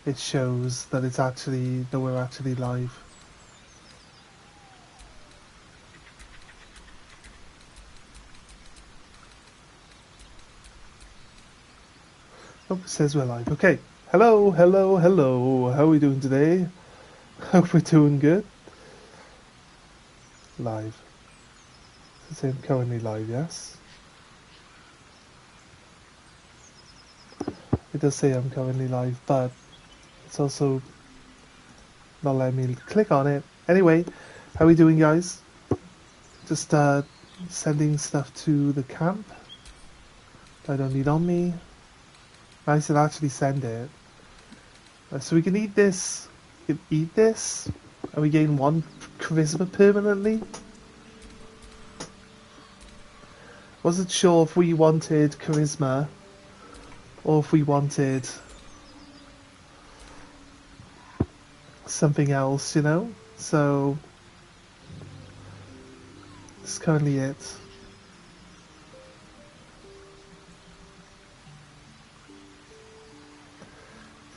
it shows that it's actually, that we're actually live. Oh, it says we're live. Okay. Hello, hello, hello. How are we doing today? Hope we're doing good. Live. Does it say I'm currently live, yes? It does say I'm currently live, but it's also not letting me click on it. Anyway, how are we doing, guys? Just sending stuff to the camp that I don't need on me. Nice to actually send it. So we can eat this. We can eat this, and we gain 1 charisma permanently. Wasn't sure if we wanted charisma or if we wanted something else, you know? So that's currently it.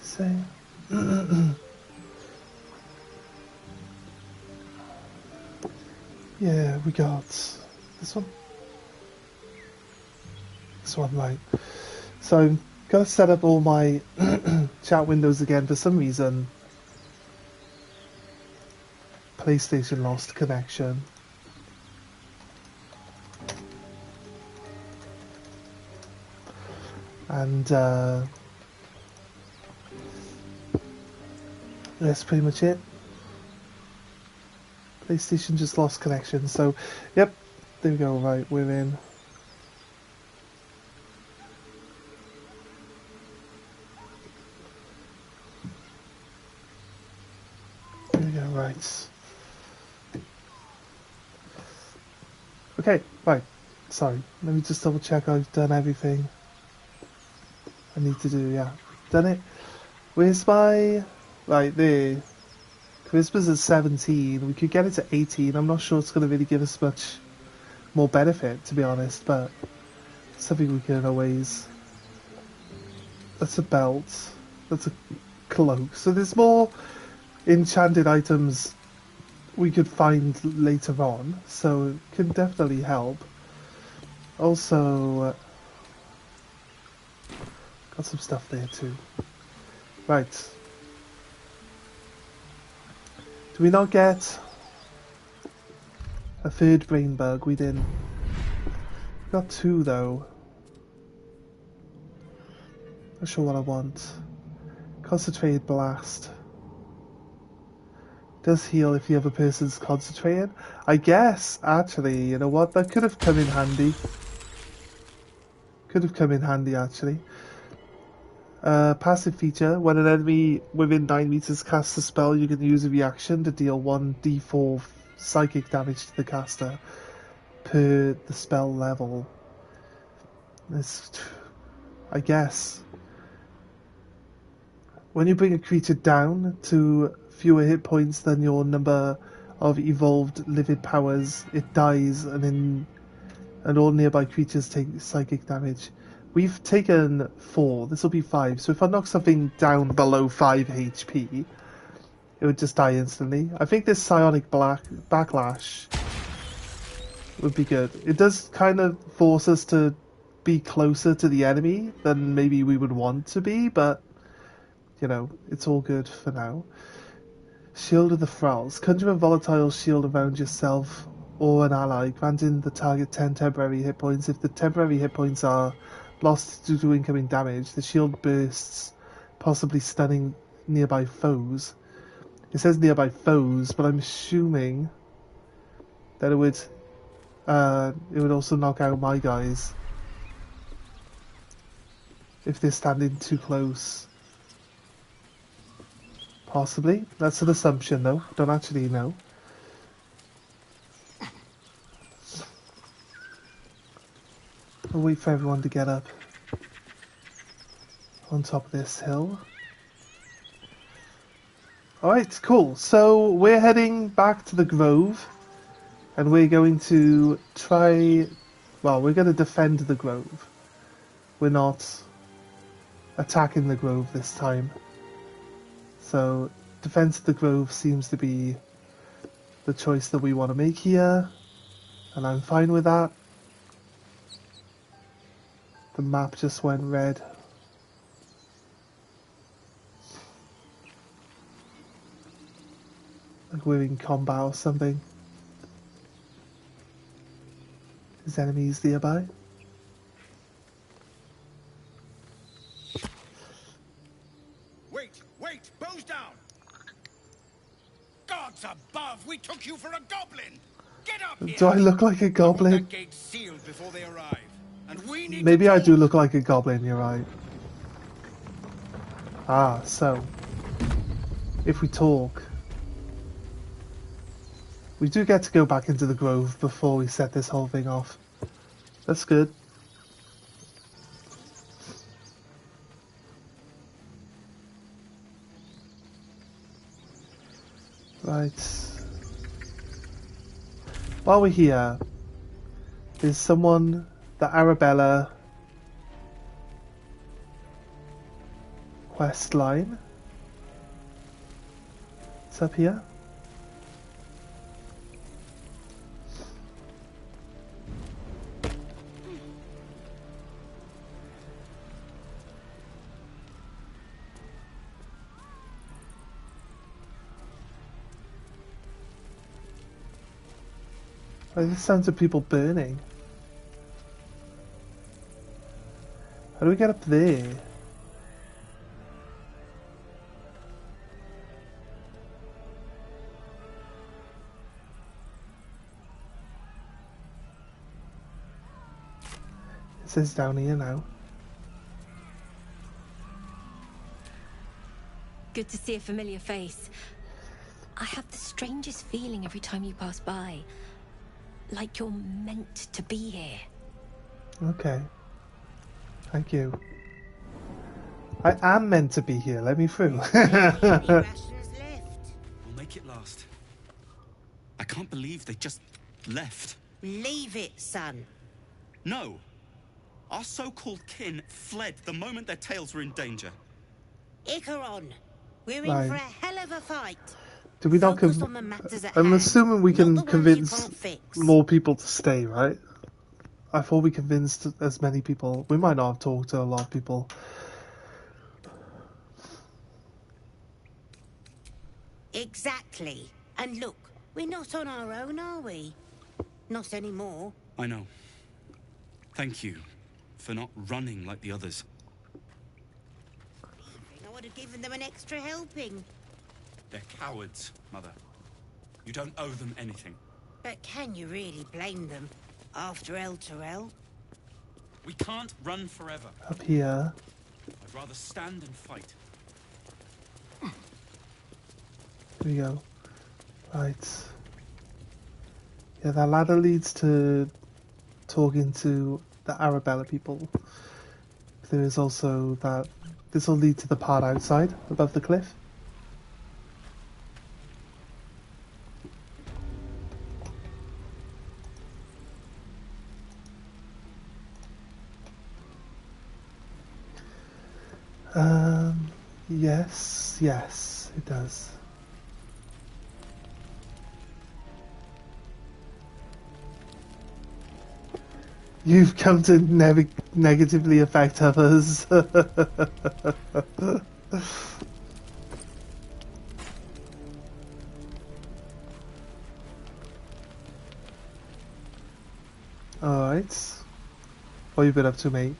So yeah, we got this one. This one, right. So I'm gonna set up all my chat windows again. For some reason, PlayStation lost connection. And that's pretty much it. PlayStation just lost connection. So, yep, there we go. Right, we're in. There we go. Right. Okay. Right. Sorry. Let me just double check I've done everything I need to do. Yeah, done it. Where's my... Right there. Charisma's at 17. We could get it to 18. I'm not sure it's going to really give us much more benefit, to be honest, but something we can always... That's a belt. That's a cloak. So there's more enchanted items we could find later on, so it can definitely help. Also, got some stuff there too. Right. Do we not get a 3rd brain bug? We didn't. We got 2 though. Not sure what I want. Concentrated blast. Does heal if the other person's concentrated. I guess, actually, you know what? That could have come in handy. Could have come in handy, actually. Passive feature. When an enemy within 9 meters casts a spell, you can use a reaction to deal 1d4 psychic damage to the caster per the spell level. This, I guess. When you bring a creature down to fewer hit points than your number of evolved livid powers, it dies, and all nearby creatures take psychic damage. We've taken 4, this will be 5, so if I knock something down below 5 HP, it would just die instantly. I think this psionic backlash would be good. It does kind of force us to be closer to the enemy than maybe we would want to be, but, you know, it's all good for now. Shield of the Thralls. Conjure a volatile shield around yourself or an ally, granting the target 10 temporary hit points. If the temporary hit points are lost due to incoming damage, the shield bursts, possibly stunning nearby foes. It says nearby foes, but I'm assuming that it would also knock out my guys if they're standing too close. Possibly. That's an assumption, though. Don't actually know. I'll wait for everyone to get up on top of this hill. Alright, cool. So we're heading back to the Grove, and we're going to try... Well, we're going to defend the Grove. We're not attacking the Grove this time. So defense of the grove seems to be the choice that we want to make here, and I'm fine with that. The map just went red. Like we're in combat or something. There's enemies nearby. Wait! Bows down! Gods above! We took you for a goblin! Get up here! Do I look like a I want goblin? that gate sealed before they arrive. And we need Maybe to I do talk. look like a goblin, you're right. Ah, so if we talk, we do get to go back into the grove before we set this whole thing off. That's good. Right. While we're here, there's someone, the Arabella quest line. It's up here. Oh, this sounds of people burning. How do we get up there? It says down here now. Good to see a familiar face. I have the strangest feeling every time you pass by. Like you're meant to be here. Okay. Thank you. I am meant to be here. Let me through. We'll make it last. I can't believe they just left. Leave it, son. No. Our so-called kin fled the moment their tails were in danger. Icaron, we're Right. in for a hell of a fight. Do we not Focus on the matters at I'm hand, assuming we not can the ones you convince can't fix. more people to stay, right? I thought we convinced as many people. We might not have talked to a lot of people. Exactly. And look, we're not on our own, are we? Not anymore. I know. Thank you for not running like the others. I would have given them an extra helping. They're cowards, Mother. You don't owe them anything. But can you really blame them? After El Terrell? We can't run forever. Up here. I'd rather stand and fight. Here we go. Right. Yeah, that ladder leads to talking to the Arabella people. There is also that. This will lead to the part outside, above the cliff. Yes, it does. You've come to negatively affect others. Alright. What have you been up to, mate?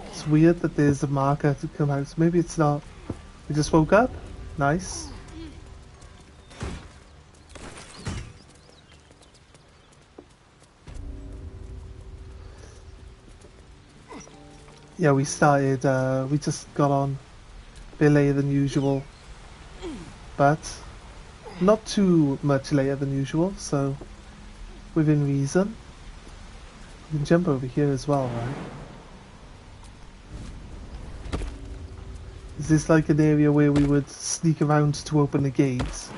It's weird that there's a marker to come out. So maybe it's not. We just woke up? Nice. Yeah, we started, we just got on a bit later than usual. But not too much later than usual, so within reason. You can jump over here as well, right? Is this like an area where we would sneak around to open the gates?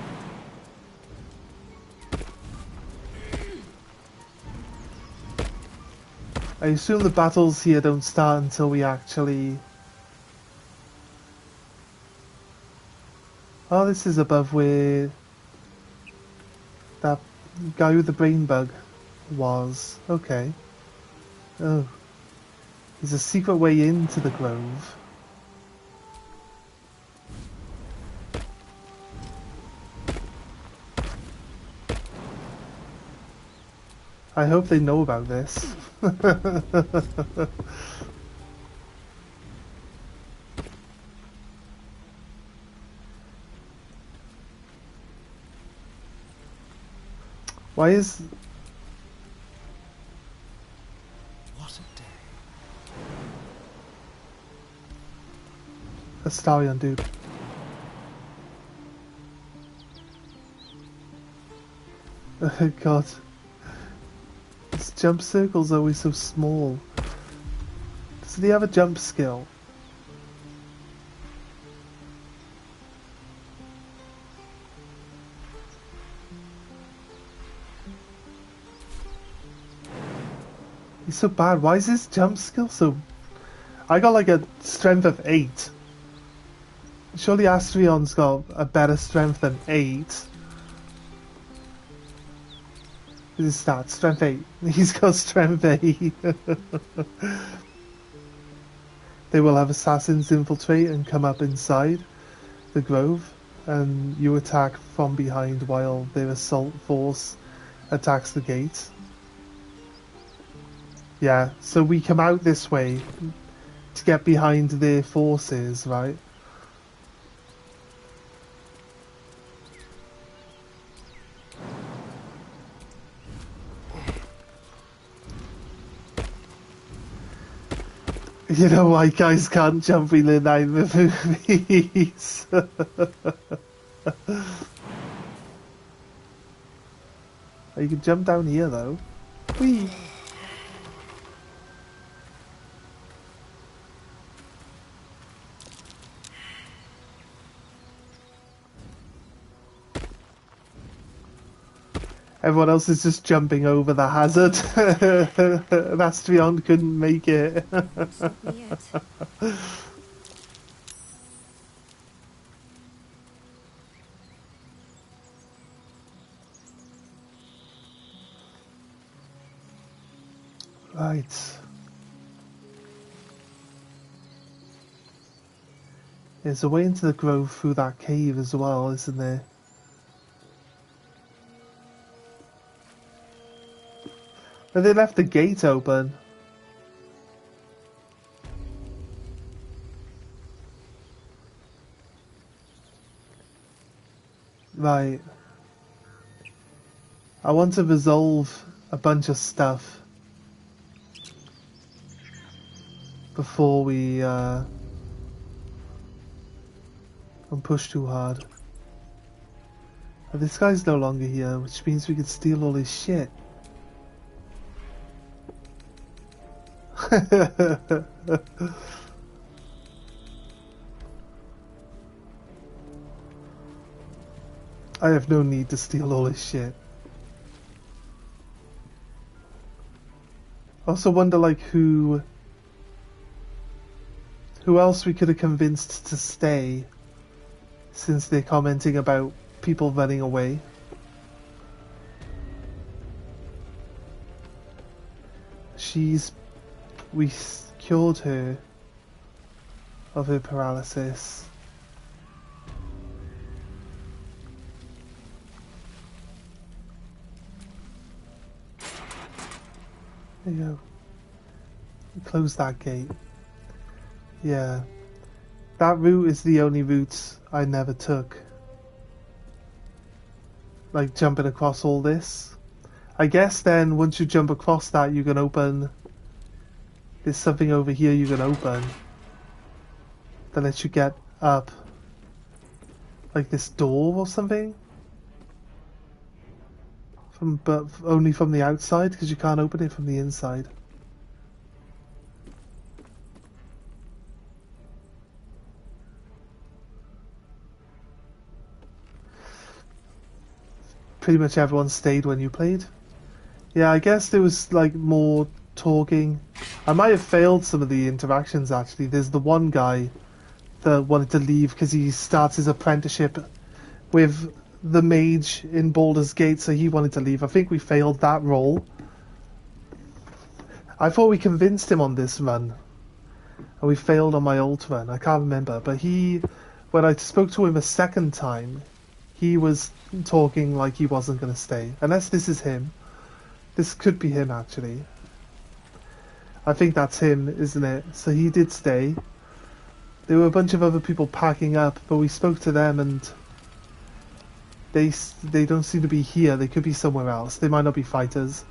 I assume the battles here don't start until we actually... Oh, this is above where that guy with the brain bug was. Okay. Oh. There's a secret way into the grove. I hope they know about this. Why is... What a day. A stallion, dude. Oh god. His jump circle's always so small. Does he have a jump skill? He's so bad. Why is his jump skill so... I got like a strength of 8. Surely Astrion's got a better strength than 8. His stats, strength 8. He's got strength 8. They will have assassins infiltrate and come up inside the grove, and you attack from behind while their assault force attacks the gate. Yeah, so we come out this way to get behind their forces, right? You know why guys can't jump in the movies? You can jump down here though. Whee! Everyone else is just jumping over the hazard. Astrion couldn't make it. Right. There's a way into the grove through that cave as well, isn't there? But they left the gate open. Right. I want to resolve a bunch of stuff before we don't push too hard. But this guy's no longer here, which means we could steal all his shit. I have no need to steal all his shit. I also wonder, like, who else we could have convinced to stay, since they're commenting about people running away. We cured her of her paralysis. There you go. Close that gate. Yeah. That route is the only route I never took. Like jumping across all this. I guess then once you jump across that you can open... There's something over here you can open that lets you get up. Like this door or something? But only from the outside, because you can't open it from the inside. pretty much everyone stayed when you played. Yeah, I guess there was like more talking. I might have failed some of the interactions actually. There's the one guy that wanted to leave because he starts his apprenticeship with the mage in Baldur's Gate, so he wanted to leave. I think we failed that role. I thought we convinced him on this run, and we failed on my old run. I can't remember, but when I spoke to him a second time, he was talking like he wasn't going to stay. Unless this is him. This could be him, actually. I think that's him, isn't it? So he did stay. There were a bunch of other people packing up, but we spoke to them and they don't seem to be here. They could be somewhere else. They might not be fighters.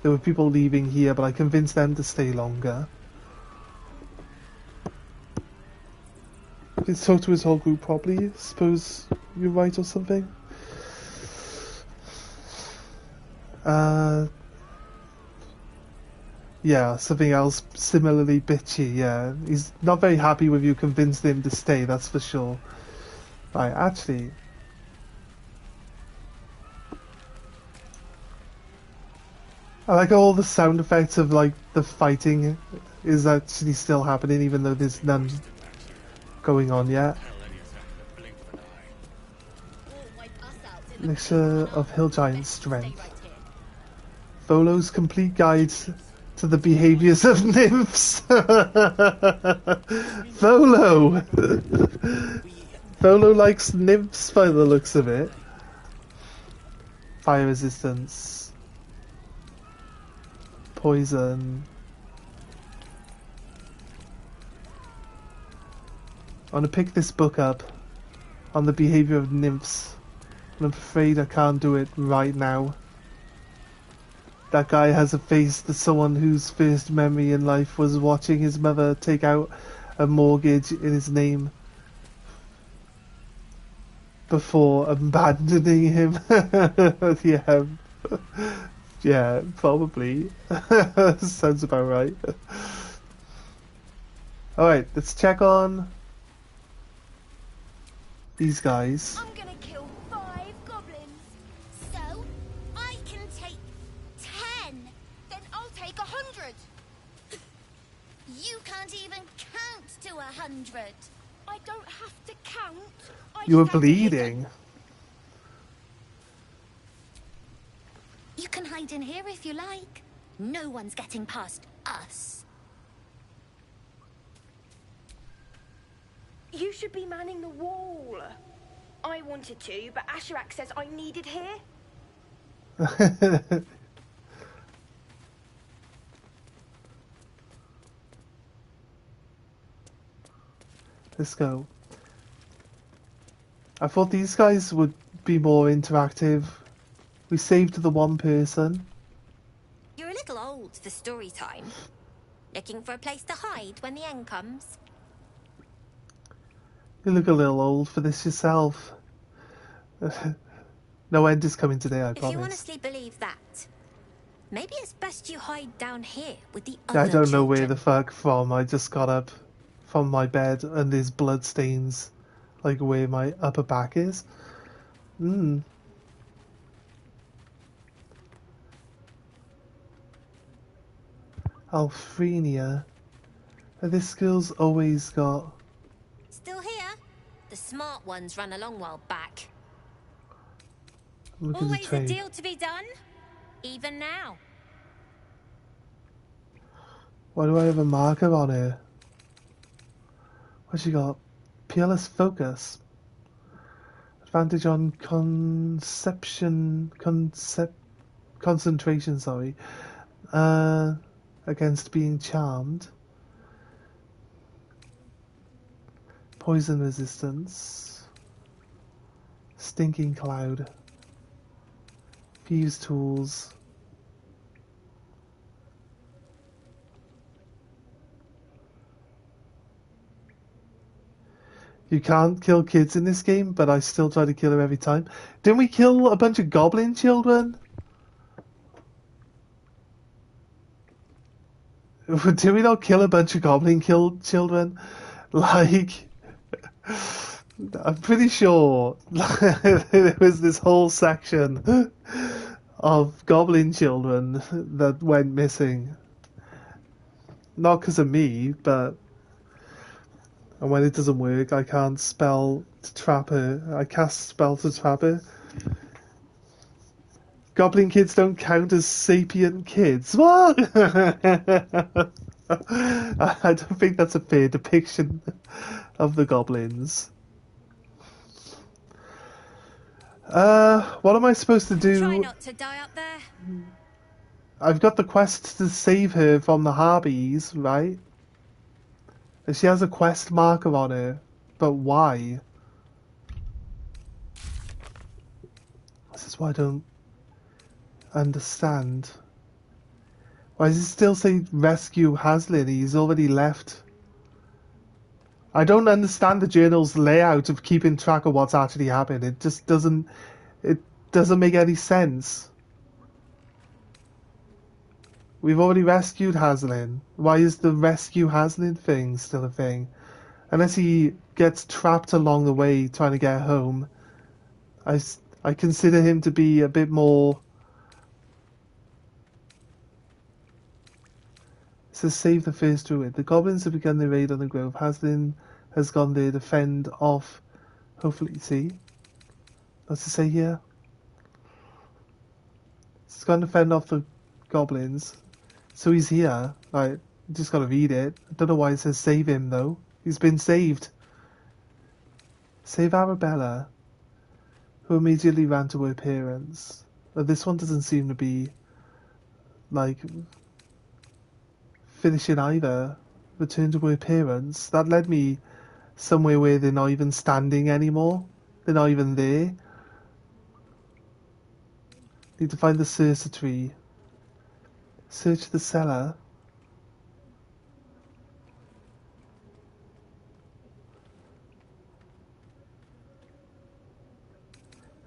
There were people leaving here, but I convinced them to stay longer. Let's talk to his whole group properly. Suppose you're right or something. Yeah, something else similarly bitchy, yeah. He's not very happy with you convinced him to stay, that's for sure. Right, actually... I like all the sound effects of, like, the fighting is actually still happening, even though there's none going on yet. Elixir of Hill Giant Strength. Volo's complete guide to the behaviours of nymphs. Volo! Volo likes nymphs by the looks of it. Fire resistance. Poison. I want to pick this book up on the behaviour of nymphs. I'm afraid I can't do it right now. That guy has a face to someone whose first memory in life was watching his mother take out a mortgage in his name before abandoning him. Yeah. Yeah, probably. Sounds about right. Alright, let's check on these guys. I'm gonna kill 5 goblins. So, I can take 10. Then I'll take 100. You can't even count to 100. I don't have to count. You were bleeding. You can hide in here if you like. No one's getting past us. You should be manning the wall. I wanted to, but Asherak says I needed here. Let's go. I thought these guys would be more interactive. We saved the one person. You're a little old for story time. Looking for a place to hide when the end comes? You look a little old for this yourself. No end is coming today, I If promise. you honestly believe that, maybe it's best you hide down here with the other I don't know where children. the fuck from. I just got up from my bed and there's blood stains like where my upper back is. Alfrenia. This girl's always got... Still here? The smart ones ran a long while back. Look at the Always a trade. deal to be done, even now. Why do I have a marker on here? What's she got? Peerless focus. Advantage on concentration, sorry. Against being charmed. Poison resistance. Stinking cloud. Thieves tools. You can't kill kids in this game, but I still try to kill her every time. Didn't we kill a bunch of goblin children? Did we not kill a bunch of goblin children? Like, I'm pretty sure there was this whole section of goblin children that went missing. Not because of me, but and when it doesn't work, I can't spell to trap her. I cast spell to trap her. Goblin kids don't count as sapient kids. What? I don't think that's a fair depiction of the goblins. What am I supposed to do? Try not to die up there. I've got the quest to save her from the Harpies, right? And she has a quest marker on her, but why? This is why I don't understand. Why does it still say rescue Haslin? He's already left. I don't understand the journal's layout of keeping track of what's actually happened. It just doesn't make any sense. We've already rescued Haslin. Why is the rescue Haslin thing still a thing? Unless he gets trapped along the way trying to get home. I consider him to be a bit more... It says save the first druid. The goblins have begun their raid on the grove. Haslin has gone there to fend off... Hopefully, see? What's it say here? It's gone to fend off the goblins. So he's here. Right, just gotta read it. I don't know why it says save him though. He's been saved. Save Arabella, who immediately ran to her parents. But this one doesn't seem to be like finishing either. Return to her parents. That led me somewhere where they're not even standing anymore. They're not even there. Need to find the Circe tree. Search the cellar.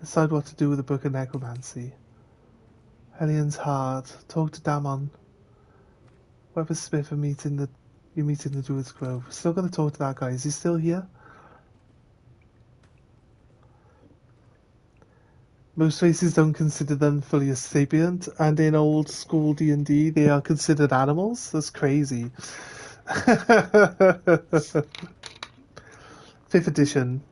Decide what to do with the Book of Necromancy. Hellion's Heart. Talk to Damon. Weber Smith you meet in the Druid's Grove. Still gotta talk to that guy. Is he still here? Most races don't consider them fully as sapient, and in old school D&D they are considered animals. That's crazy. 5th edition.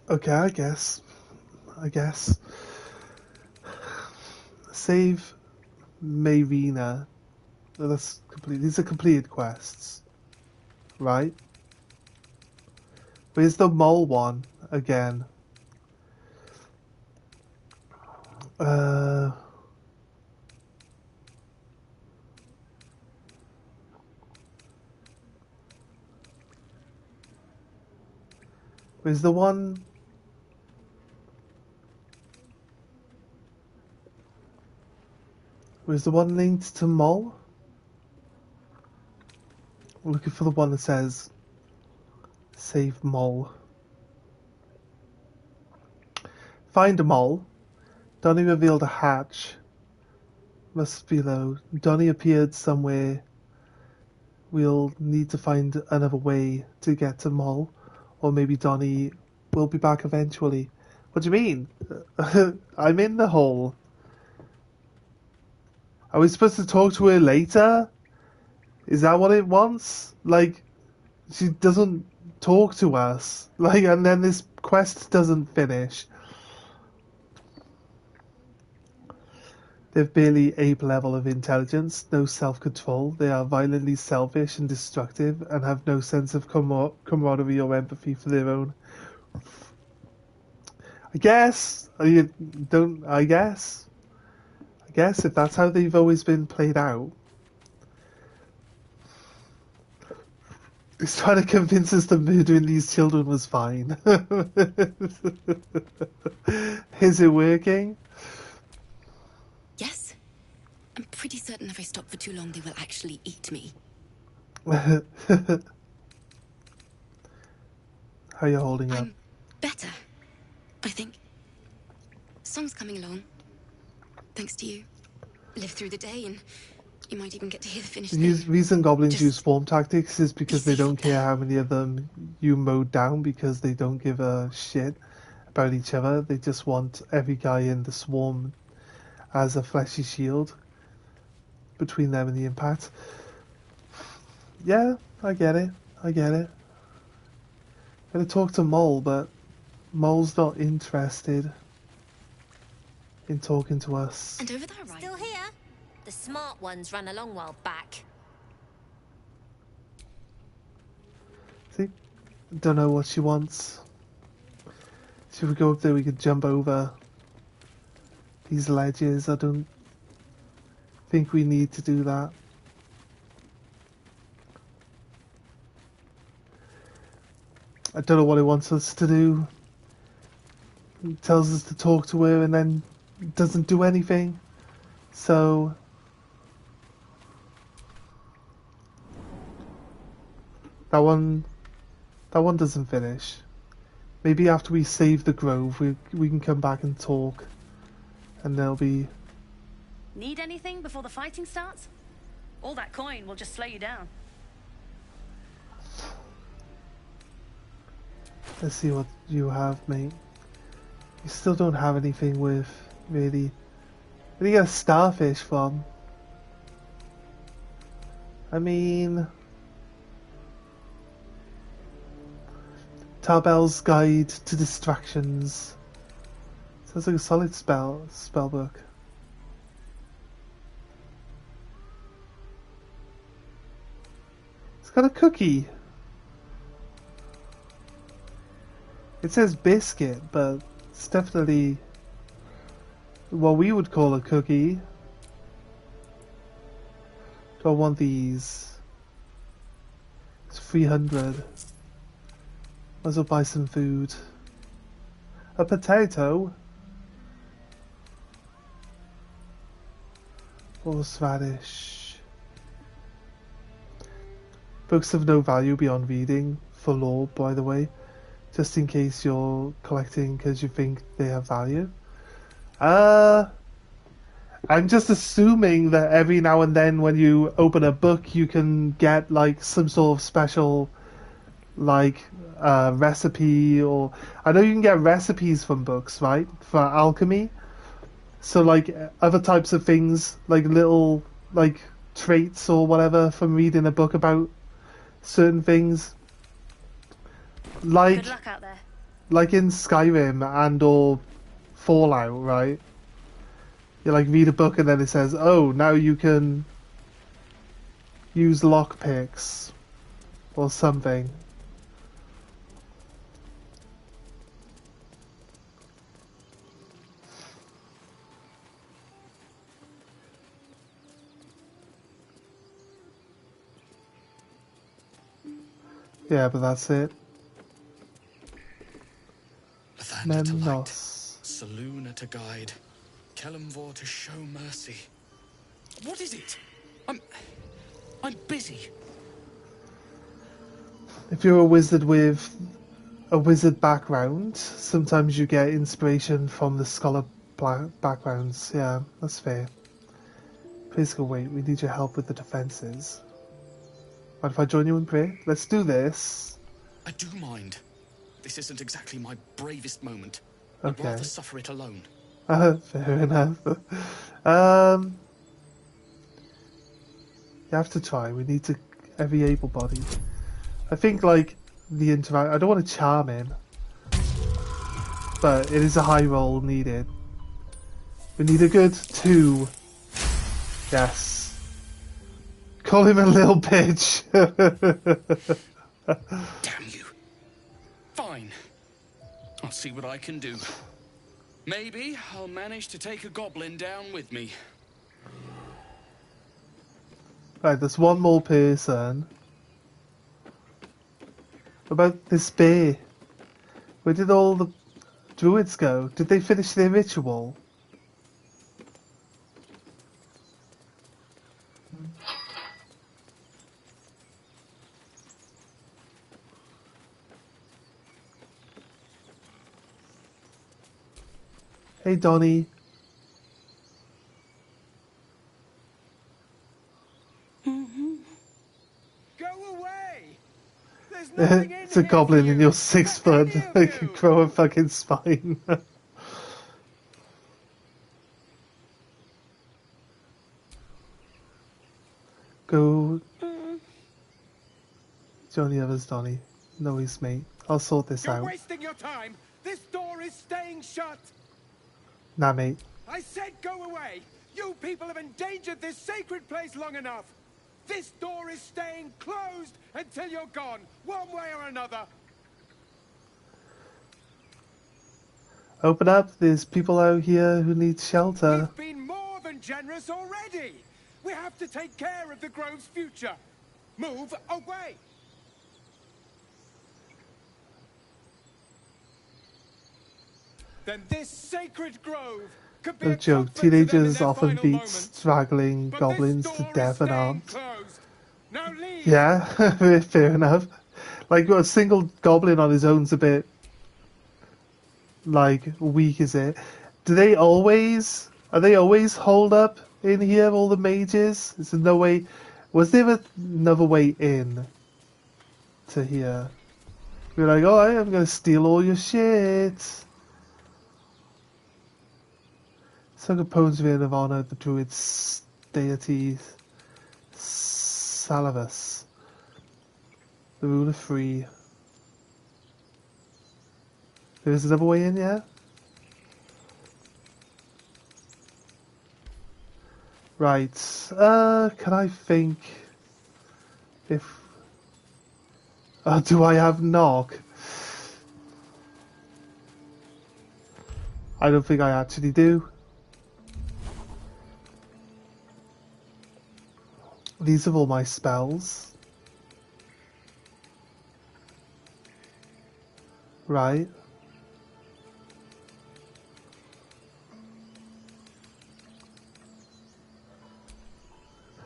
Okay, I guess. Save Mayrina. Oh, that's complete. These are completed quests, right? Where's the mole one again? Where's the one? Where's the one linked to Mole? I'm looking for the one that says Save Mole. Find a mole. Donnie revealed a hatch. Must be low. Donnie appeared somewhere. We'll need to find another way to get to Mole. Or maybe Donnie will be back eventually. What do you mean? I'm in the hole. Are we supposed to talk to her later? Is that what it wants? Like, she doesn't talk to us. Like, and then this quest doesn't finish. They've barely ape level of intelligence, no self-control. They are violently selfish and destructive, and have no sense of camaraderie or empathy for their own. I guess if that's how they've always been played out. He's trying to convince us that murdering these children was fine. Is it working? Yes. I'm pretty certain if I stop for too long, they will actually eat me. How you holding up? I'm better, I think. Song's coming along. Thanks to you. Live through the day and you might even get to hear the finished thing. Reason goblins Just use swarm tactics is because they safe don't up care there. how many of them you mowed down, because they don't give a shit about each other. They just want every guy in the swarm as a fleshy shield between them and the impact. Yeah, I get it. I get it. I'm gonna talk to Mole, but Mole's not interested in talking to us. And over that right. Still here? The smart ones ran a long while back. See? Don't know what she wants. Should we go up there? We could jump over these ledges. I don't think we need to do that. I don't know what it wants us to do. It tells us to talk to her and then doesn't do anything. So that one doesn't finish. Maybe after we save the grove, we can come back and talk, and there'll be. Need anything before the fighting starts? All that coin will just slow you down. Let's see what you have, mate. You still don't have anything with really. Where do you get a starfish from? I mean, Tarbell's Guide to Distractions. Sounds like a solid spell book. It's got a cookie. It says biscuit, but it's definitely what we would call a cookie. Do I want these? It's 300. Might as well buy some food. A potato? Horseradish. Books have no value beyond reading, for lore, by the way. Just in case you're collecting because you think they have value. I'm just assuming that every now and then when you open a book you can get like some sort of special like recipe, or I know you can get recipes from books, right? For alchemy. So like other types of things, like little like traits or whatever from reading a book about certain things. Like Good luck out there. like in Skyrim and or Fallout, right? You like read a book and then it says, oh, now you can use lockpicks or something. Yeah, but that's it. Lathander to light, Memnos. Saluna to guide, Kelemvor to show mercy. What is it? I'm busy. If you're a wizard with a wizard background, sometimes you get inspiration from the scholar backgrounds. Yeah, that's fair. Please go wait, we need your help with the defenses. Mind if I join you in prayer? Let's do this. I do mind. This isn't exactly my bravest moment. I'd Okay. rather suffer it alone. Fair enough. You have to try. We need to every able-bodied. I think like the interact. I don't want to charm him, but it is a high roll needed. We need a good 2. Yes. Call him a little bitch. Damn you. Fine. I'll see what I can do. Maybe I'll manage to take a goblin down with me. Right, there's one more person. What about this bear? Where did all the druids go? Did they finish their ritual? Hey, Donnie. Go away! There's nothing in It's a here goblin for and you, you're 6 for foot. any of They can you. grow a fucking spine. Go. Join the others, Donnie. No, he's mate. I'll sort this You're out. wasting your time. This door is staying shut. Nah, mate. I said go away. You people have endangered this sacred place long enough. This door is staying closed until you're gone, one way or another. Open up. There's people out here who need shelter. We've been more than generous already. We have to take care of the grove's future. Move away. Then this sacred grove could be No a joke. comfort to them in Teenagers their often final beat moments. straggling But goblins this to door death is and staying aren't. closed. Now leave. Yeah, fair enough. Like, a single goblin on his own's a bit, like, weak, is it? Are they always holed up in here, all the mages? Is there no way, was there another way in to here? We're like, oh, I'm gonna steal all your shit. Some components of honor, the druid's deity, Salavus. The rule of three. There is another way in, yeah? Right. Can I think if... do I have knock? I don't think I actually do. These are all my spells. Right.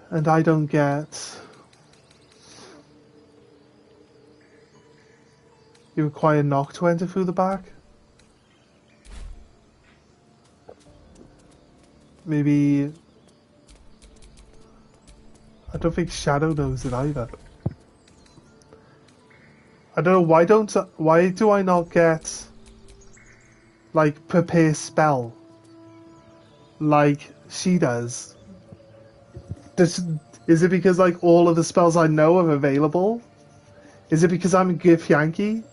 And I don't get... You require knock to enter through the back? Maybe... I don't think Shadow knows it either. I don't know, why do I not get, like, prepare spell, like she does? Is it because, like, all of the spells I know are available? Is it because I'm a Gif Yankee?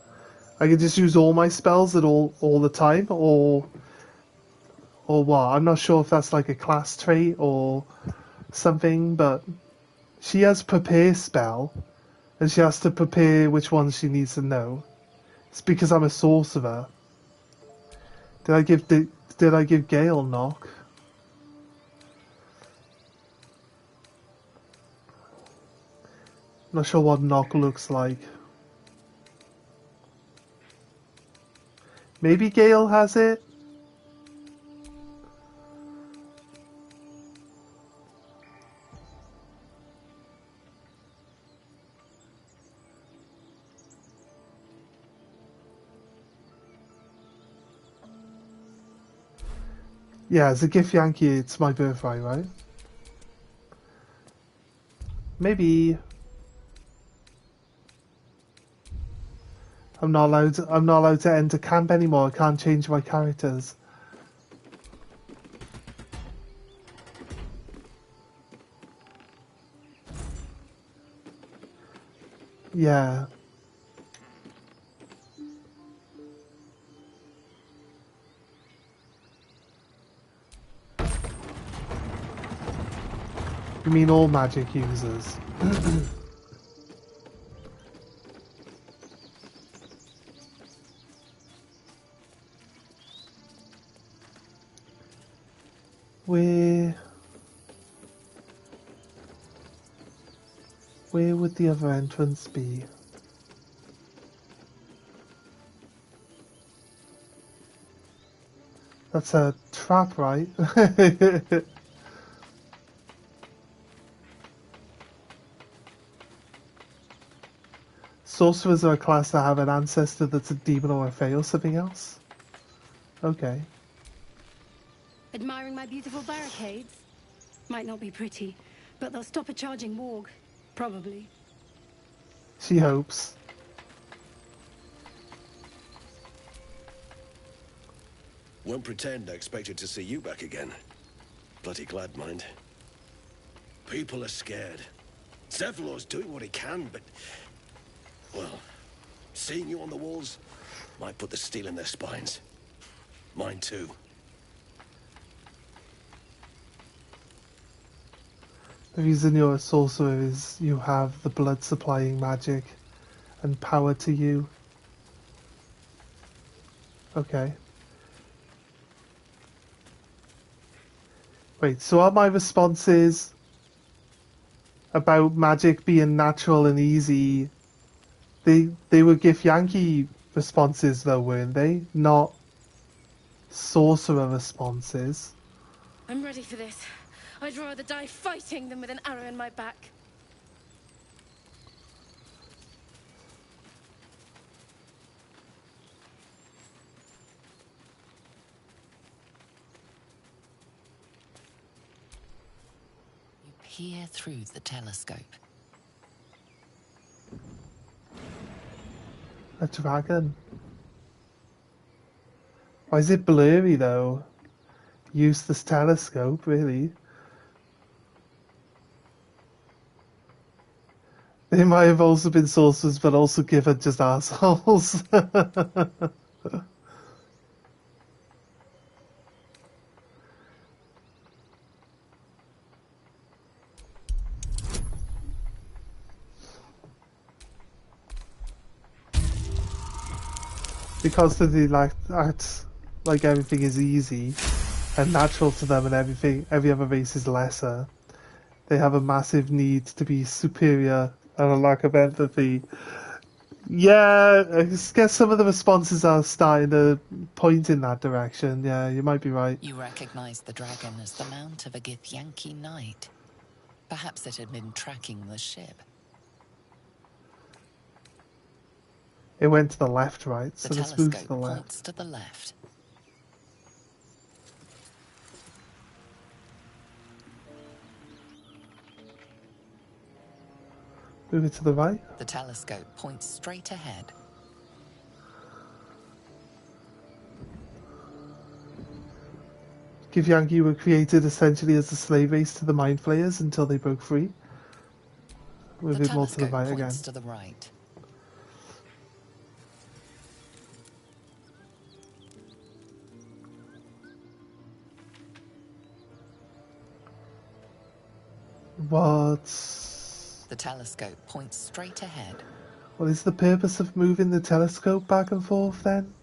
I can just use all my spells at all the time, or what? I'm not sure if that's like a class trait or something, but she has prepare spell. And she has to prepare which ones she needs to know. It's because I'm a sorcerer. Did I give Gale knock? Not sure what knock looks like. Maybe Gale has it? Yeah, as a Gif Yankee, it's my birthright, right? Maybe. I'm not allowed to enter camp anymore. I can't change my characters. Yeah. You mean all magic users? Where would the other entrance be? That's a trap, right? Sorcerers are a class that have an ancestor that's a demon or a fae or something else? Okay. Admiring my beautiful barricades? Might not be pretty, but they'll stop a charging warg. Probably. She hopes. Won't pretend I expected to see you back again. Bloody glad, mind. People are scared. Zevlor's doing what he can, but... well, seeing you on the walls might put the steel in their spines. Mine too. The reason you're a sorcerer is you have the blood supplying magic and power to you. Okay. Wait, so are my responses about magic being natural and easy? They were Githyanki responses though, weren't they? Not sorcerer responses. I'm ready for this. I'd rather die fighting than with an arrow in my back. You peer through the telescope. A dragon. Why is it blurry though? Useless telescope, really. They might have also been sorcerers, but also given just assholes. Because they act like everything is easy and natural to them, and every other race is lesser. They have a massive need to be superior and a lack of empathy. Yeah, I guess some of the responses are starting to point in that direction. Yeah, you might be right. You recognize the dragon as the mount of a Githyanki knight. Perhaps it had been tracking the ship. It went to the left, right? So The let's move to the telescope left. points to the left. Move it to the right. The telescope points straight ahead. Githyanki were created essentially as a slave race to the Mind Flayers until they broke free. Move it more to the right again. Points to the right. What? The telescope points straight ahead. What is the purpose of moving the telescope back and forth then?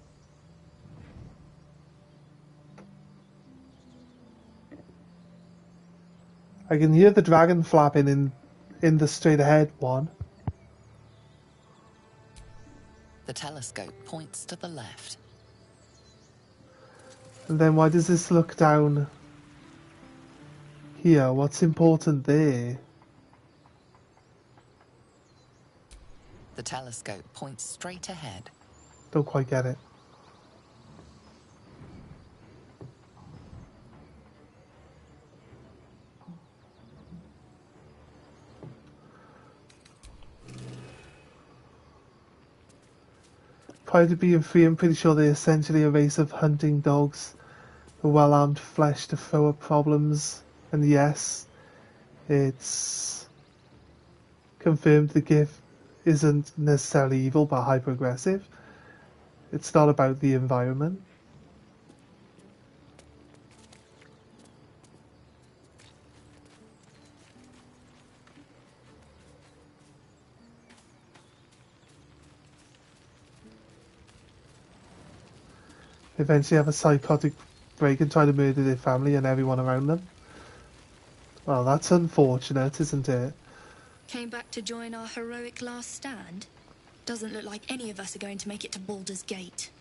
I can hear the dragon flapping in the straight ahead one. The telescope points to the left. And then why does this look down here? What's important there? The telescope points straight ahead. Don't quite get it. Prior to being free, I'm pretty sure they're essentially a race of hunting dogs, with well-armed flesh to throw up problems. And yes, it's confirmed the gift isn't necessarily evil, but hyper-aggressive. It's not about the environment. Eventually have a psychotic break and try to murder their family and everyone around them. Well, that's unfortunate, isn't it? Came back to join our heroic last stand? Doesn't look like any of us are going to make it to Baldur's Gate.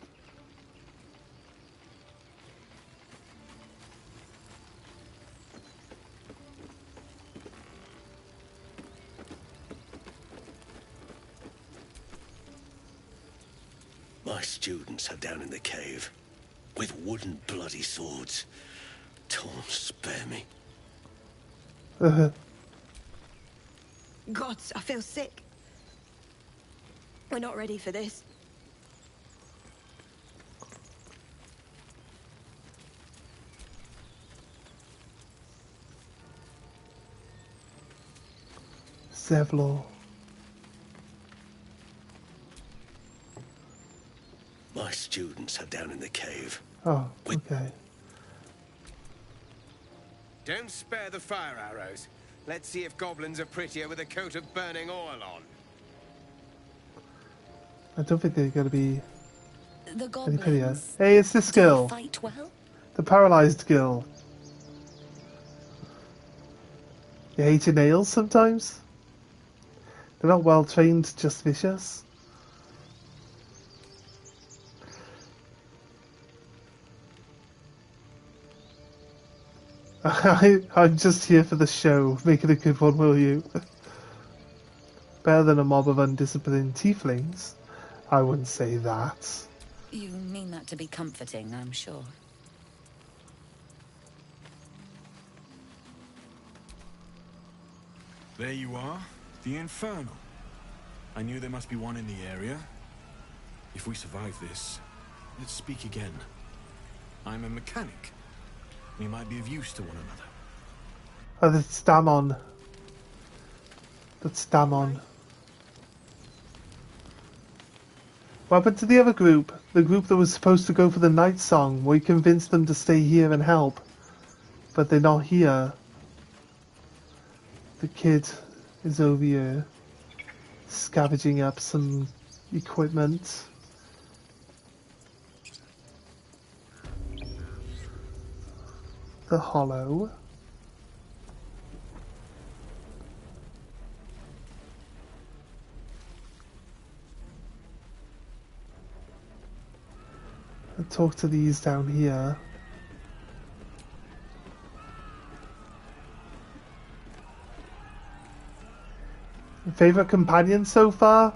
My students are down in the cave, with wooden bloody swords. Don't spare me. Gods, I feel sick. We're not ready for this. Zevlor. My students are down in the cave. Oh, okay. Don't spare the fire arrows. Let's see if goblins are prettier with a coat of burning oil on. I don't think they're going to be The any prettier. goblins. Hey, it's this Do they girl. fight well? The paralyzed girl. You hate your nails sometimes? They're not well trained, just vicious. I'm just here for the show. Make it a good one, will you? Better than a mob of undisciplined tieflings. I wouldn't say that. You mean that to be comforting, I'm sure. There you are, the Infernal. I knew there must be one in the area. If we survive this, let's speak again. I'm a mechanic. We might be of use to one another. Oh, that's Damon. That's Damon. What happened to the other group? The group that was supposed to go for the night song? We convinced them to stay here and help. But they're not here. The kid is over here. Scavenging up some equipment. The Hollow. I'll talk to these down here. Favorite companion so far?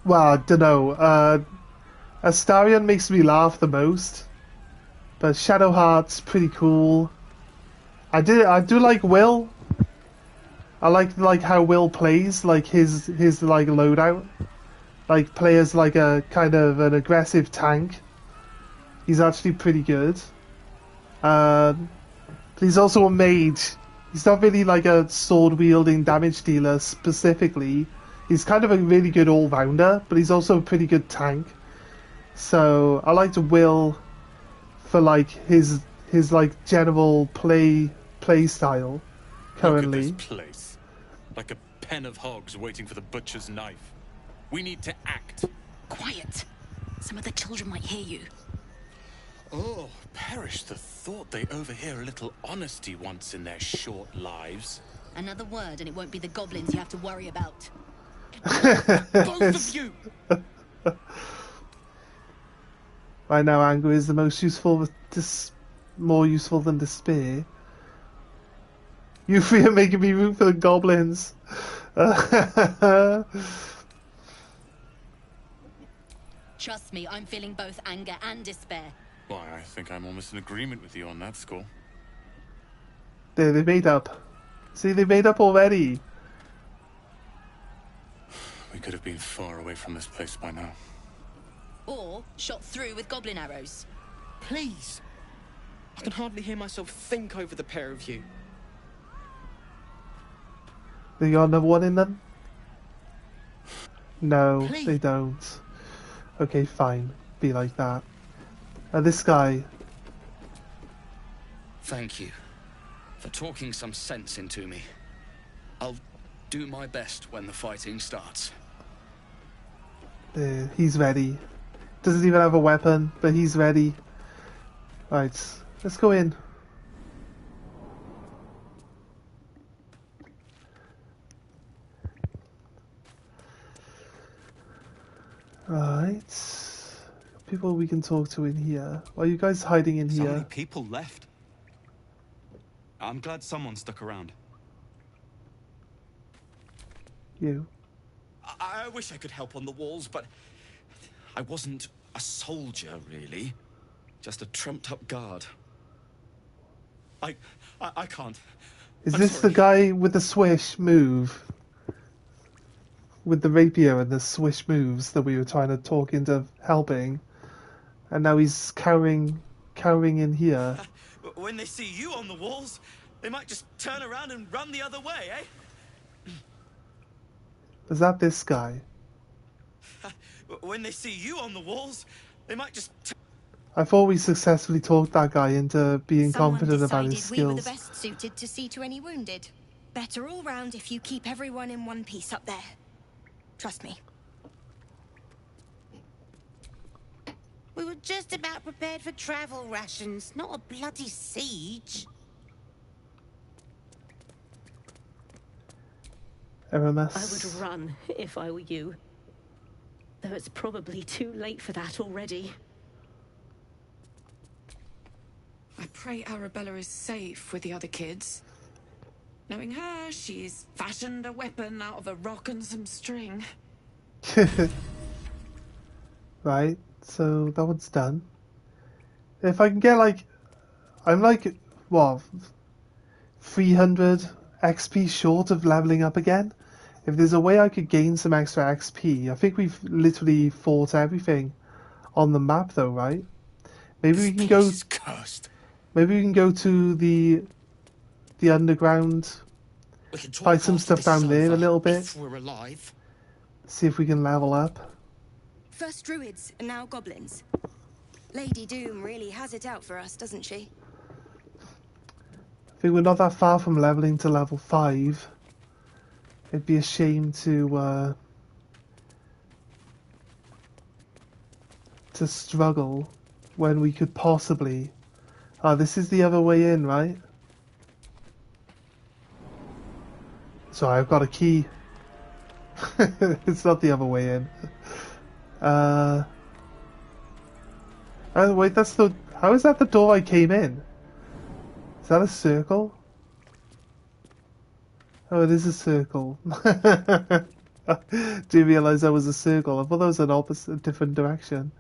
Well, I don't know. Astarion makes me laugh the most, but Shadowheart's pretty cool. I do like Will. I like how Will plays, like his like loadout, like players like a kind of an aggressive tank. He's actually pretty good. But he's also a mage. He's not really like a sword wielding damage dealer specifically. He's kind of a really good all rounder, but he's also a pretty good tank. So I liked Will for like his like general play style currently. Look at this place. Like a pen of hogs waiting for the butcher's knife. We need to act. Quiet. Some of the children might hear you. Oh, perish the thought they overhear a little honesty once in their short lives. Another word and it won't be the goblins you have to worry about. Both of you! Right now, anger is the most useful, more useful than despair. You three are making me root for the goblins. Trust me, I'm feeling both anger and despair. Why, I think I'm almost in agreement with you on that score. There, they made up. See, they made up already. We could have been far away from this place by now. Or shot through with goblin arrows. Please. I can hardly hear myself think over the pair of you. They got another one in them? No, Please. they don't. Okay, fine. Be like that. This guy. Thank you for talking some sense into me. I'll do my best when the fighting starts. He's ready. Doesn't even have a weapon, but he's ready. Right, let's go in. Right. People we can talk to in here. Why are you guys hiding in So here? many people left. I'm glad someone stuck around. You. I wish I could help on the walls, but I wasn't a soldier, really. Just a trumped-up guard. I can't. Is I'm this sorry. the guy with the swish move? With the rapier and the swish moves that we were trying to talk into helping? And now he's cowering in here. When they see you on the walls, they might just turn around and run the other way, eh? Is that this guy? When they see you on the walls, they might just... I thought we successfully talked that guy into being confident about his Someone decided we were the skills. best suited to see to any wounded. Better all round if you keep everyone in one piece up there. Trust me. We were just about prepared for travel rations, not a bloody siege. RMS. I would run if I were you. Though it's probably too late for that already. I pray Arabella is safe with the other kids. Knowing her, she's fashioned a weapon out of a rock and some string. Right, so that one's done. If I can get like... I'm like, what, 300 XP short of leveling up again? If there's a way I could gain some extra XP, I think we've literally fought everything on the map though, right? Maybe we can go... Maybe we can go to the underground, fight some stuff down there a little bit. If we're alive. See if we can level up. First druids and now goblins. Lady Doom really has it out for us, doesn't she? I think we're not that far from leveling to level 5. It'd be a shame to struggle when we could possibly... Oh, this is the other way in, right? Sorry, I've got a key. It's not the other way in. Oh, wait, that's the... How is that the door I came in? Is that a circle? Oh, it is a circle. Do you realise that was a circle? I thought that was an opposite, different direction.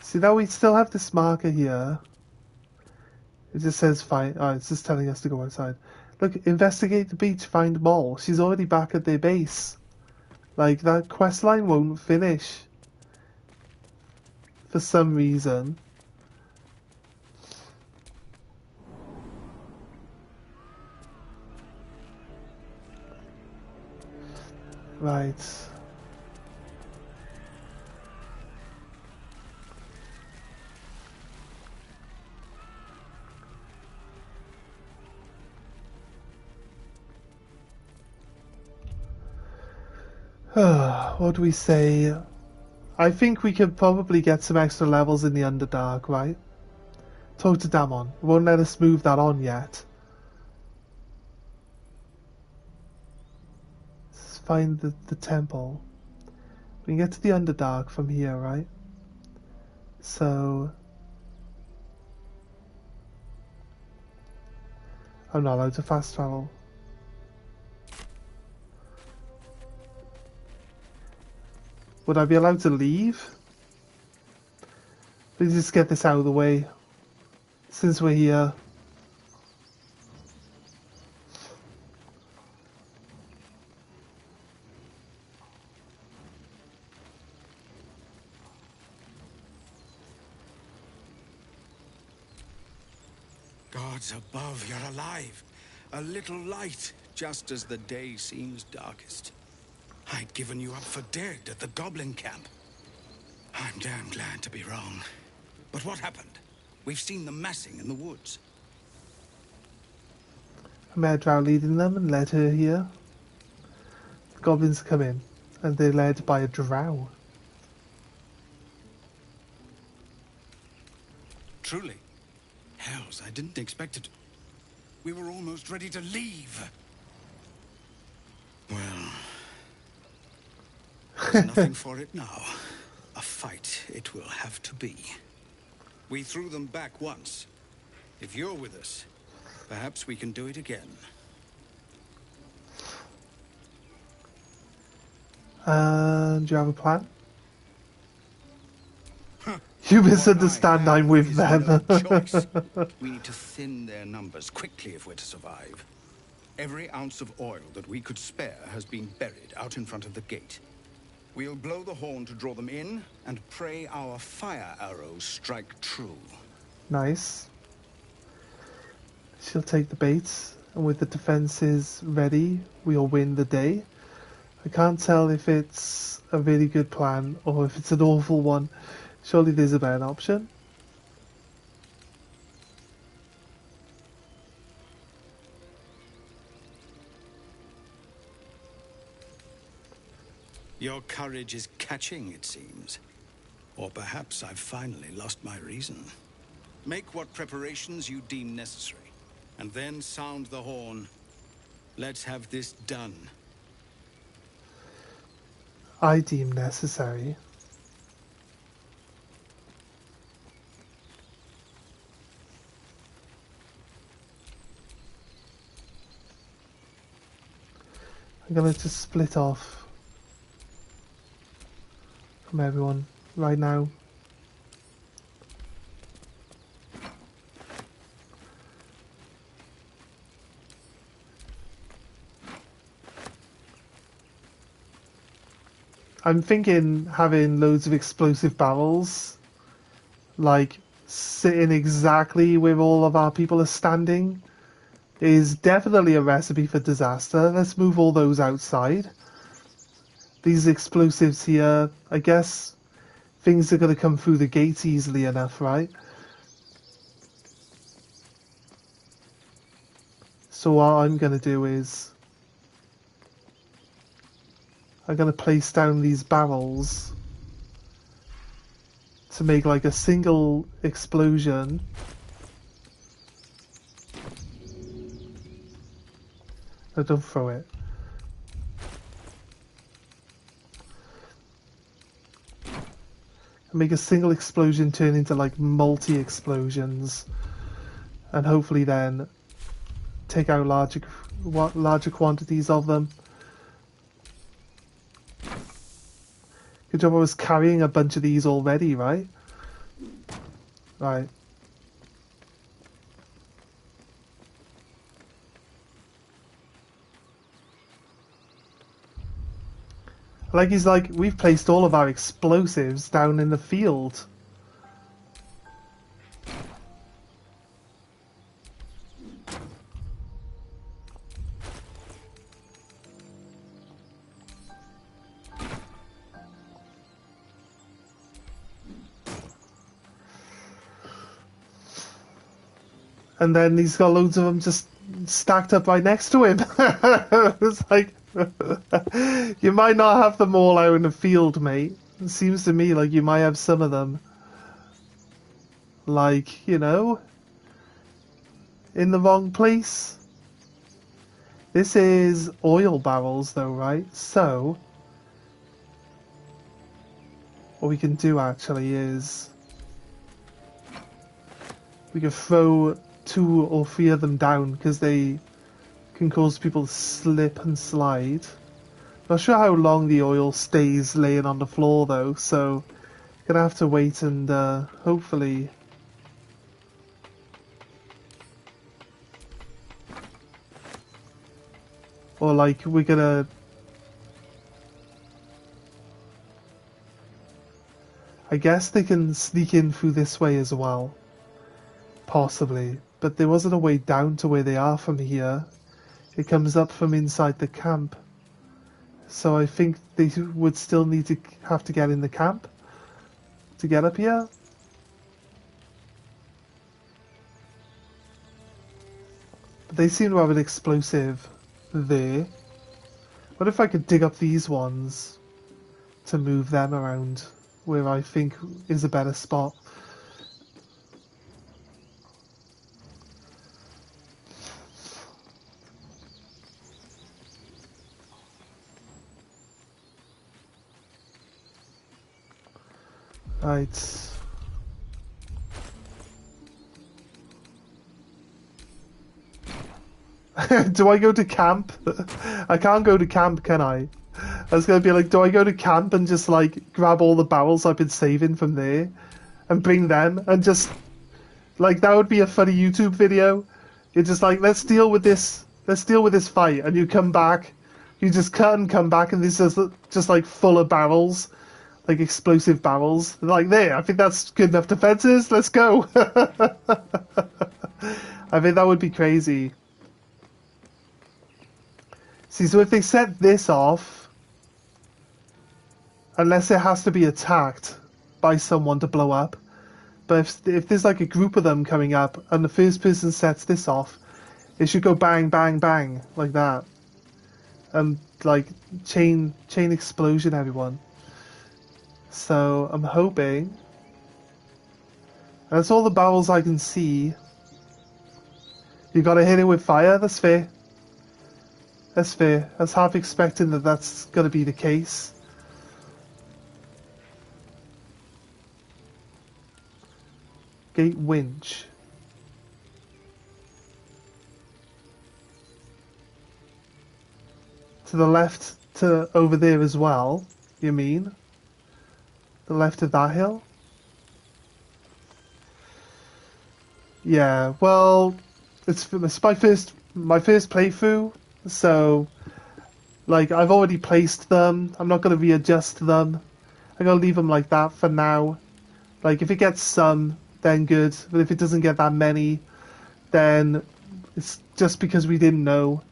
See, now we still have this marker here. It just says fine. Oh, it's just telling us to go outside. Look, investigate the beach, find Moll. She's already back at their base. Like, that quest line won't finish. For some reason. Right. What do we say? I think we could probably get some extra levels in the Underdark, right? Talk to Damon. Won't let us move that on yet. Let's find the temple. We can get to the Underdark from here, right? So... I'm not allowed to fast travel. Would I be allowed to leave? Let's just get this out of the way. Since we're here. Gods above, you're alive. A little light, just as the day seems darkest. I'd given you up for dead at the goblin camp. I'm damn glad to be wrong. But what happened? We've seen them massing in the woods. A mare drow leading them and led her here. The goblins come in, and they're led by a drow. Truly. Hells, I didn't expect it. We were almost ready to leave. Well... There's nothing for it now. A fight it will have to be. We threw them back once. If you're with us, perhaps we can do it again. Do you have a plan? You misunderstand, I'm with them. Choice. We need to thin their numbers quickly if we're to survive. Every ounce of oil that we could spare has been buried out in front of the gate. We'll blow the horn to draw them in, and pray our fire arrows strike true. Nice. She'll take the bait, and with the defenses ready, we'll win the day. I can't tell if it's a really good plan or if it's an awful one. Surely there's a better option. Your courage is catching, it seems. Or perhaps I've finally lost my reason. Make what preparations you deem necessary, and then sound the horn. Let's have this done. I deem necessary. I'm gonna just split off from everyone right now. I'm thinking having loads of explosive barrels, like sitting exactly where all of our people are standing, is definitely a recipe for disaster. Let's move all those outside. These explosives here, I guess things are going to come through the gates easily enough, right? So what I'm going to do is I'm going to place down these barrels to make like a single explosion. No, don't throw it. And make a single explosion turn into like multi-explosions, and hopefully then take out larger quantities of them. Good job I was carrying a bunch of these already, right? Right. Like he's like, we've placed all of our explosives down in the field. And then he's got loads of them just stacked up right next to him. It's like, you might not have them all out in the field, mate. It seems to me like you might have some of them, like, you know, in the wrong place. This is oil barrels though, right? So what we can do actually is we can throw 2 or 3 of them down, because they can cause people to slip and slide. Not sure how long the oil stays laying on the floor though, so gonna have to wait and hopefully or like we're gonna I guess they can sneak in through this way as well, possibly, but there wasn't a way down to where they are from here. It comes up from inside the camp. So I think they would still need to have to get in the camp to get up here. But they seem to have an explosive there. What if I could dig up these ones to move them around where I think is a better spot? Right. Do I go to camp? I can't go to camp, can I? I was gonna be like, do I go to camp and just like grab all the barrels I've been saving from there and bring them and just like that would be a funny YouTube video. You're just like, let's deal with this fight, and you come back, you just cut and come back, and this is just like full of barrels, like explosive barrels. Like there, I think that's good enough defenses. Let's go. I think that would be crazy. See, so if they set this off, unless it has to be attacked by someone to blow up, but if there's like a group of them coming up and the first person sets this off, it should go bang, bang, bang, like that. And like chain explosion, everyone. So I'm hoping. That's all the barrels I can see. You gotta hit it with fire, that's fair. That's fair. I was half expecting that that's gonna be the case. Gate winch. To the left, to over there as well, you mean? The left of that hill? Yeah, well, it's my first playthrough, so like I've already placed them. I'm not going to readjust them. I'm going to leave them like that for now. Like if it gets some, then good, but if it doesn't get that many, then it's just because we didn't know.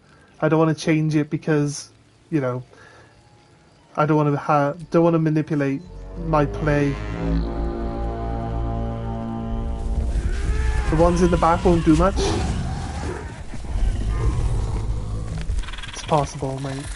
I don't want to change it because, you know, I don't want to manipulate my play. The ones in the back won't do much. It's possible, mate.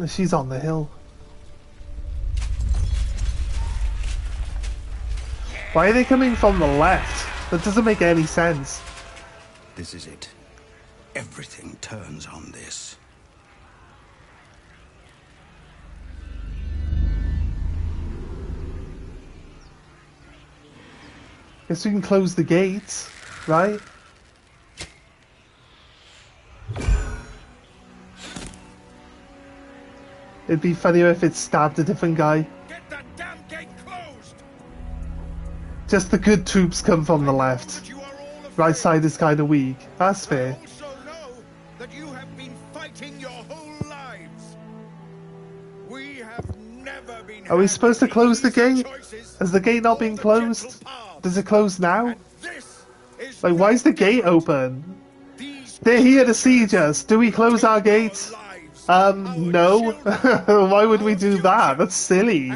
She's on the hill. Why are they coming from the left? That doesn't make any sense. This is it. Everything turns on this. Guess we can close the gates, right? It'd be funnier if it stabbed a different guy. Get that damn gate closed! Just the good troops come from the left. Right side is kind of weak. That's fair. That you have been fighting your whole lives. We have never been. Are we supposed to close the gate? Has the gate not been closed? Does it close now? Like, why is the gate open? They're here to siege us. Do we close our gates? No. Why would we do that? That's silly.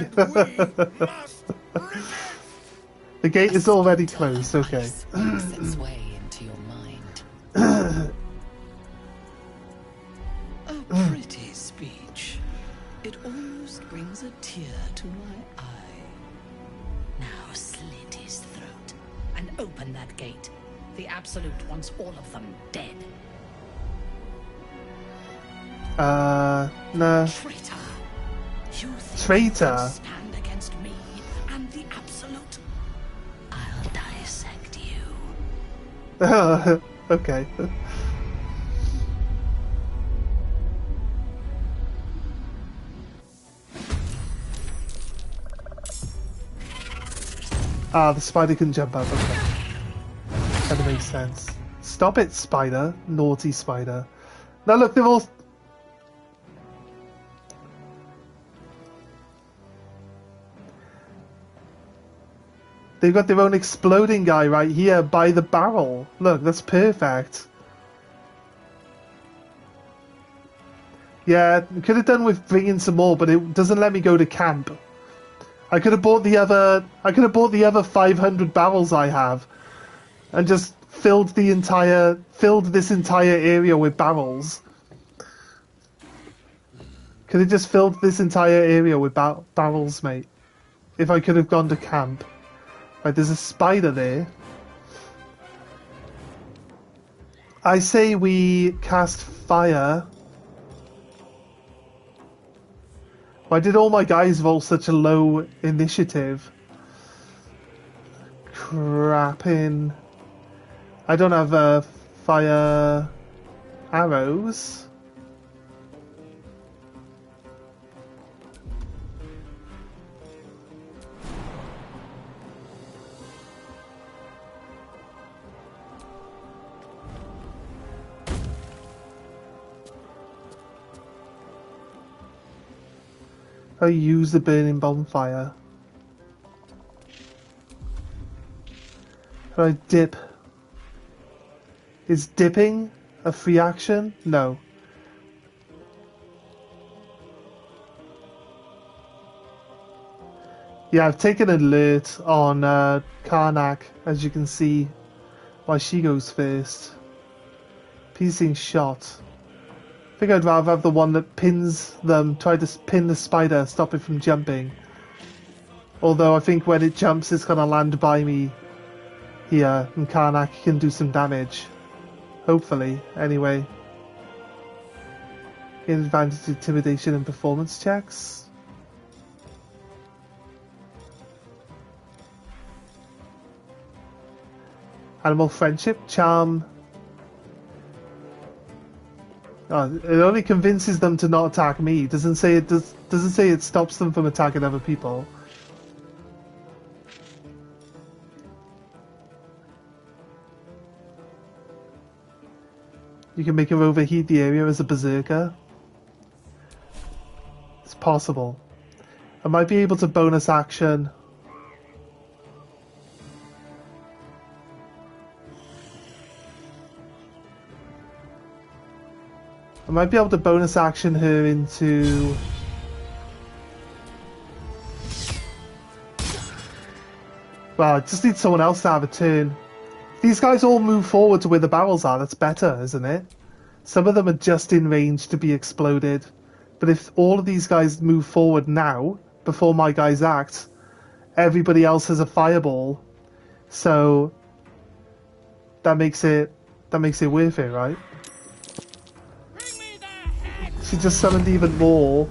The gate is already closed, okay. Its way into your mind. A pretty speech. It almost brings a tear to my eye. Now slit his throat and open that gate. The Absolute wants all of them dead. Nah. Traitor. You think Traitor? you can stand against me and the Absolute? I'll dissect you. Okay. Ah, the spider can jump up, okay. That makes sense. Stop it, spider. Naughty spider. Now look, they've all... They've got their own exploding guy right here by the barrel. Look, that's perfect. Yeah, could have done with bringing some more, but it doesn't let me go to camp. I could have bought the other 500 barrels I have, and just filled this entire area with barrels. Could have just filled this entire area with barrels, mate. If I could have gone to camp. Right, there's a spider there. I say we cast fire Why did all my guys roll such a low initiative? Crapping. I don't have fire arrows. I use the burning bonfire. Can I dip? Is dipping a free action? No. Yeah, I've taken an alert on Karnak, as you can see, why she goes first. Piercing shot. I think I'd rather have the one that pins them, try to pin the spider, stop it from jumping. Although I think when it jumps it's gonna land by me here, and Karnak can do some damage. Hopefully, anyway. Gain advantage intimidation and performance checks. Animal friendship, charm. Oh, it only convinces them to not attack me. Doesn't say it stops them from attacking other people. You can make her overheat the area as a berserker. It's possible. I might be able to bonus action. I might be able to bonus action her into... Well, I just need someone else to have a turn. These guys all move forward to where the barrels are. That's better, isn't it? Some of them are just in range to be exploded. But if all of these guys move forward now, before my guys act, everybody else has a fireball. So that makes it worth it, right? She just summoned even more.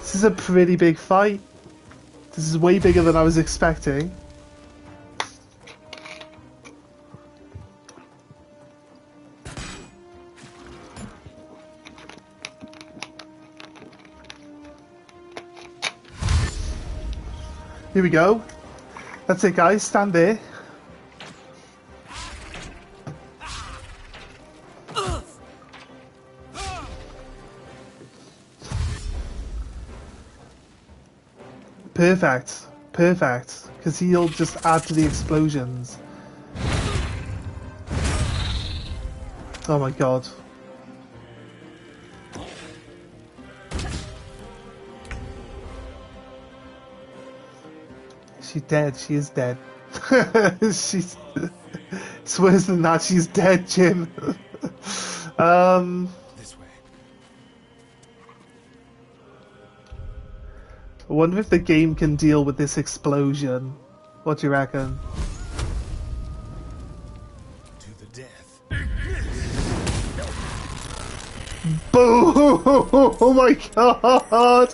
This is a pretty big fight. This is way bigger than I was expecting. Here we go. That's it, guys. Stand there. Perfect. Perfect. Because he'll just add to the explosions. Oh my god. She's dead. She is dead. She's... It's worse than that. She's dead, Jim. This way. I wonder if the game can deal with this explosion. What do you reckon? To the death. Boom! Oh my god!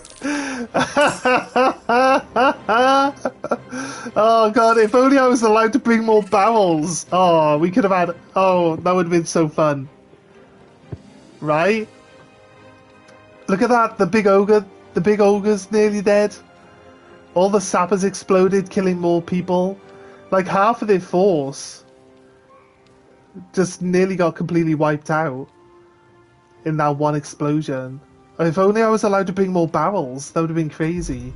Oh god, if only I was allowed to bring more barrels! Oh, we could have had... Oh, that would have been so fun. Right? Look at that, the big ogre. The big ogre's nearly dead. All the sappers exploded, killing more people. Like half of their force just nearly got completely wiped out in that one explosion. If only I was allowed to bring more barrels, that would have been crazy.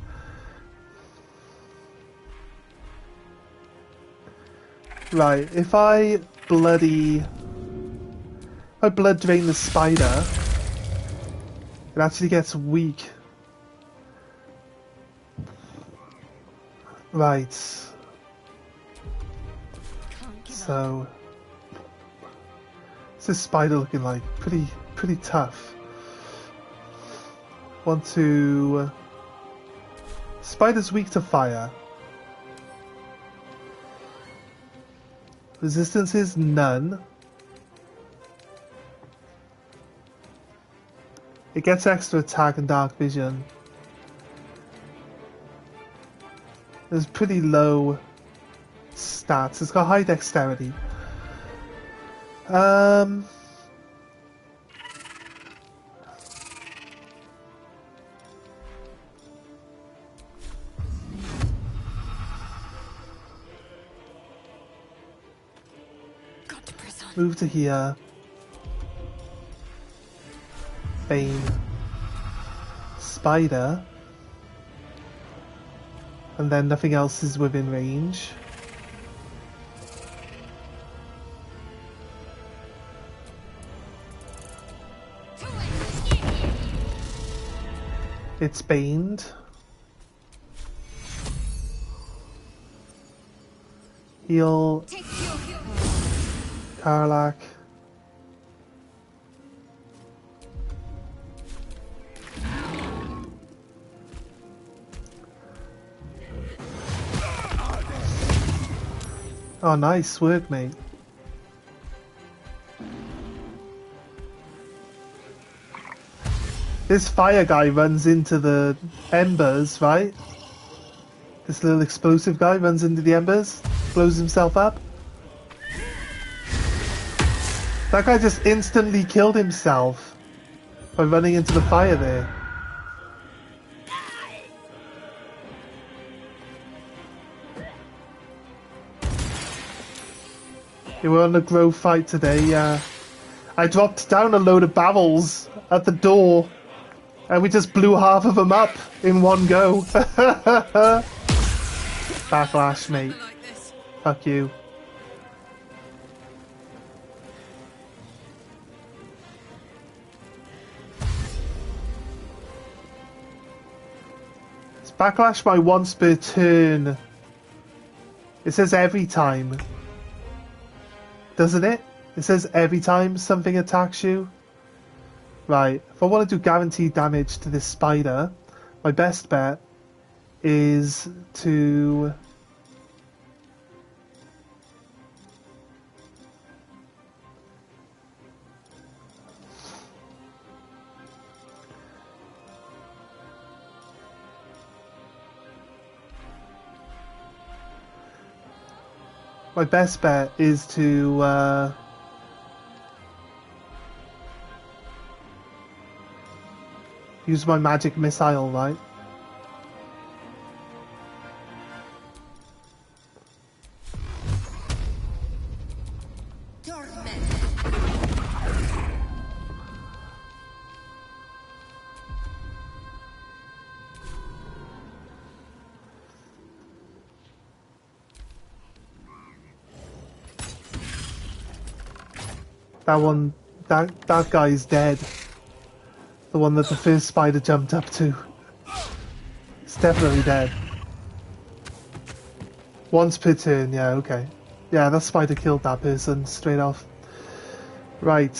Right, if I blood drain the spider, it actually gets weak. Right. So, what's this spider looking like? Pretty tough. Want to... Spider's weak to fire. Resistance is none. It gets extra attack and dark vision. There's pretty low stats. It's got high dexterity. Move to here. Bane. Spider. And then nothing else is within range. It's baned. Heal. Karlak. Oh, nice work, mate. This fire guy runs into the embers, right? This little explosive guy runs into the embers, blows himself up. That guy just instantly killed himself by running into the fire there. We were on a grove fight today. I dropped down a load of barrels at the door and we just blew half of them up in one go. Backlash, mate. Fuck you. It's backlash by once per turn. It says every time. Doesn't it? It says every time something attacks you. Right, if I want to do guaranteed damage to this spider, my best bet is to... My best bet is to use my magic missile, right? That guy's dead. The one that the first spider jumped up to. It's definitely dead. Once per turn, yeah, okay. Yeah, that spider killed that person straight off. Right.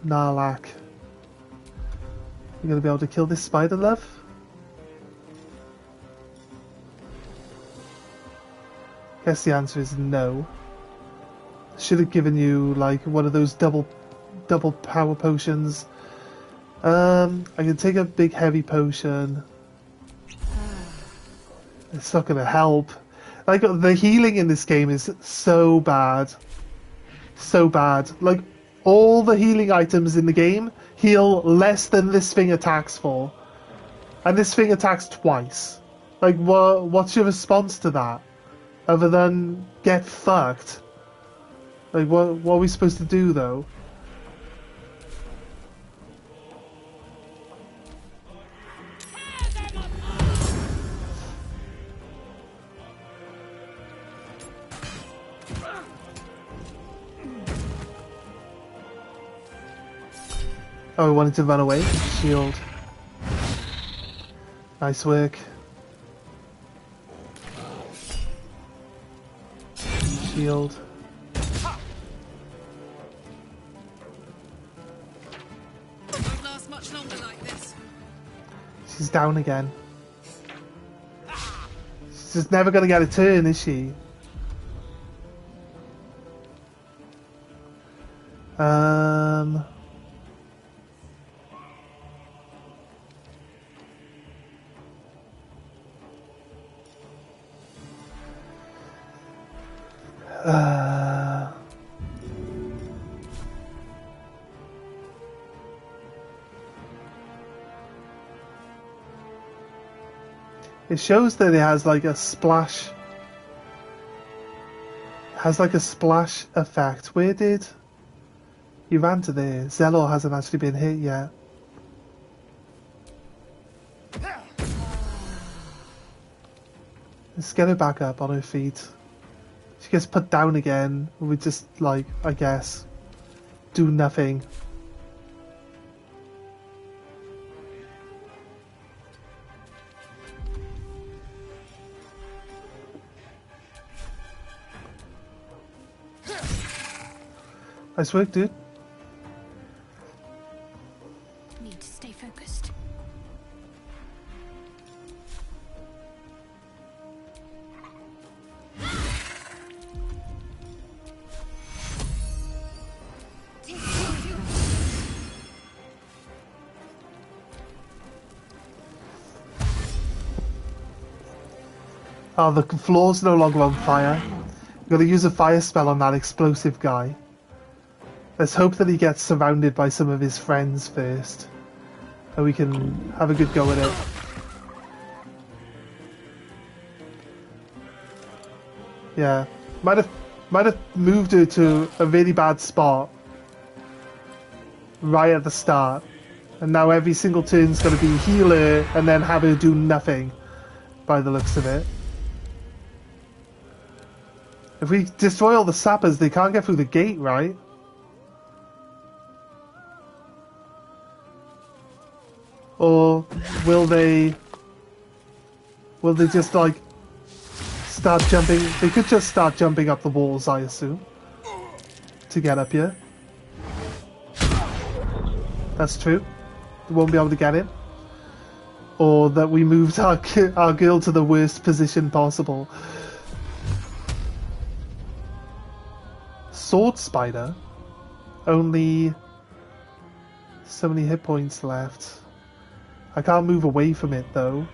Narlak. You gonna be able to kill this spider, love? Guess the answer is no. Should have given you like one of those double power potions. I can take a big heavy potion. It's not gonna help. Like the healing in this game is so bad. So bad. Like all the healing items in the game heal less than this thing attacks for. And this thing attacks twice. Like what's your response to that? Other than get fucked. Like what are we supposed to do though? Oh, we wanted to run away? Shield. Nice work. Shield. Won't last much longer like this. She's down again. She's just never gonna get a turn, is she? It shows that it has like a splash. Has like a splash effect. Where did... He ran to there. Zelor hasn't actually been hit yet. Let's get her back up on her feet. She gets put down again. We just, like, I guess, do nothing. Nice work, dude. Need to stay focused. Oh, the floor's no longer on fire. We've got to use a fire spell on that explosive guy. Let's hope that he gets surrounded by some of his friends first. And we can have a good go at it. Yeah. Might have moved her to a really bad spot. Right at the start. And now every single turn's going to be heal her and then have her do nothing. By the looks of it. If we destroy all the sappers, they can't get through the gate, right? Or will they just like start jumping? They could just start jumping up the walls, I assume, to get up here. That's true. They won't be able to get in. Or that we moved our girl to the worst position possible. Sword spider? Only so many hit points left. I can't move away from it though.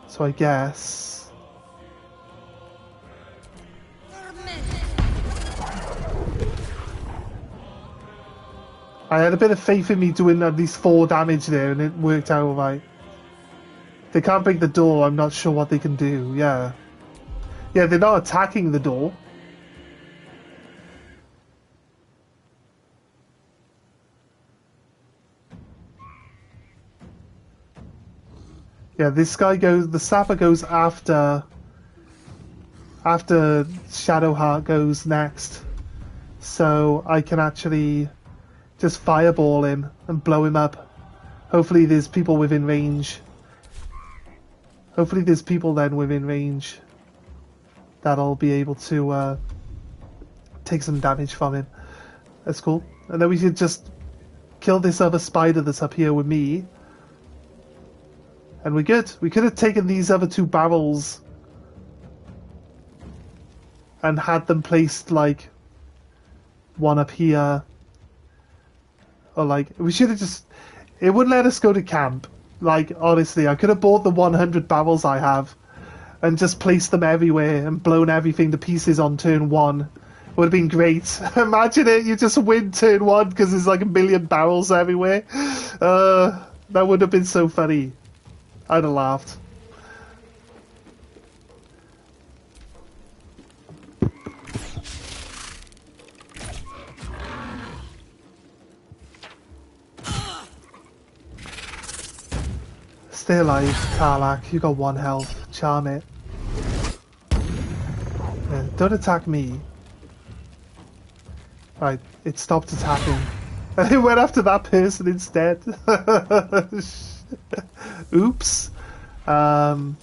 So I guess... I had a bit of faith in me doing at least 4 damage there and it worked out alright. They can't break the door, I'm not sure what they can do, yeah. Yeah, they're not attacking the door. Yeah, this guy goes, the sapper goes after Shadowheart goes next. So I can actually just fireball him and blow him up. Hopefully there's people within range. Hopefully there's people then within range that'll be able to take some damage from him. That's cool. And then we should just kill this other spider that's up here with me. And we're good. We could have taken these other 2 barrels and had them placed like one up here. Or like, we should have just... It wouldn't let us go to camp. Like, honestly, I could have bought the 100 barrels I have and just placed them everywhere and blown everything to pieces on turn 1. It would have been great. Imagine it, you just win turn 1 because there's like 1 million barrels everywhere. That would have been so funny. I'd have laughed. Stay alive, Karlak. You got 1 health. Charm it. Yeah, don't attack me. Right, it stopped attacking. And it went after that person instead. Oops. Well,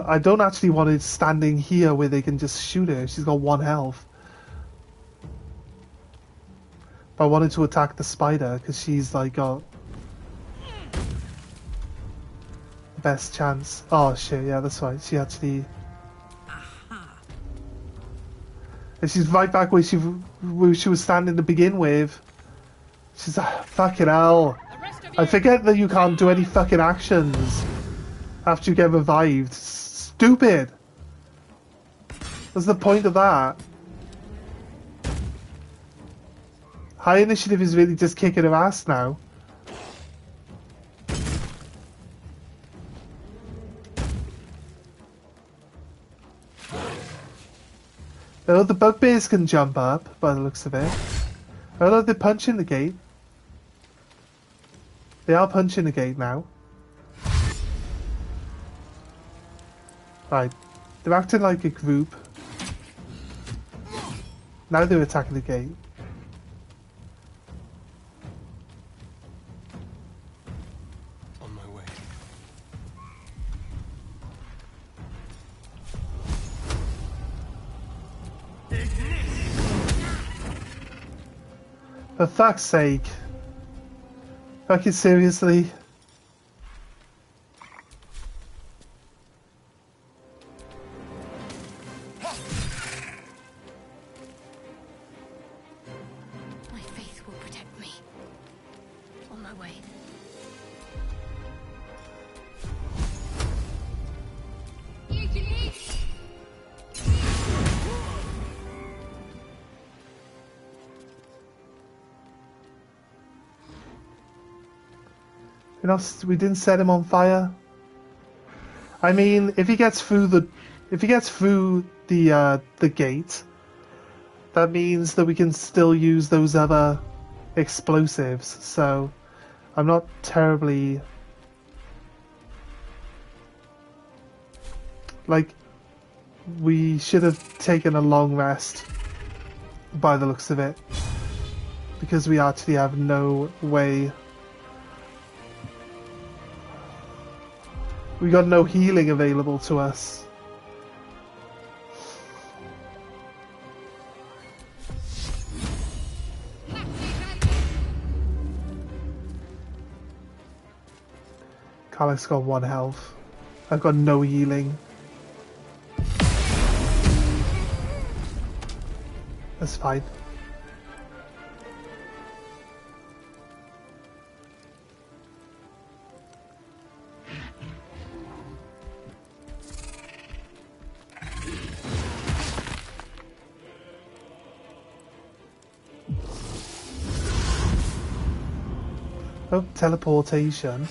I don't actually want it standing here where they can just shoot her. She's got 1 health. But I wanted to attack the spider because she's like got the best chance. Oh shit, yeah, that's right. She actually... And she's right back where she was standing to begin with. She's like, fucking hell. I forget that you can't do any fucking actions after you get revived. Stupid. What's the point of that? High initiative is really just kicking her ass now. Oh, the bugbears can jump up, by the looks of it. Oh, no, they're punching the gate. They are punching the gate now. Right. They're acting like a group. Now they're attacking the gate. On my way. For fuck's sake. Fucking seriously. My faith will protect me. On my way. We didn't set him on fire. I mean, if he gets through the gate, that means that we can still use those other explosives. So I'm not terribly like, we should have taken a long rest by the looks of it, because we actually have no way. We got no healing available to us. Carla's got 1 health. I've got no healing. That's fine. Oh, teleportation.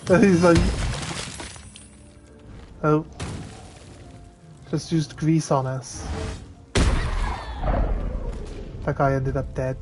He's like, oh, just used grease on us. That guy ended up dead.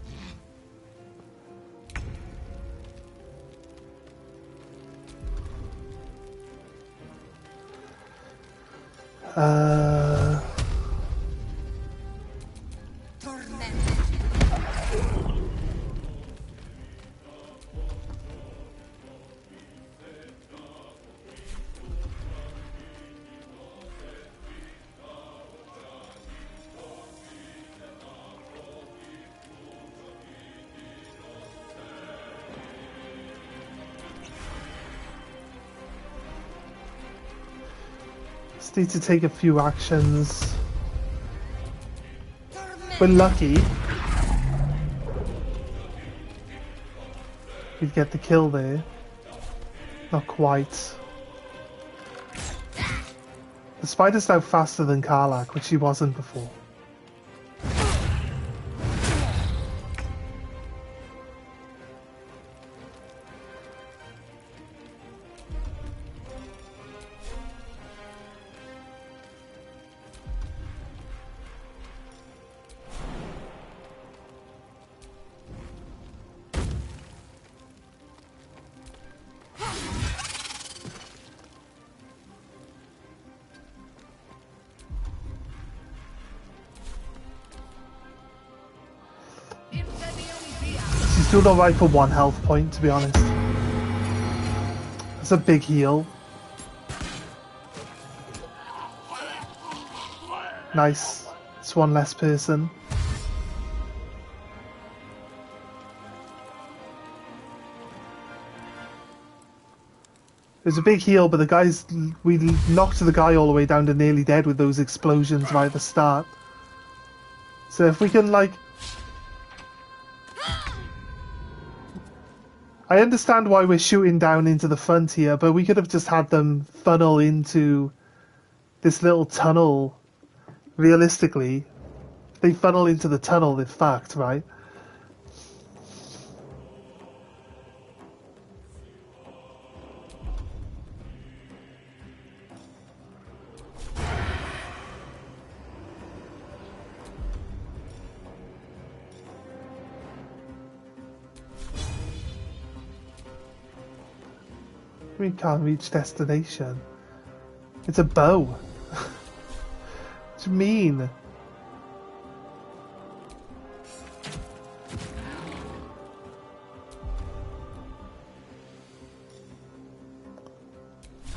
Just need to take a few actions. We're lucky. We'd get the kill there. Not quite. The spider's now faster than Karlach, which she wasn't before. She's doing alright for 1 health point, to be honest. That's a big heal. Nice. It's 1 less person. was a big heal, but the guys, we knocked the guy all the way down to nearly dead with those explosions right at the start. So if we can, like... I understand why we're shooting down into the front here, but we could have just had them funnel into this little tunnel. Realistically, if they funnel into the tunnel, they're fucked, right? We can't reach destination. It's a bow. What do you mean? A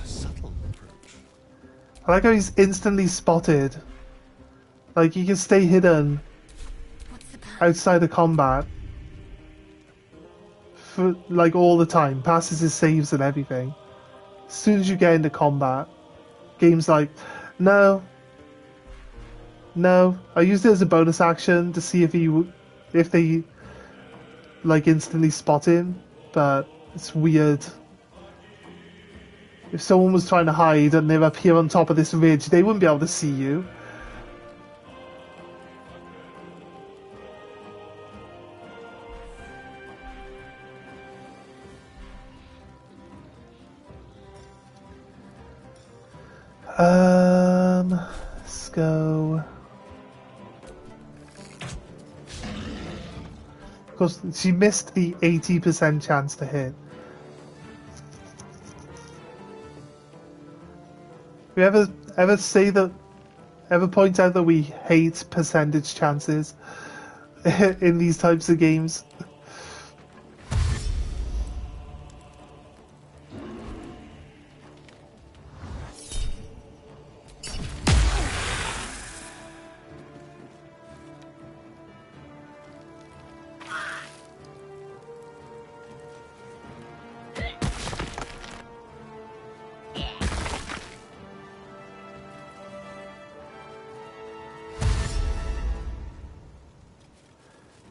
subtle approach. I like how he's instantly spotted. Like, he can stay hidden outside of combat. For, like, all the time, passes his saves and everything. As soon as you get into combat, game's like, no, I used it as a bonus action to see if they like instantly spot him, but it's weird. If someone was trying to hide and they're up here on top of this ridge, they wouldn't be able to see you. Let's go. Of course, she missed the 80% chance to hit. We ever point out that we hate percentage chances in these types of games?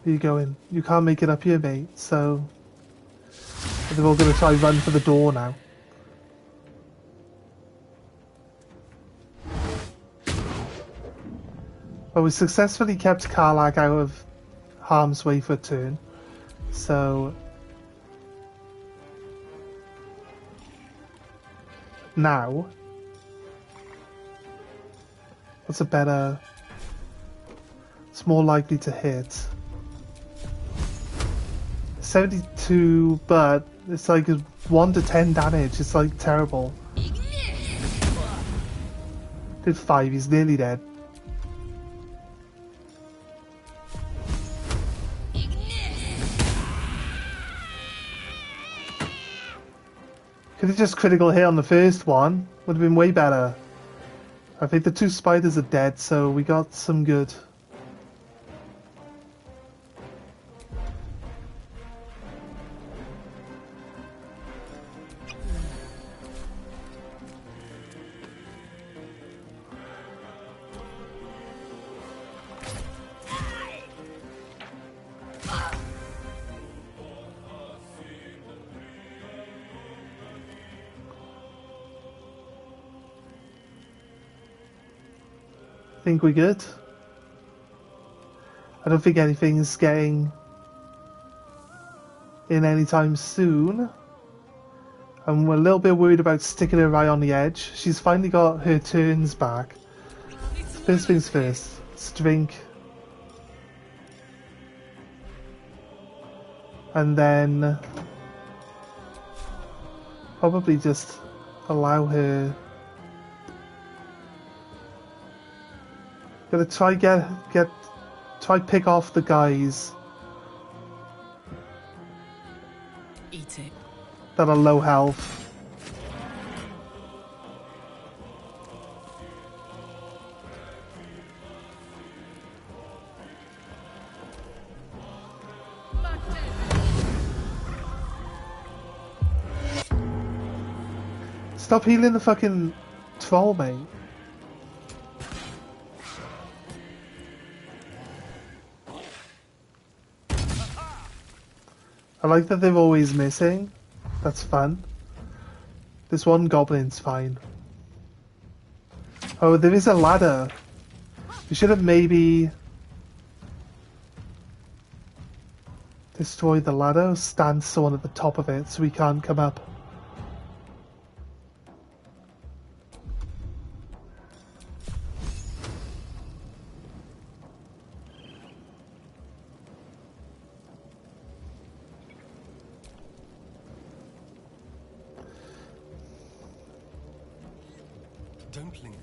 Where you going? You can't make it up here, mate, so they're all going to try run for the door now. Well, we successfully kept Karlach out of harm's way for a turn, so now what's a better... It's more likely to hit. 72, but it's like 1 to 10 damage. It's like terrible. Did 5, he's nearly dead. Could have just critical hit on the first one. Would have been way better. I think the 2 spiders are dead, so we got some good. Think we're good. I don't think anything's getting in anytime soon. And we're a little bit worried about sticking her right on the edge. She's finally got her turns back. First things first, let's drink. And then probably just allow her. Gonna try try pick off the guys Eat it. that are low health. Stop healing the fucking troll, mate. I like that they're always missing. That's fun. This one goblin's fine. Oh, there is a ladder. We should have maybe destroyed the ladder, stand someone at the top of it so we can't come up. Don't linger.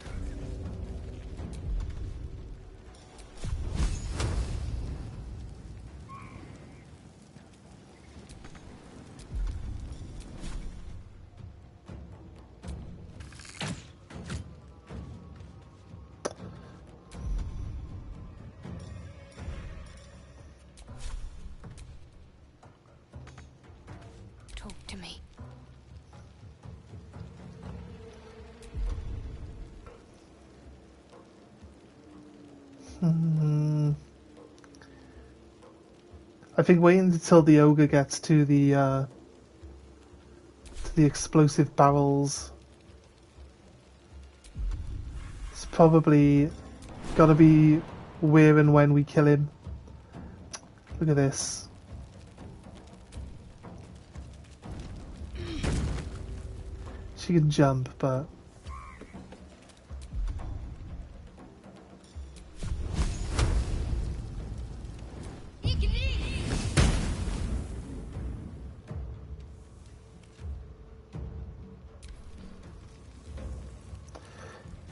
Talk to me. I think waiting until the ogre gets to the explosive barrels is probably gotta be where and when we kill him. Look at this. She can jump, but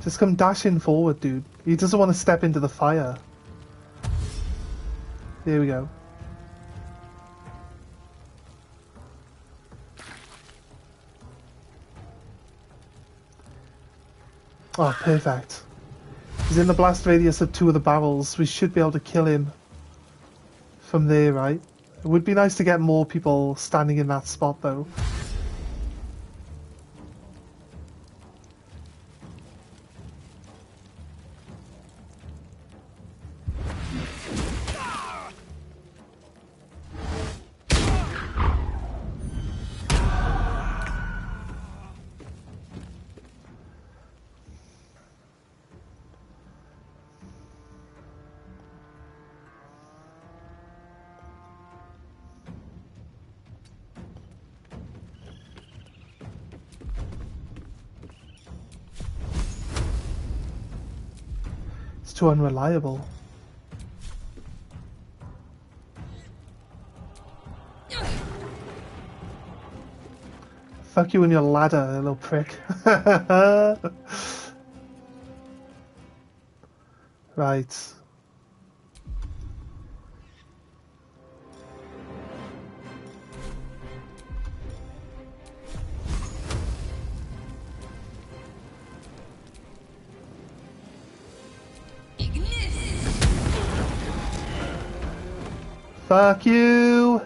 just come dashing forward, dude. He doesn't want to step into the fire. There we go. Oh, perfect. He's in the blast radius of 2 of the barrels. We should be able to kill him from there, right? It would be nice to get more people standing in that spot, though. Too unreliable. Fuck you and your ladder, little prick. Right. Fuck you!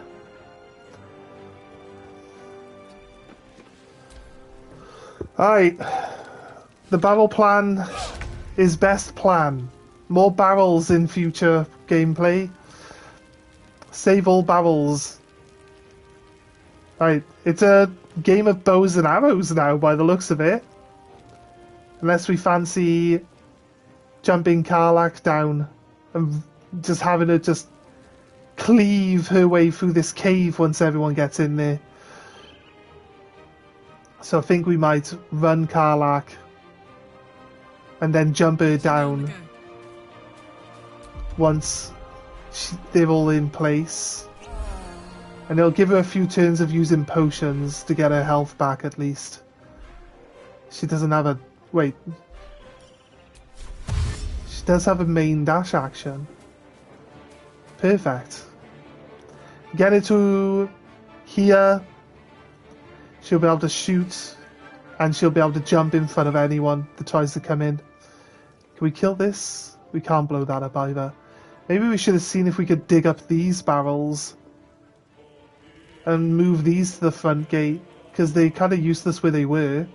Alright. The barrel plan is best plan. More barrels in future gameplay. Save all barrels. Right, it's a game of bows and arrows now by the looks of it. Unless we fancy jumping Karlach down and just having it just cleave her way through this cave once everyone gets in there. So I think we might run Karlach and then jump her down once they're all in place. And it'll give her a few turns of using potions to get her health back at least. She doesn't have a... wait. She does have a main dash action. Perfect. Get her to here. She'll be able to shoot. And she'll be able to jump in front of anyone that tries to come in. Can we kill this? We can't blow that up either. Maybe we should have seen if we could dig up these barrels. And move these to the front gate. Because they're kind of useless where they were.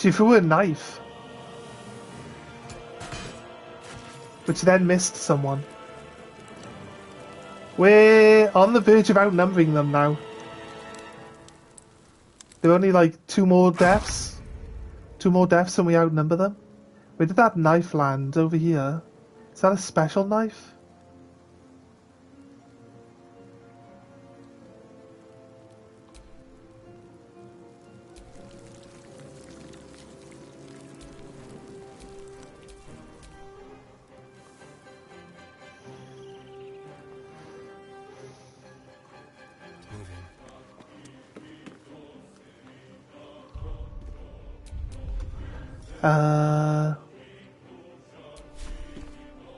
She threw a knife, which then missed someone. We're on the verge of outnumbering them now. There are only like 2 more deaths. 2 more deaths and we outnumber them. Where did that knife land? Over here. Is that a special knife?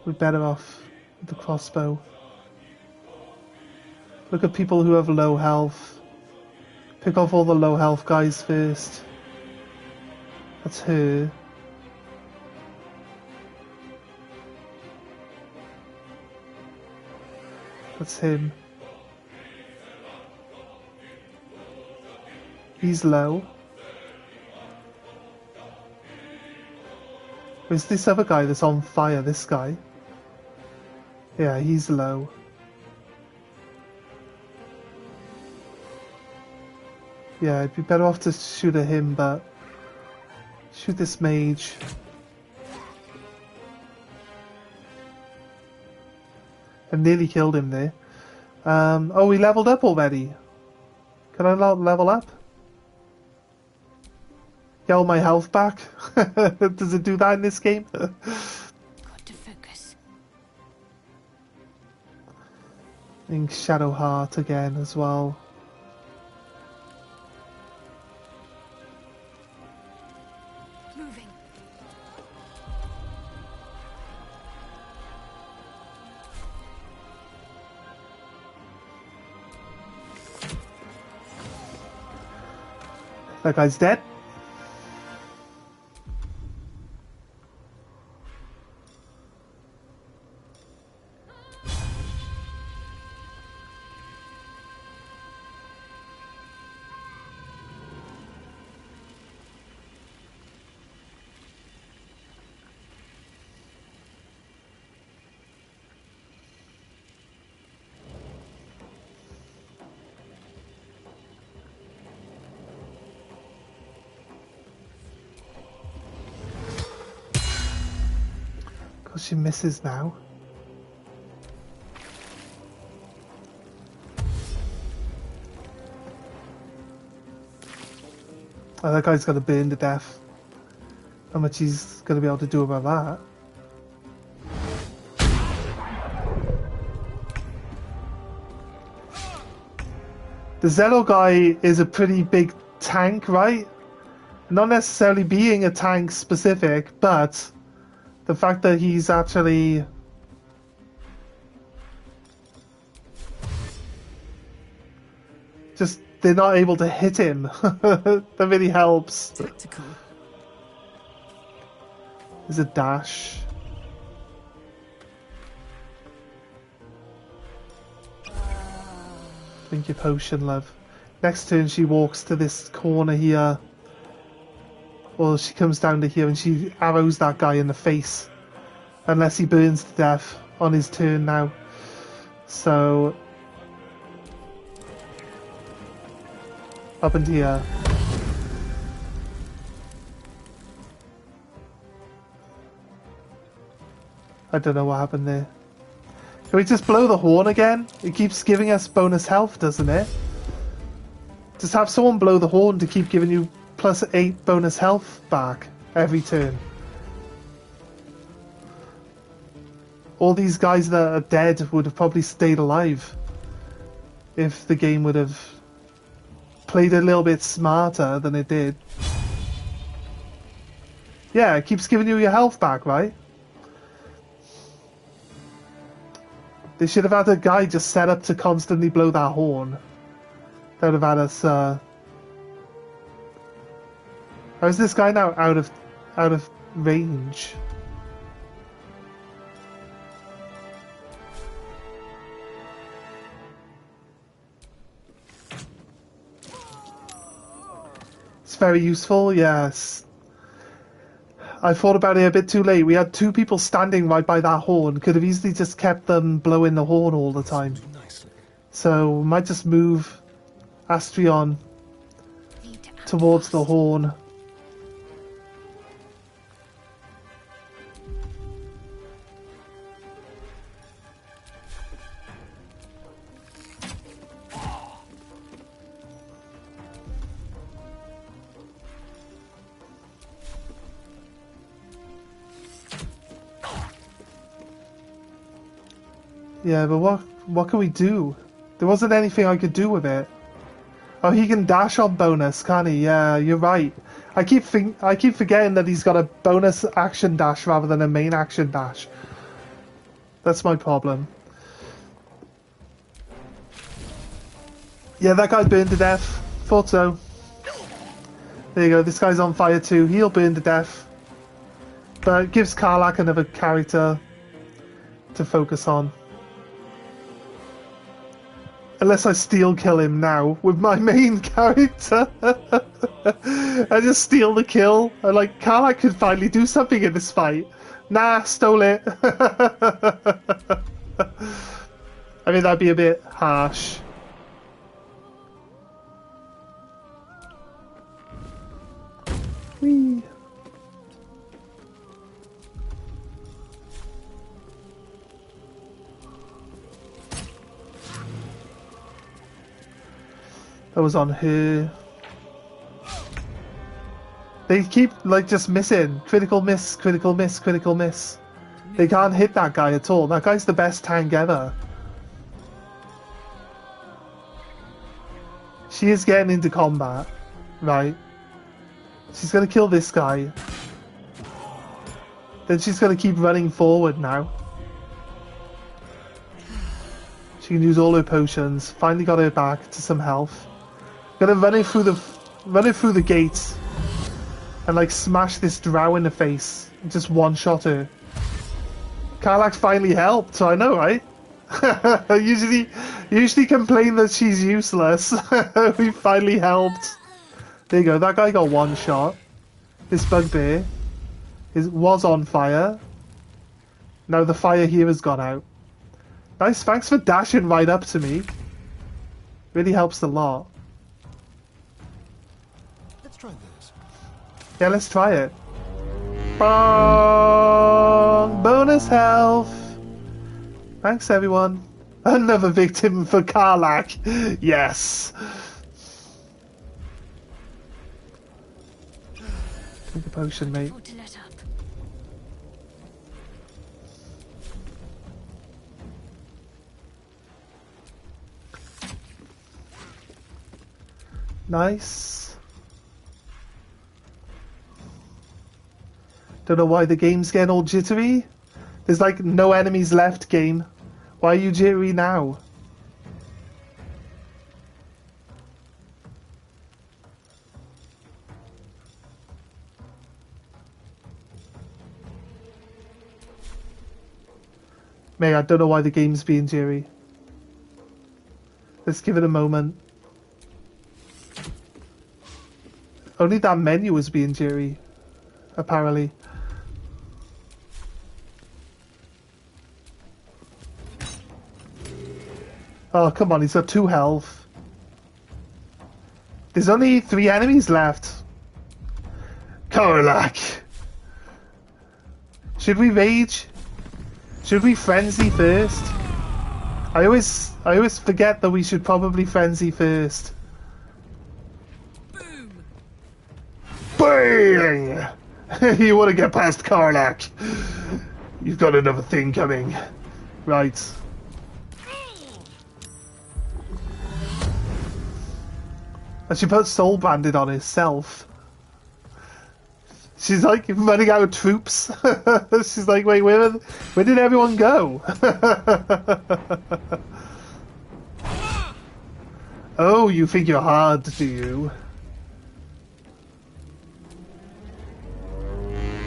We're better off with the crossbow. Look at people who have low health. Pick off all the low health guys first. That's her. That's him. He's low. Where's this other guy that's on fire? This guy? Yeah, he's low. Yeah, it'd be better off to shoot at him, but... Shoot this mage. I nearly killed him there. Oh, we leveled up already. Can I not level up? Get all my health back? Does it do that in this game? Got to focus. I think Shadow Heart again as well. Moving. That guy's dead. She misses now. Oh, that guy's gonna burn to death. How much he's gonna be able to do about that? The Zelo guy is a pretty big tank, right? Not necessarily being a tank specific, but the fact that he's actually just, they're not able to hit him. That really helps. Tactical. There's a dash. Drink your potion, love. Next turn she walks to this corner here. Well, she comes down to here and she arrows that guy in the face. Unless he burns to death on his turn now. So... up into here. I don't know what happened there. Can we just blow the horn again? It keeps giving us bonus health, doesn't it? Just have someone blow the horn to keep giving you plus 8 bonus health back every turn. All these guys that are dead would have probably stayed alive if the game would have played a little bit smarter than it did. Yeah, it keeps giving you your health back, right? They should have had a guy just set up to constantly blow that horn. That would have had us, How is this guy now out of range? It's very useful, yes. I thought about it a bit too late. We had two people standing right by that horn. Could have easily just kept them blowing the horn all the time. So we might just move Astrion towards the horn. Yeah, but what can we do? There wasn't anything I could do with it. Oh, he can dash on bonus, can't he? Yeah, you're right. I keep forgetting that he's got a bonus action dash rather than a main action dash. That's my problem. Yeah, that guy burned to death. Thought so. There you go. This guy's on fire too. He'll burn to death. But it gives Karlach another character to focus on. Unless I steal kill him now with my main character. I just steal the kill. I'm like, Karlach could finally do something in this fight. Nah, stole it. I mean, that'd be a bit harsh. Whee. That was on her. They keep, like, just missing. Critical miss, critical miss, critical miss. They can't hit that guy at all. That guy's the best tank ever. She is getting into combat, right? She's gonna kill this guy. Then she's gonna keep running forward now. She can use all her potions. Finally got her back to some health. Gonna run it through the gates and like smash this drow in the face. Just one shot her. Karlach finally helped, so I know, right? usually complain that she's useless. We finally helped. There you go, that guy got one shot. This bugbear was on fire. Now the fire here has gone out. Nice, thanks for dashing right up to me. Really helps a lot. Let's try this. Yeah, let's try it. Bong! Bonus health! Thanks, everyone. Another victim for Karlach. Yes! Drink a potion, mate. Nice. Don't know why the game's getting all jittery. There's like no enemies left, game. Why are you jittery now? Mate, I don't know why the game's being jittery. Let's give it a moment. Only that menu was being jittery, apparently. Oh, come on, he's got 2 health. There's only 3 enemies left. Karlach! Should we rage? Should we frenzy first? I always forget that we should probably frenzy first. Bang! You want to get past Karlach? You've got another thing coming. Right. And she put soul branded on herself. She's like running out of troops. She's like, wait, where did everyone go? Oh, you think you're hard, do you?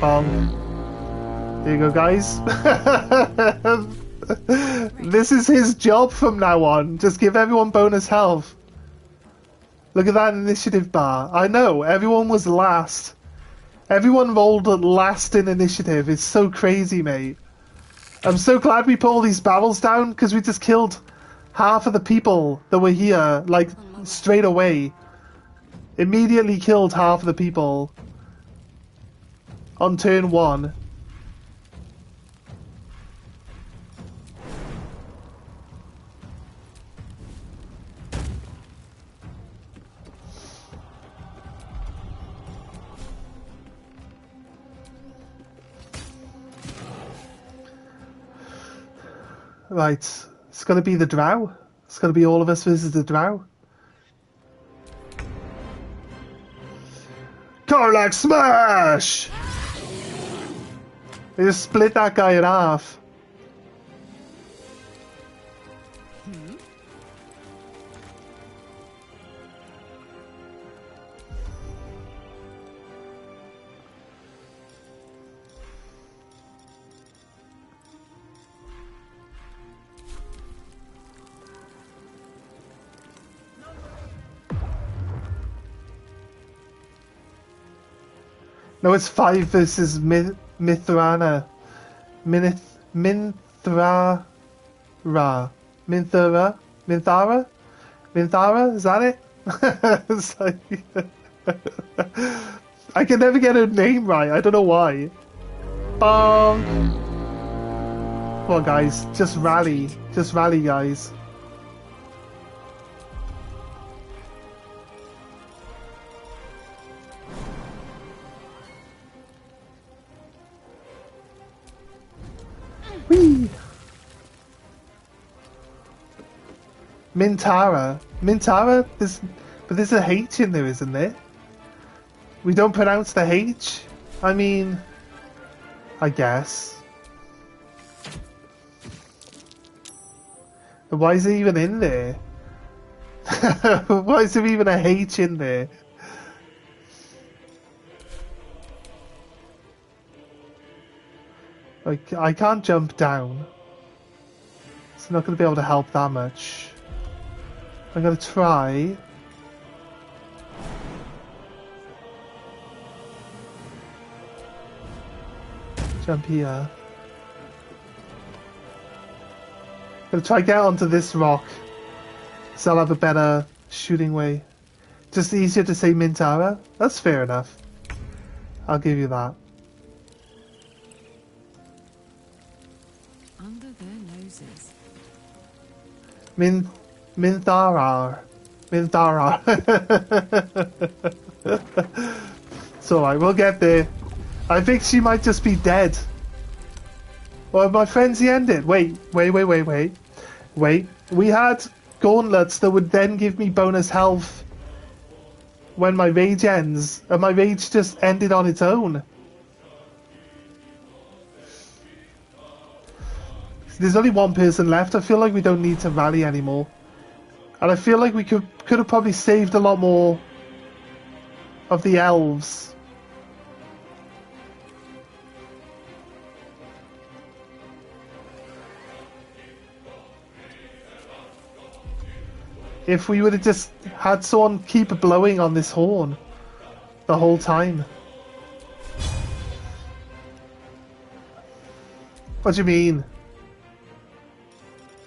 There you go, guys. This is his job from now on. Just give everyone bonus health. Look at that initiative bar. I know, everyone was last. Everyone rolled last in initiative. It's so crazy, mate. I'm so glad we put all these barrels down, because we just killed half of the people that were here, like, straight away. Immediately killed half of the people on turn 1. Right, it's gonna be the drow. It's gonna be all of us versus the drow. Karlach smash! They just split that guy in half. No, it's 5 versus Mithrana. Minthara? Minthara? Is that it? It's like, I can never get her name right. I don't know why. Bonk. Come on, guys. Just rally. Just rally, guys. Whee! Mintara? Mintara? But there's a H in there, isn't there? We don't pronounce the H? I mean, I guess. Why is it even in there? Why is there even a H in there? Like, I can't jump down. It's not going to be able to help that much. I'm going to try. Jump here. I'm going to try get onto this rock. So I'll have a better shooting way. Just easier to say Mintara? That's fair enough. I'll give you that. Under their noses. Mintharar. It's alright, we'll get there. I think she might just be dead. Well, my frenzy ended. Wait. We had gauntlets that would then give me bonus health when my rage ends, and my rage just ended on its own. There's only one person left. I feel like we don't need to rally anymore. And I feel like we could have probably saved a lot more of the elves. If we would have just had someone keep blowing on this horn the whole time. What do you mean?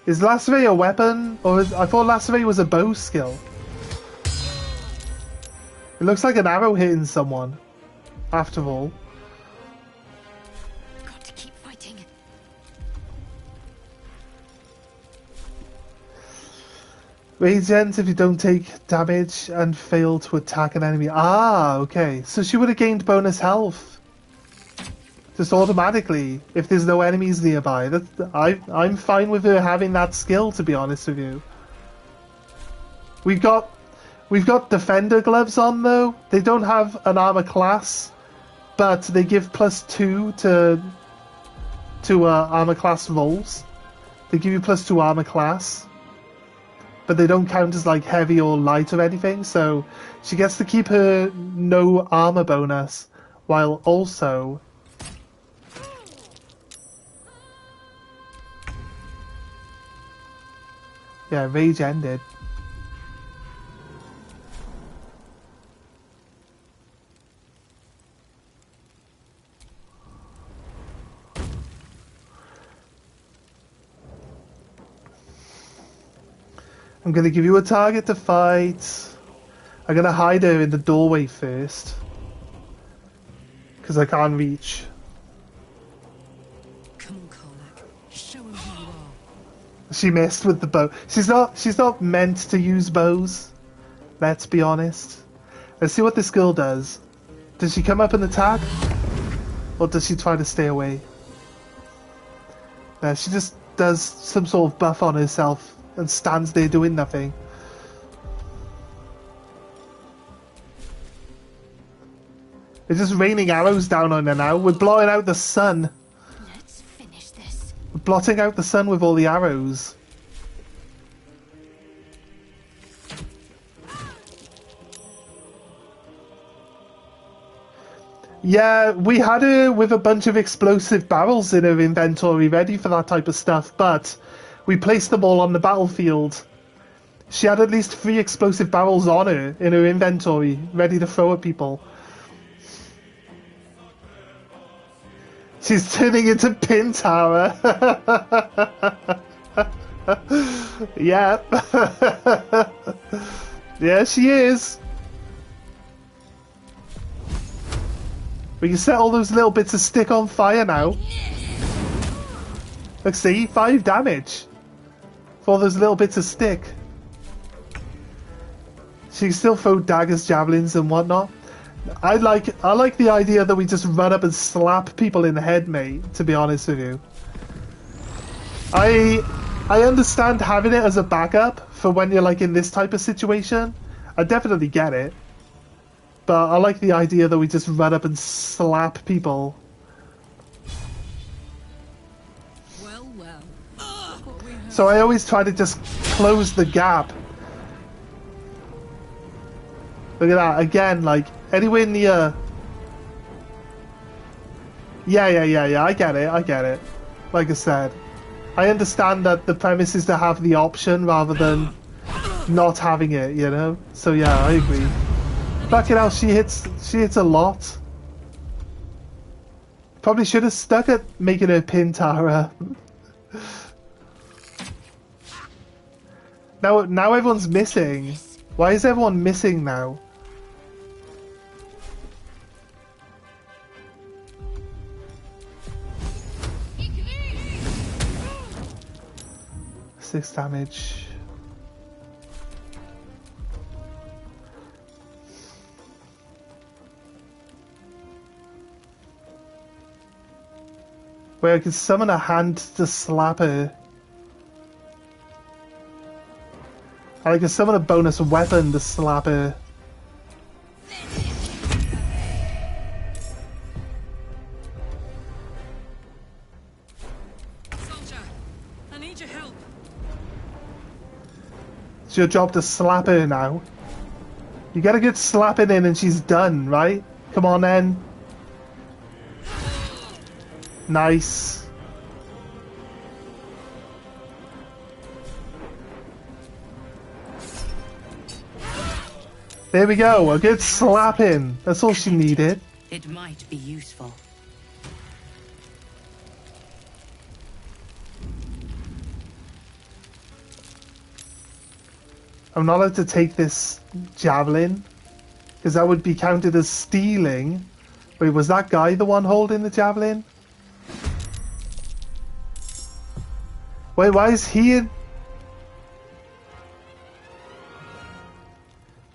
Is Lacerate a weapon? Or I thought Lacerate was a bow skill. It looks like an arrow hitting someone, after all. Got to keep fighting. Rage ends if you don't take damage and fail to attack an enemy. Ah, okay. So she would have gained bonus health. Just automatically, if there's no enemies nearby. I'm fine with her having that skill, to be honest with you. We've got defender gloves on though. They don't have an armor class, but they give +2 to armor class rolls. They give you +2 armor class, but they don't count as like heavy or light or anything. So she gets to keep her no armor bonus while also. Yeah, rage ended. I'm gonna give you a target to fight. I'm gonna hide her in the doorway first. Because I can't reach. Come on, Karlach. Show him who you are. She missed with the bow. She's not meant to use bows. Let's be honest. Let's see what this girl does. Does she come up and attack? Or does she try to stay away? No, she just does some sort of buff on herself and stands there doing nothing. It's just raining arrows down on her now. We're blotting out the sun. Let's finish this. We're blotting out the sun with all the arrows. Yeah, we had her with a bunch of explosive barrels in her inventory ready for that type of stuff, but we placed them all on the battlefield. She had at least 3 explosive barrels on her in her inventory, ready to throw at people. She's turning into Pintara. Yep. Yeah, she is. We can set all those little bits of stick on fire now. Look, see? 5 damage. For all those little bits of stick. She can still throw daggers, javelins and whatnot. I like the idea that we just run up and slap people in the head, mate, to be honest with you. I understand having it as a backup for when you're like in this type of situation. I definitely get it. But I like the idea that we just run up and slap people. So I always try to just close the gap. Look at that, again, like, anywhere near... Yeah, I get it. Like I said. I understand that the premise is to have the option rather than not having it, you know? So yeah, I agree. Fucking hell, she hits a lot. Probably should have stuck at making her Pintara. Now everyone's missing. Why is everyone missing now? Six damage. Where I can summon a hand to slap her. And I can summon a bonus weapon to slap her. Soldier, I need your help. It's your job to slap her now. You get a good slapping in and she's done, right? Come on then. Nice. There we go, a good slapping. That's all she needed. It might be useful. I'm not allowed to take this javelin, because that would be counted as stealing. Wait, was that guy the one holding the javelin? Wait, why is he in...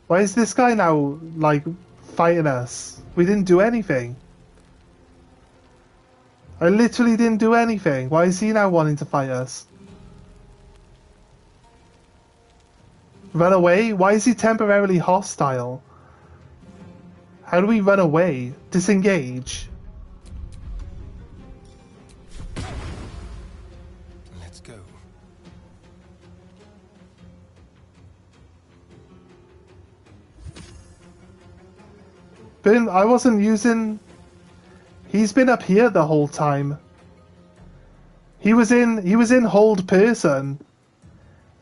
Why is this guy now, like, fighting us? We didn't do anything. I literally didn't do anything. Why is he now wanting to fight us? Run away? Why is he temporarily hostile? How do we run away? Disengage? Let's go. I wasn't using... He's been up here the whole time. He was in hold person.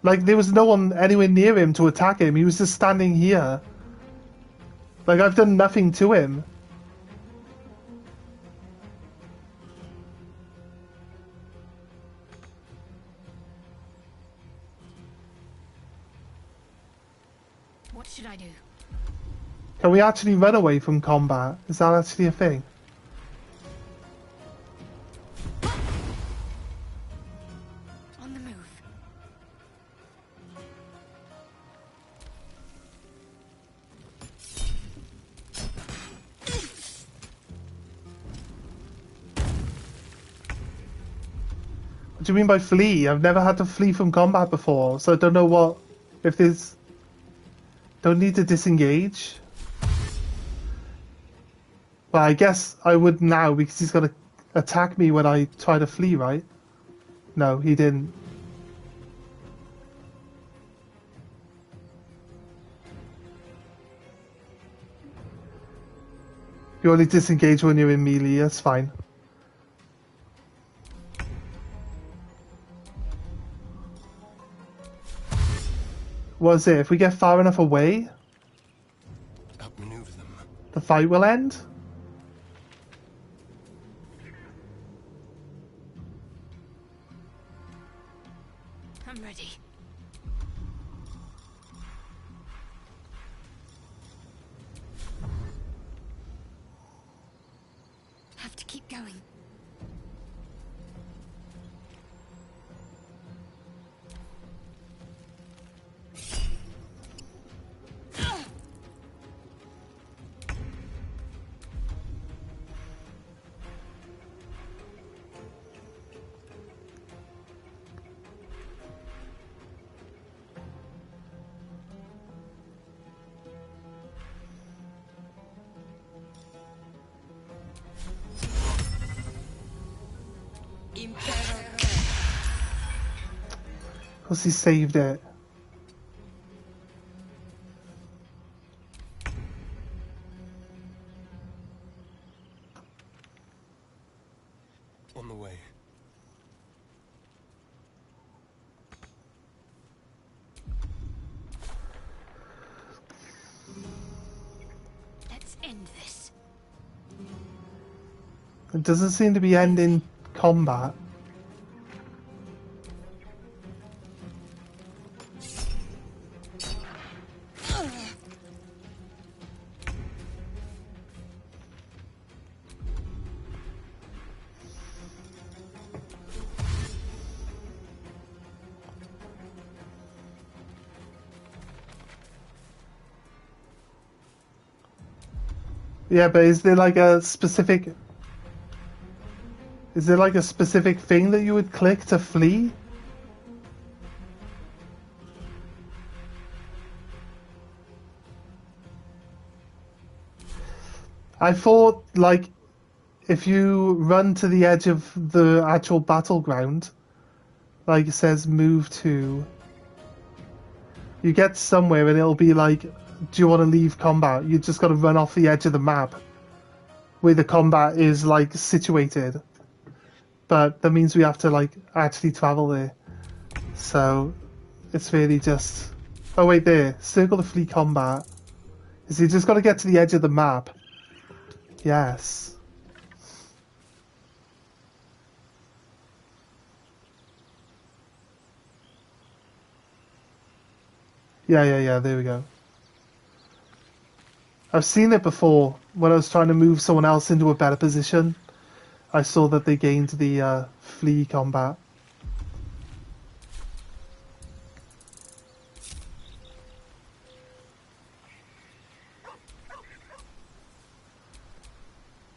Like, there was no one anywhere near him to attack him. He was just standing here. Like, I've done nothing to him. What should I do? Can we actually run away from combat? Is that actually a thing? On the move. What do you mean by flee? I've never had to flee from combat before, so I don't know what... If there's... Don't need to disengage? Well, I guess I would now, because he's gonna attack me when I try to flee, right? No, he didn't. You only disengage when you're in melee, that's fine. What is it? If we get far enough away, Outmaneuver them. the fight will end? I'm ready. Have to keep going. Because he saved it. On the way. Let's end this. It doesn't seem to be ending combat. Yeah, but is there like a specific... Is there like a specific thing that you would click to flee? I thought, like, if you run to the edge of the actual battleground, like it says move to, you get somewhere and it'll be like, do you want to leave combat? You just got to run off the edge of the map where the combat is like situated. But that means we have to like actually travel there. So it's really just, oh wait, there, circle to flee combat. Is you just got to get to the edge of the map? Yes. Yeah, there we go. I've seen it before when I was trying to move someone else into a better position. I saw that they gained the flee combat.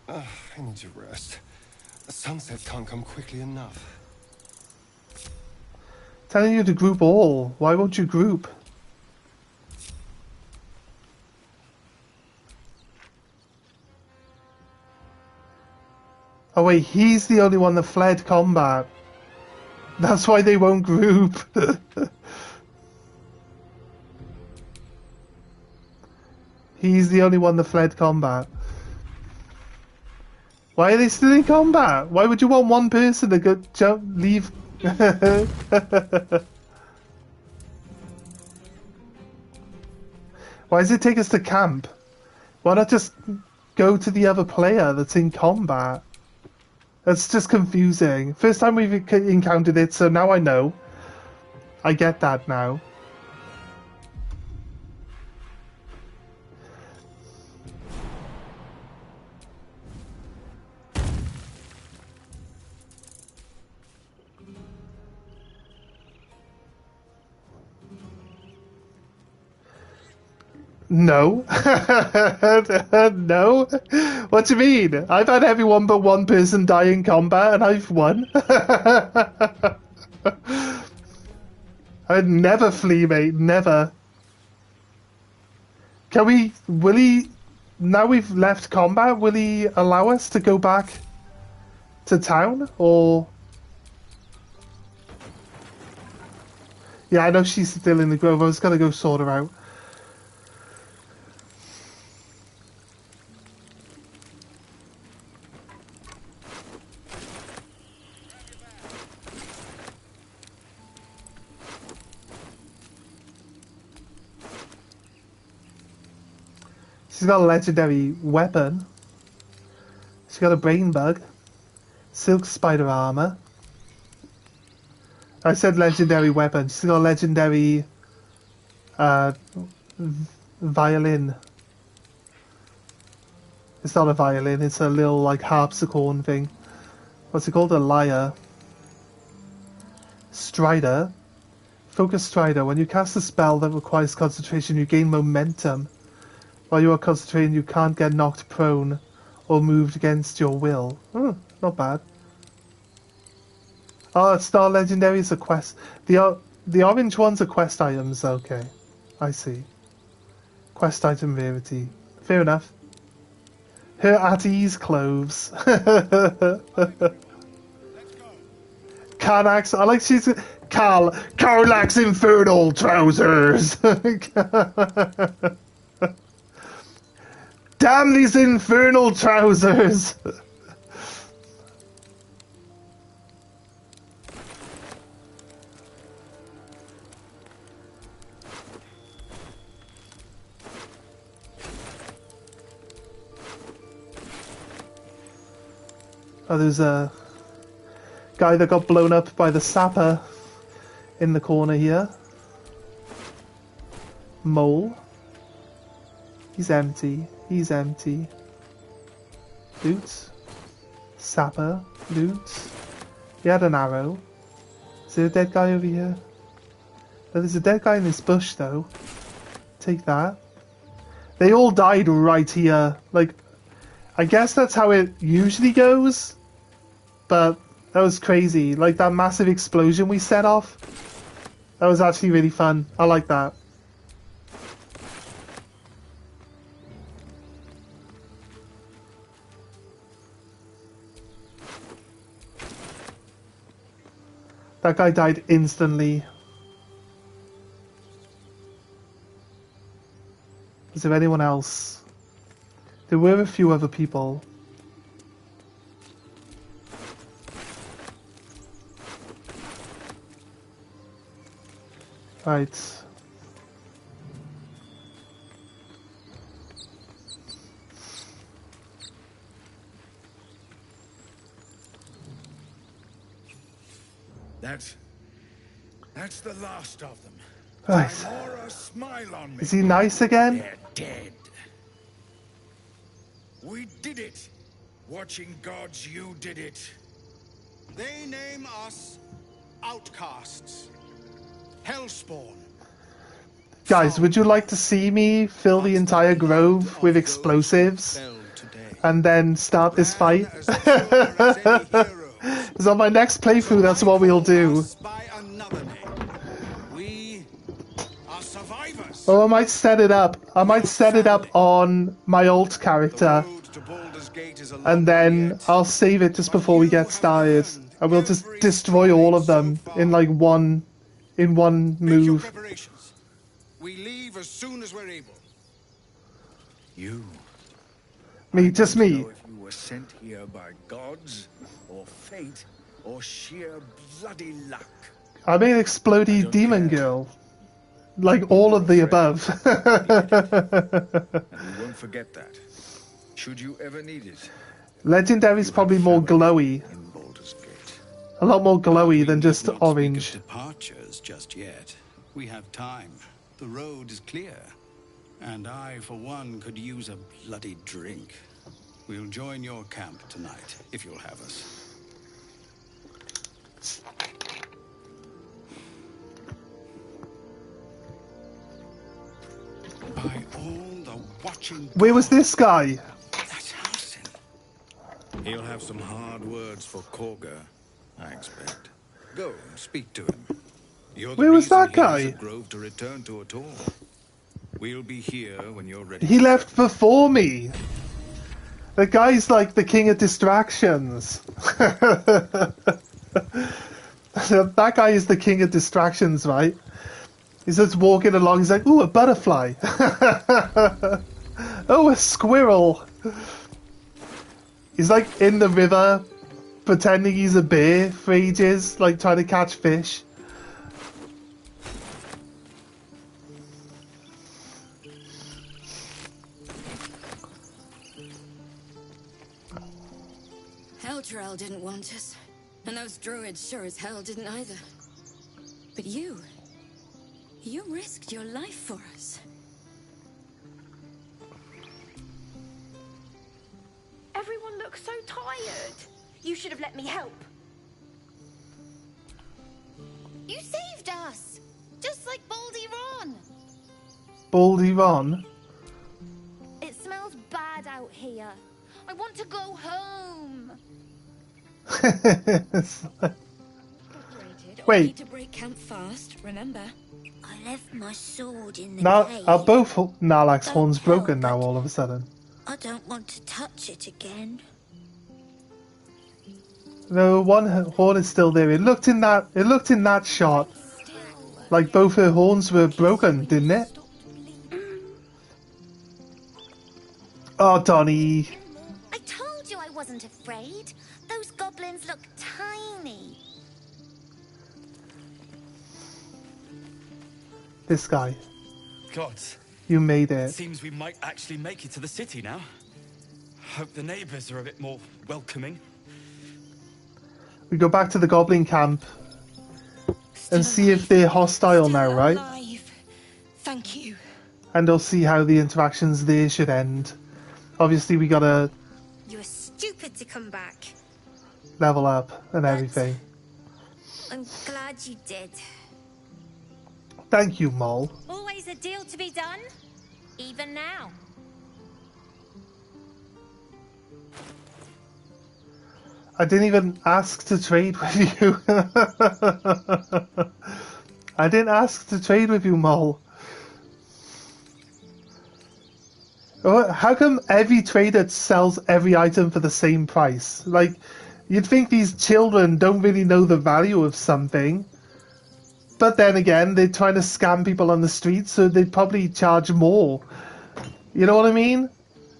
I need to rest. The sunset can't come quickly enough. Telling you to group all. Why won't you group? Oh wait, he's the only one that fled combat. That's why they won't group. He's the only one that fled combat. Why are they still in combat? Why would you want one person to go leave? Why does it take us to camp? Why not just go to the other player that's in combat? That's just confusing. First time we've encountered it, so now I know. I get that now. No. No? What do you mean? I've had everyone but one person die in combat and I've won. I'd never flee, mate. Never. Can we... Will he... Now we've left combat, will he allow us to go back to town? Or... Yeah, I know she's still in the grove. I was gonna go sort her out. She's got a legendary weapon. She's got a brain bug. Silk spider armor. I said legendary weapon. She's got a legendary violin. It's not a violin, it's a little like harpsichord thing. What's it called? A lyre. Strider. Focus Strider. When you cast a spell that requires concentration, you gain momentum. While you are concentrating, you can't get knocked prone or moved against your will. Not bad. Oh, it's not legendary, it's a quest. The orange ones are quest items, okay. I see. Quest item rarity. Fair enough. Her at ease clothes. Karnak's, I like she's... Karlak's infernal trousers! Damn these infernal trousers! Oh, there's a guy that got blown up by the sapper in the corner here. Mole. He's empty. He's empty. Loot. Sapper. Loot. He had an arrow. Is there a dead guy over here? Oh, there's a dead guy in this bush, though. Take that. They all died right here. Like, I guess that's how it usually goes. But that was crazy. Like, that massive explosion we set off. That was actually really fun. I like that. That guy died instantly. Is there anyone else? There were a few other people. Right. That's the last of them. Right. Timora, smile on me. Is he nice again? They're dead. We did it. Watching gods, you did it. They name us outcasts. Hellspawn. Guys, would you like to see me fill the entire grove with explosives and then start this fight? Because on my next playthrough, that's what we'll do. Or I might set it up. I might set it up on my alt character, and then I'll save it just before we get started. I will just destroy all of them in like one move. We leave as soon as we're able. You. Me, just me. If you were sent here by gods, or fate, or sheer bloody luck. I'm an explodey demon girl. Like all of the above. And we won't forget that. Should you ever need it. Legendary's probably more glowy. A lot more glowy than just orange. Departures just yet. We have time. The road is clear. And I, for one, could use a bloody drink. We'll join your camp tonight, if you'll have us. By all watching. Where was this guy? That's Halsin. He'll have some hard words for Korga, I expect. Go, speak to him. You're the Where was reason that he has guy? a grove to return to at all. We'll be here when you're ready. He left before me. The guy's like the king of distractions. That guy is the king of distractions, right? He's just walking along, he's like, ooh, a butterfly. Oh, a squirrel. He's like in the river, pretending he's a bear for ages, like trying to catch fish. Elturel didn't want us, and those druids sure as hell didn't either. But you risked your life for us. Everyone looks so tired. You should have let me help. You saved us, just like Baldur. Baldy Ron. It smells bad out here. I want to go home. Wait. Need to break camp fast, remember? I left my sword in the Now cave. are both Narlak's horns broken now all of a sudden? I don't want to touch it again. No, one horn is still there. It looked in that shot like both her horns were broken, didn't it? Oh, Donnie. I told you I wasn't afraid. Those goblins look tiny. This guy. Gods. You made it. Seems we might actually make it to the city now. Hope the neighbors are a bit more welcoming. We go back to the goblin camp and see if they're hostile now, right? Alive. Thank you. And we'll see how the interactions there should end. Obviously, we gotta You were stupid to come back. level up and everything. I'm glad you did. Thank you, Mole. Always a deal to be done, even now. I didn't even ask to trade with you. I didn't ask to trade with you, Mole. How come every trader sells every item for the same price? Like, you'd think these children don't really know the value of something. But then again, they're trying to scam people on the street, so they'd probably charge more. You know what I mean?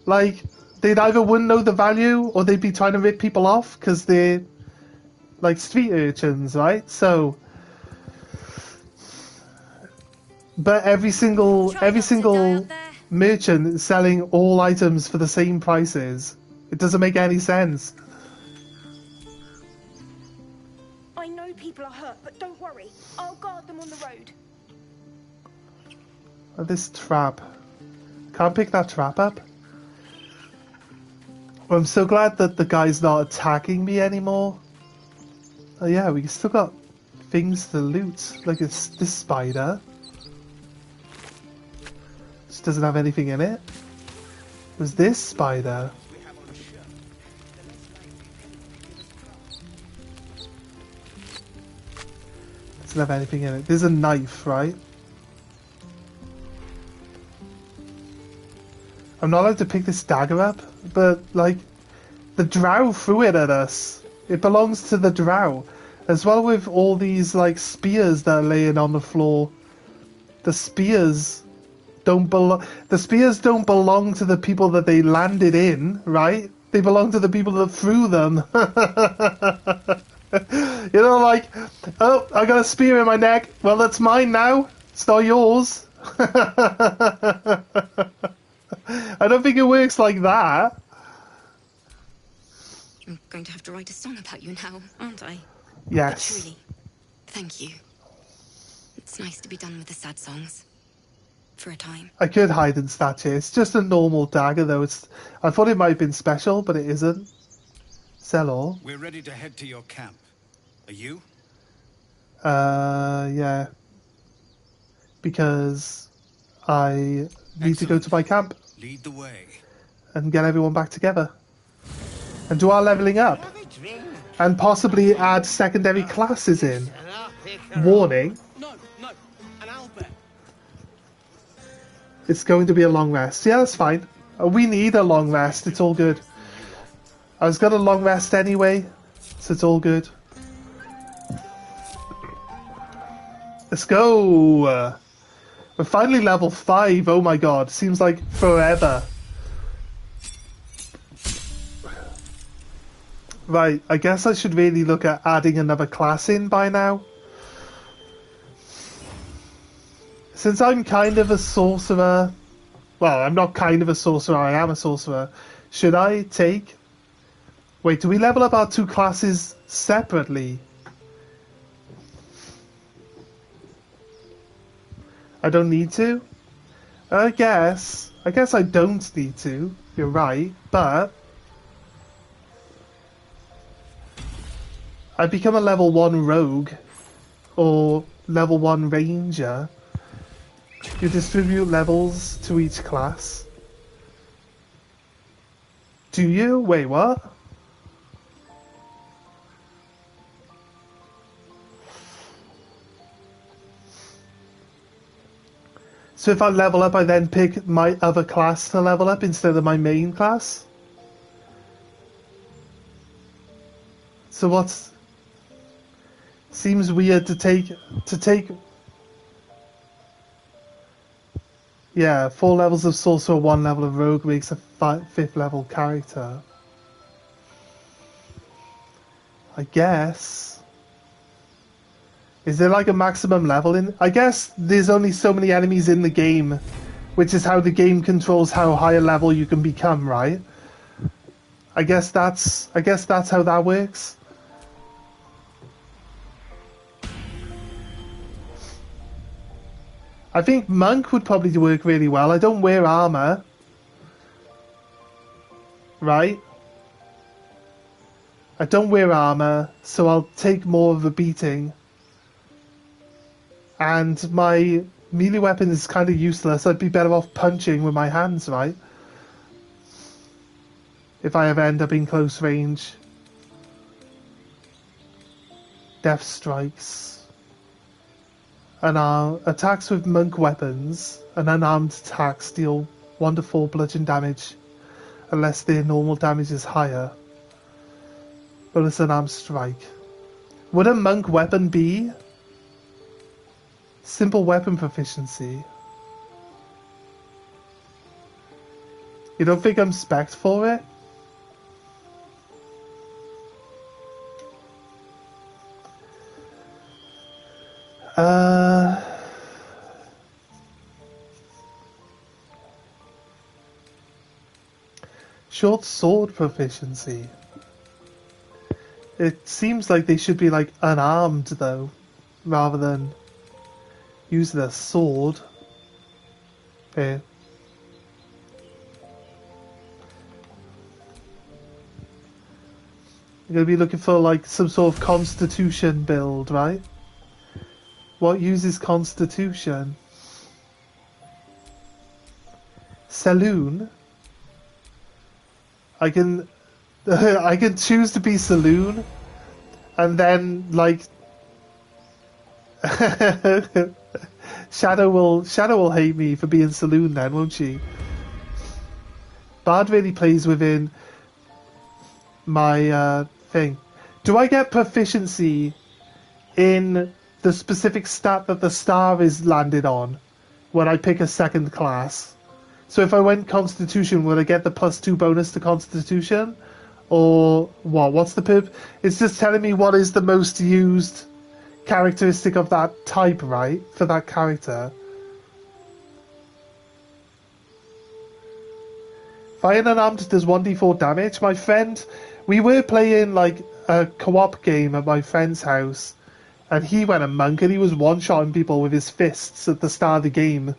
Like, they'd either wouldn't know the value, or they'd be trying to rip people off, because they're, like, street urchins, right? So... But every single merchant is selling all items for the same prices. It doesn't make any sense. I know people are hurt, but don't worry. I'll guard them on the road. Oh, this trap. Can't pick that trap up. Well, I'm so glad that the guy's not attacking me anymore. Oh yeah, we still got things to loot. Like this spider. Just doesn't have anything in it. Was this spider? Doesn't have anything in it. There's a knife, right? I'm not allowed to pick this dagger up, but like the drow threw it at us. It belongs to the drow. As well with all these like spears that are laying on the floor. The spears don't belong to the people that they landed in, right? They belong to the people that threw them. You know, like, oh, I got a spear in my neck. Well, that's mine now. It's not yours. I don't think it works like that. I'm going to have to write a song about you now, aren't I? Yes. But truly, thank you. It's nice to be done with the sad songs. For a time. I could hide in statue. It's just a normal dagger, though. I thought it might have been special, but it isn't. Sell all. We're ready to head to your camp. Are you? Yeah. Because I need to go to my camp. Lead the way. and get everyone back together. And do our leveling up. And possibly add secondary classes in. Warning. No, an owlbear. It's going to be a long rest. Yeah, that's fine. We need a long rest. It's all good. I was got a long rest anyway, so it's all good. Let's go! We're finally level 5. Oh my god. Seems like forever. Right, I guess I should really look at adding another class in by now. Since I'm kind of a sorcerer... Well, I'm not kind of a sorcerer, I am a sorcerer. Should I take... Wait, do we level up our 2 classes separately? I don't need to? I guess I don't need to. You're right, but... I become a level 1 rogue. Or level 1 ranger. You distribute levels to each class. Do you? Wait, what? So if I level up, I then pick my other class to level up instead of my main class? So what's... Seems weird to take... Yeah, 4 levels of sorcerer, 1 level of rogue makes a 5th level character. I guess... Is there like a maximum level in... I guess there's only so many enemies in the game, which is how the game controls how high a level you can become, right? I guess that's how that works. I think monk would probably work really well. I don't wear armor. Right? I don't wear armor, so I'll take more of a beating. And my melee weapon is kind of useless. I'd be better off punching with my hands, right? If I ever end up in close range. Death strikes. Attacks with monk weapons and unarmed attacks deal 1 to 4 bludgeon damage unless their normal damage is higher. Bonus unarmed strike. Would a monk weapon be simple weapon proficiency? You don't think I'm spec'd for it? Short sword proficiency. It seems like they should be like unarmed though, rather than use their sword. Here. You're gonna be looking for like some sort of constitution build, right? What uses constitution? Saloon? I can choose to be saloon and then like Shadow will hate me for being saloon then, won't she? Bard really plays within my thing. Do I get proficiency in the specific stat that the star is landed on when I pick a second class? So if I went Constitution, would I get the +2 bonus to Constitution? Or what? What's the pip? It's just telling me what is the most used characteristic of that type, right? For that character. Fire unarmed does 1d4 damage. My friend, we were playing like a co-op game at my friend's house, and he went a monk and he was one-shotting people with his fists at the start of the game.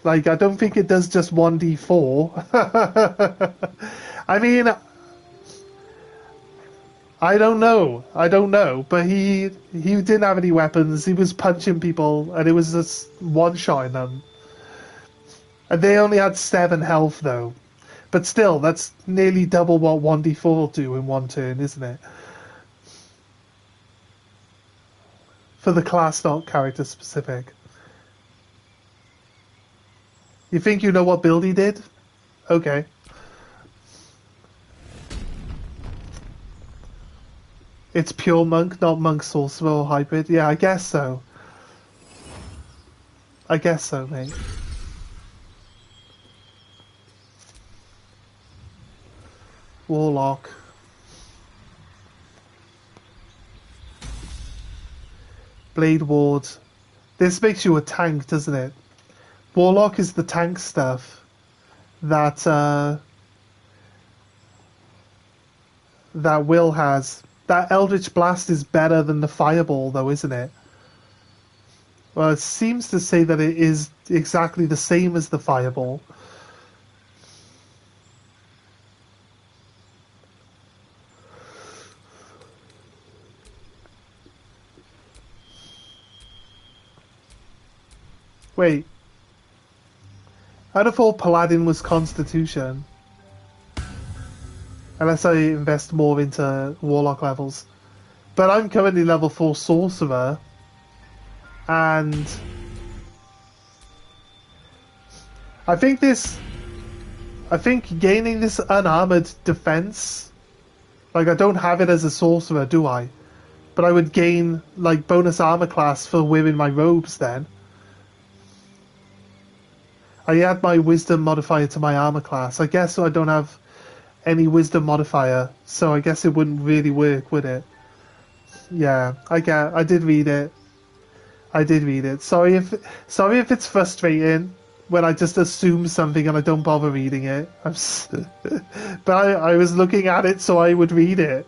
Like, I don't think it does just 1d4. I mean, I don't know, but he didn't have any weapons. He was punching people, and it was just one-shotting them. And they only had 7 health though. But still, that's nearly double what 1d4 will do in one turn, isn't it? For the class, not character specific. You think you know what build he did? Okay. It's pure monk, not monk sorcerer or hybrid. Yeah, I guess so. I guess so, mate. Warlock. Blade Ward. This makes you a tank, doesn't it? Warlock is the tank stuff that that Will has. That Eldritch Blast is better than the Fireball, though, isn't it? Well, it seems to say that it is exactly the same as the Fireball. Wait. I'd have thought Paladin was Constitution. Unless I invest more into Warlock levels. But I'm currently level 4 Sorcerer. And I think gaining this unarmored defense, like I don't have it as a sorcerer, do I? But I would gain like bonus armor class for wearing my robes then. I add my wisdom modifier to my armor class. I guess I don't have any wisdom modifier, so I guess it wouldn't really work, would it? Yeah, I did read it. Sorry if it's frustrating when I just assume something and I don't bother reading it. But I was looking at it so I would read it.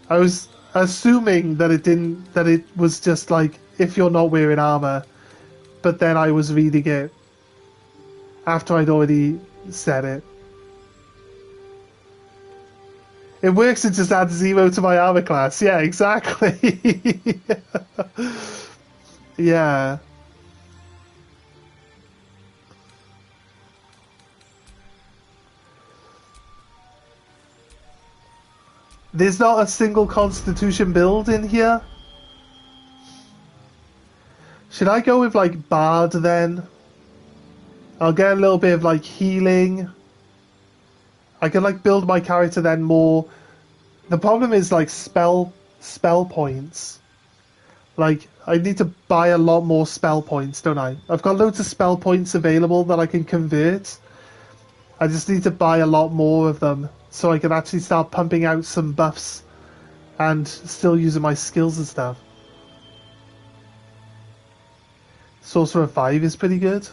I was assuming that it was just like if you're not wearing armor, but then I was reading it after I'd already said it. It works, it just adds 0 to my armor class. Yeah, exactly. Yeah. There's not a single Constitution build in here. Should I go with like Bard then? I'll get a little bit of like healing. I can like build my character then more. The problem is like spell points. Like I need to buy a lot more spell points, don't I? I've got loads of spell points available that I can convert. I just need to buy a lot more of them so I can actually start pumping out some buffs and still using my skills and stuff. Sorcerer 5 is pretty good.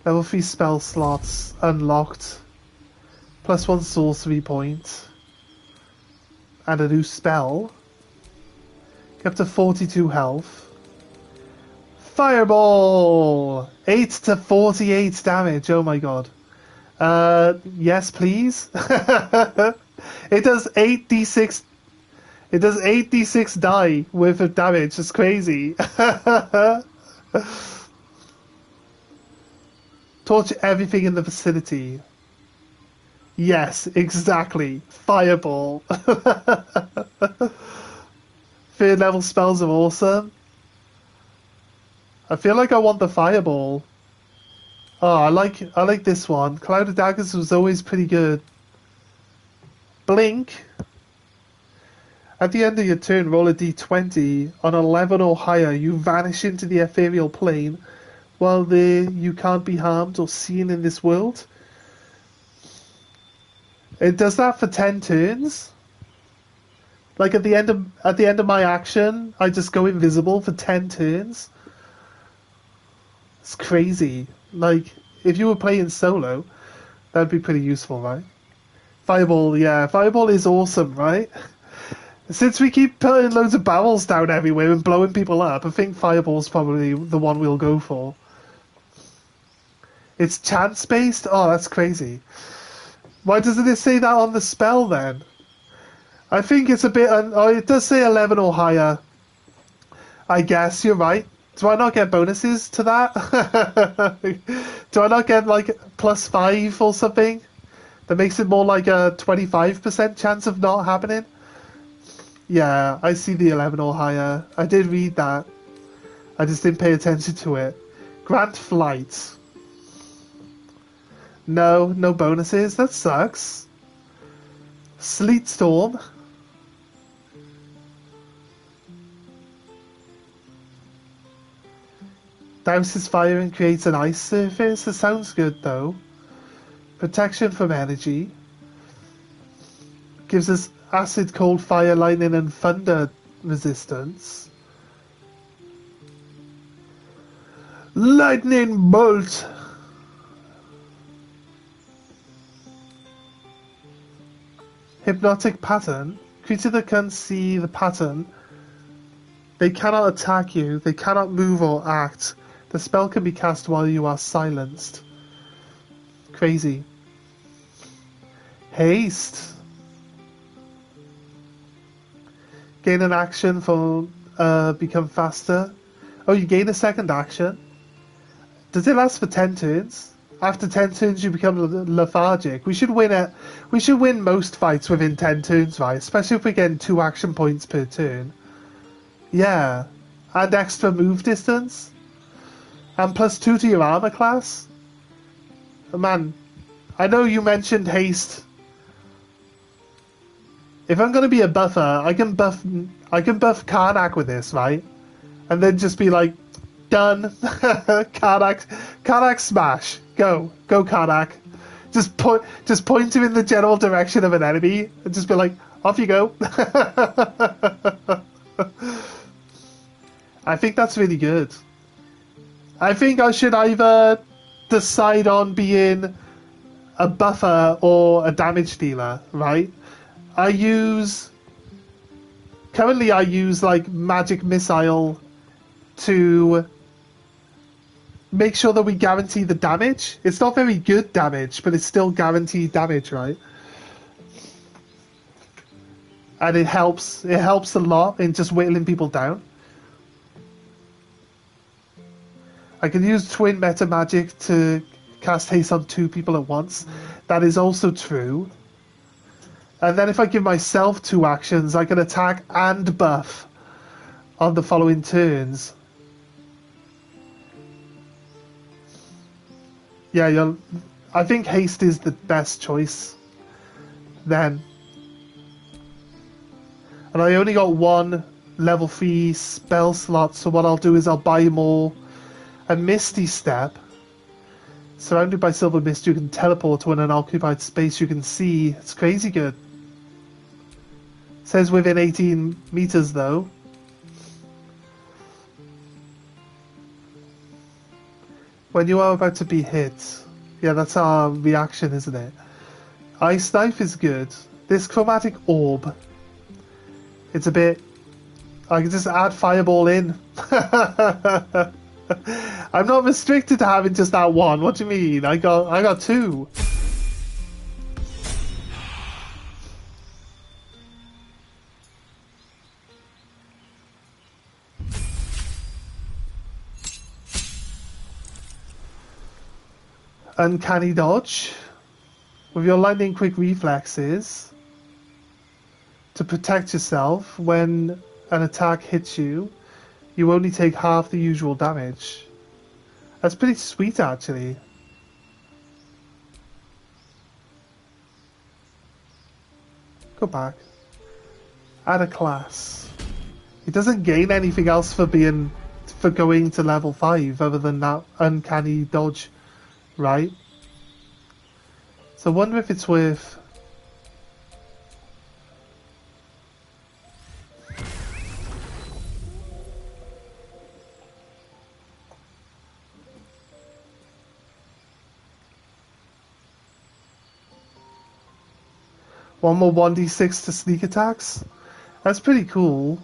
Level 3 spell slots unlocked. +1 sorcery point. And a new spell. Get up to 42 health. Fireball! 8 to 48 damage, oh my god. Yes please? It does 8d6. It does 8d6 die worth of damage, it's crazy. Torch everything in the vicinity. Yes, exactly. Fireball. 3rd level spells are awesome. I feel like I want the fireball. Oh, I like this one. Cloud of Daggers was always pretty good. Blink. At the end of your turn, roll a d20. On 11 or higher, you vanish into the ethereal plane. While there, you can't be harmed or seen in this world. It does that for 10 turns. Like at the end of my action, I just go invisible for 10 turns. It's crazy. Like if you were playing solo, that'd be pretty useful, right? Fireball, yeah, Fireball is awesome, right? Since we keep putting loads of barrels down everywhere and blowing people up, I think Fireball's probably the one we'll go for. It's chance-based? Oh, that's crazy. Why doesn't it say that on the spell then? I think it's a bit... oh, it does say 11 or higher. I guess, you're right. Do I not get bonuses to that? Do I not get, like, +5 or something? That makes it more like a 25% chance of not happening? Yeah, I see the 11 or higher. I did read that. I just didn't pay attention to it. Grant flight. No, no bonuses. That sucks. Sleet storm. Douses fire and creates an ice surface. That sounds good though. Protection from energy. Gives us acid, cold, fire, lightning and thunder resistance. Lightning bolt. Hypnotic pattern. Creature that can see the pattern. They cannot attack you. They cannot move or act. The spell can be cast while you are silenced. Crazy. Haste. Gain an action for become faster. Oh, you gain a second action. Does it last for 10 turns? After 10 turns you become lethargic. We should win it. We should win most fights within 10 turns, right? Especially if we're getting 2 action points per turn. Yeah. And extra move distance. And +2 to your armor class. Oh, man, I know you mentioned haste. If I'm gonna be a buffer, I can buff Karnak with this, right? And then just be like, done. Karnak smash. Go Karnak. Just point him in the general direction of an enemy and just be like, off you go. I think that's really good. I think I should either decide on being a buffer or a damage dealer, right? Currently I use like magic missile to make sure that we guarantee the damage. It's not very good damage, but it's still guaranteed damage, right? And it helps a lot in just whittling people down. I can use twin meta magic to cast haste on 2 people at once. That is also true. And then if I give myself 2 actions, I can attack and buff on the following turns. Yeah, I think haste is the best choice then. And I only got 1 level 3 spell slot, so what I'll do is I'll buy more. A Misty Step. Surrounded by silver mist, you can teleport to an unoccupied space you can see. It's crazy good. Says within 18 meters though. When you are about to be hit. Yeah, that's our reaction, isn't it? Ice Knife is good. This Chromatic Orb. It's a bit... I can just add Fireball in. I'm not restricted to having just that one. What do you mean? I got 2. Uncanny Dodge. With your lightning quick reflexes, to protect yourself when an attack hits you, you only take half the usual damage. That's pretty sweet, actually. Go back. Add a class. It doesn't gain anything else for going to level 5 other than that uncanny dodge, right? So I wonder if it's worth... One more 1d6 to sneak attacks. That's pretty cool.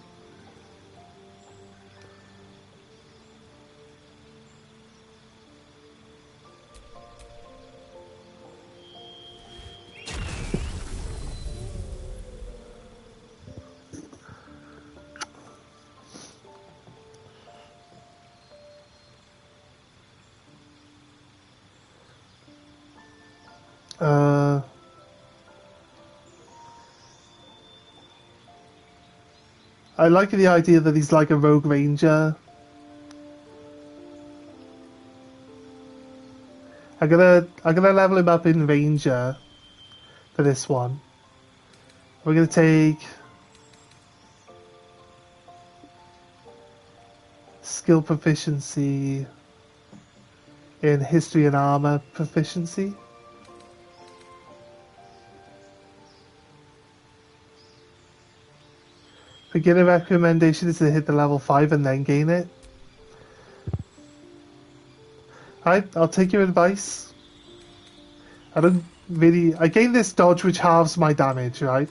I like the idea that he's like a rogue ranger. I'm gonna level him up in ranger for this one. We're gonna take skill proficiency in history and armor proficiency. Beginner recommendation is to hit the level 5 and then gain it. I'll take your advice. I gain this dodge which halves my damage, right?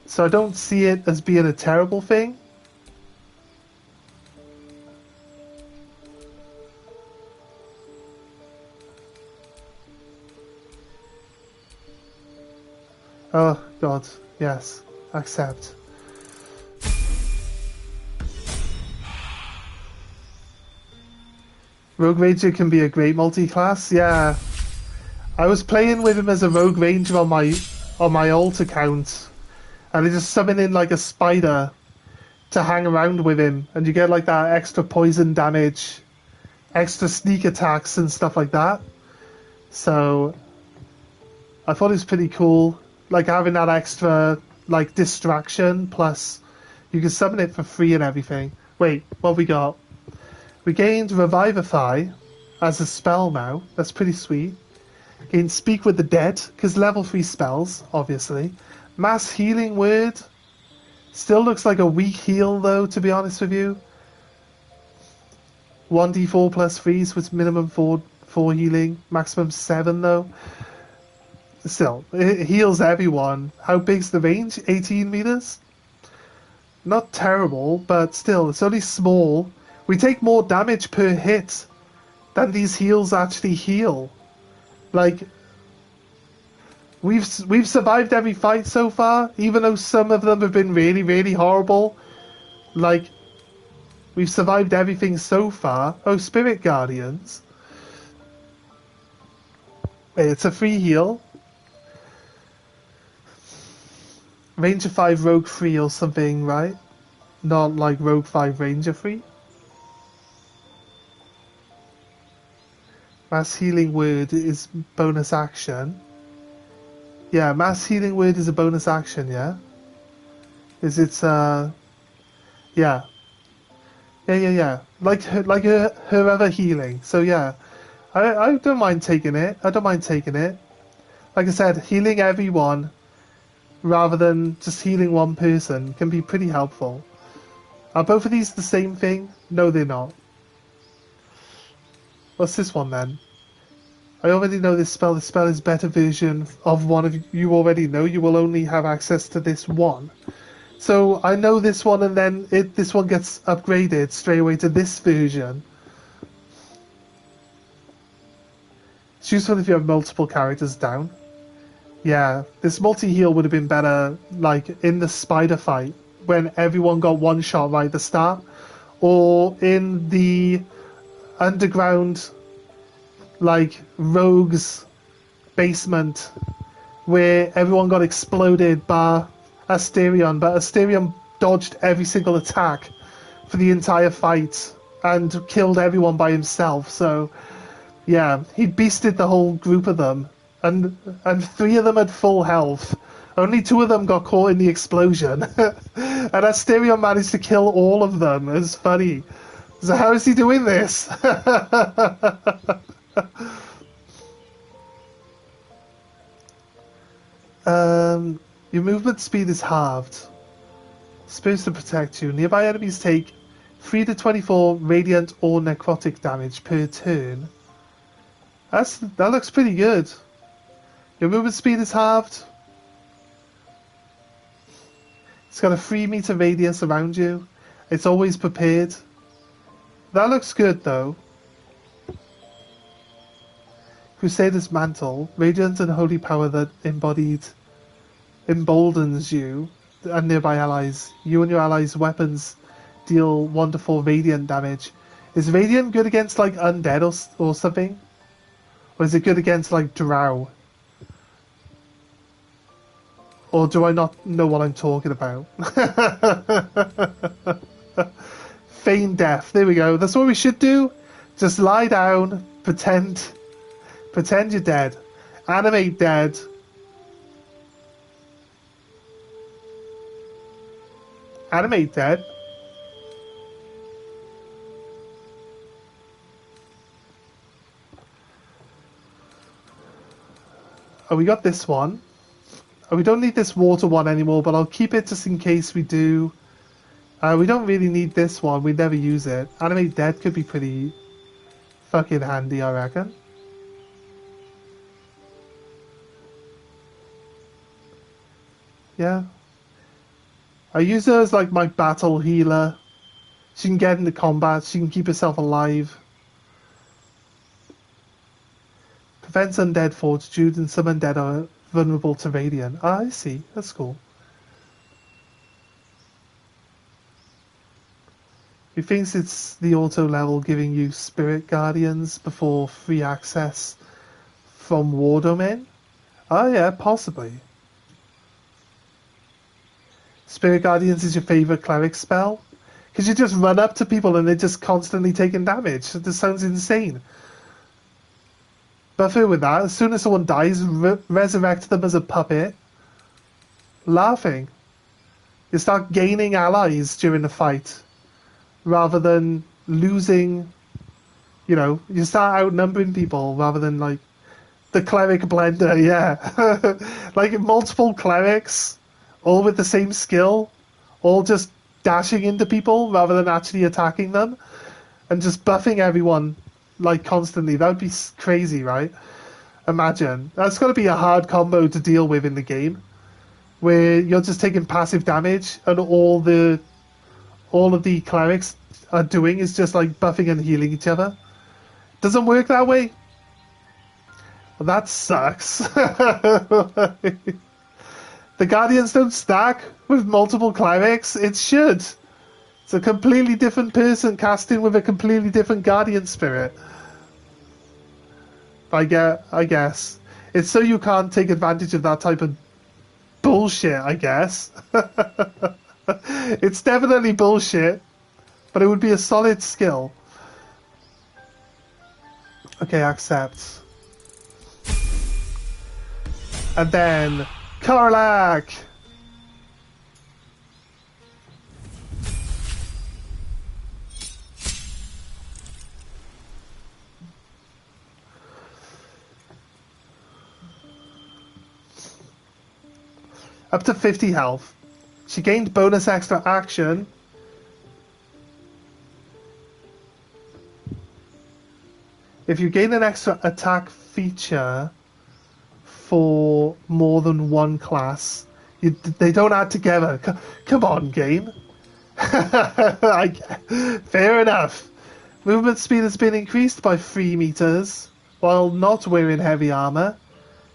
So I don't see it as being a terrible thing. Oh god, yes, accept. Rogue Ranger can be a great multi-class, yeah. I was playing with him as a Rogue Ranger on my alt account, and I just summon in like a spider to hang around with him, and you get like that extra poison damage, extra sneak attacks and stuff like that. So I thought it was pretty cool, like having that extra like distraction, plus you can summon it for free and everything. Wait, what have we got? We gained Revivify as a spell now. That's pretty sweet. Gained Speak with the Dead, because level 3 spells, obviously. Mass Healing Word. Still looks like a weak heal, though, to be honest with you. 1d4 plus 3, so it's minimum 4 healing. Maximum 7, though. Still, it heals everyone. How big's the range? 18 meters? Not terrible, but still, it's only small. We take more damage per hit than these heals actually heal. Like, we've survived every fight so far, even though some of them have been really, really horrible. Like, we've survived everything so far. Oh, Spirit Guardians. Wait, it's a free heal. Ranger 5, Rogue 3 or something, right? Not like Rogue 5, Ranger 3? Mass Healing Word is bonus action. Yeah, Mass Healing Word is a bonus action, yeah? Is it, yeah. Yeah. Like her other healing. So yeah, I don't mind taking it. Like I said, healing everyone rather than just healing one person can be pretty helpful. Are both of these the same thing? No, they're not. What's this one then? I already know this spell. This spell is a better version of one of you already know. You will only have access to this one. So I know this one, and then this one gets upgraded straight away to this version. It's useful if you have multiple characters down. Yeah, this multi-heal would have been better, like, in the spider fight, when everyone got one shot right at the start, or in the underground, like, rogues basement, where everyone got exploded by Asterion, but Asterion dodged every single attack for the entire fight and killed everyone by himself. So yeah, he beasted the whole group of them, and 3 of them had full health. Only 2 of them got caught in the explosion. And Asterion managed to kill all of them. It was funny. So how is he doing this? Your movement speed is halved. Supposed to protect you. Nearby enemies take 3 to 24 radiant or necrotic damage per turn. That looks pretty good. Your movement speed is halved. It's got a 3 meter radius around you. It's always prepared. That looks good though. Crusader's Mantle. Radiant and holy power that emboldens you and nearby allies. You and your allies' weapons deal 1 to 4 radiant damage. Is radiant good against like undead or something? Or is it good against like drow? Or do I not know what I'm talking about? Feign death. There we go. That's what we should do. Just lie down, pretend you're dead. Animate dead. Animate dead. Oh, we got this one. Oh, we don't need this water one anymore, but I'll keep it just in case we do. We don't really need this one. We never use it. Animate dead could be pretty fucking handy, I reckon. Yeah. I use her as like my battle healer. She can get into combat. She can keep herself alive. Prevents undead fortitude, and some undead are vulnerable to radiant. Ah, I see. That's cool. He thinks it's the auto level giving you spirit guardians before free access from war domain. Oh yeah, possibly. Spirit guardians is your favorite cleric spell? Because you just run up to people and they're just constantly taking damage. This sounds insane. Buffer with that. As soon as someone dies, resurrect them as a puppet. Laughing. You start gaining allies during the fight. Rather than losing, you know, you start outnumbering people rather than like the cleric blender, yeah. Like multiple clerics, all with the same skill, all just dashing into people rather than actually attacking them, and just buffing everyone like constantly. That would be crazy, right? Imagine. That's got to be a hard combo to deal with in the game, where you're just taking passive damage and all of the clerics are doing is just like buffing and healing each other. Doesn't work that way. Well, that sucks. The Guardians don't stack with multiple clerics. It should. It's a completely different person casting with a completely different Guardian spirit. I guess. It's so you can't take advantage of that type of bullshit, I guess. It's definitely bullshit, but it would be a solid skill. Okay, accept. And then Karlak. Up to 50 health. She gained bonus extra action. If you gain an extra attack feature for more than one class, they don't add together. Come on, game. Fair enough. Movement speed has been increased by 3 meters while not wearing heavy armor.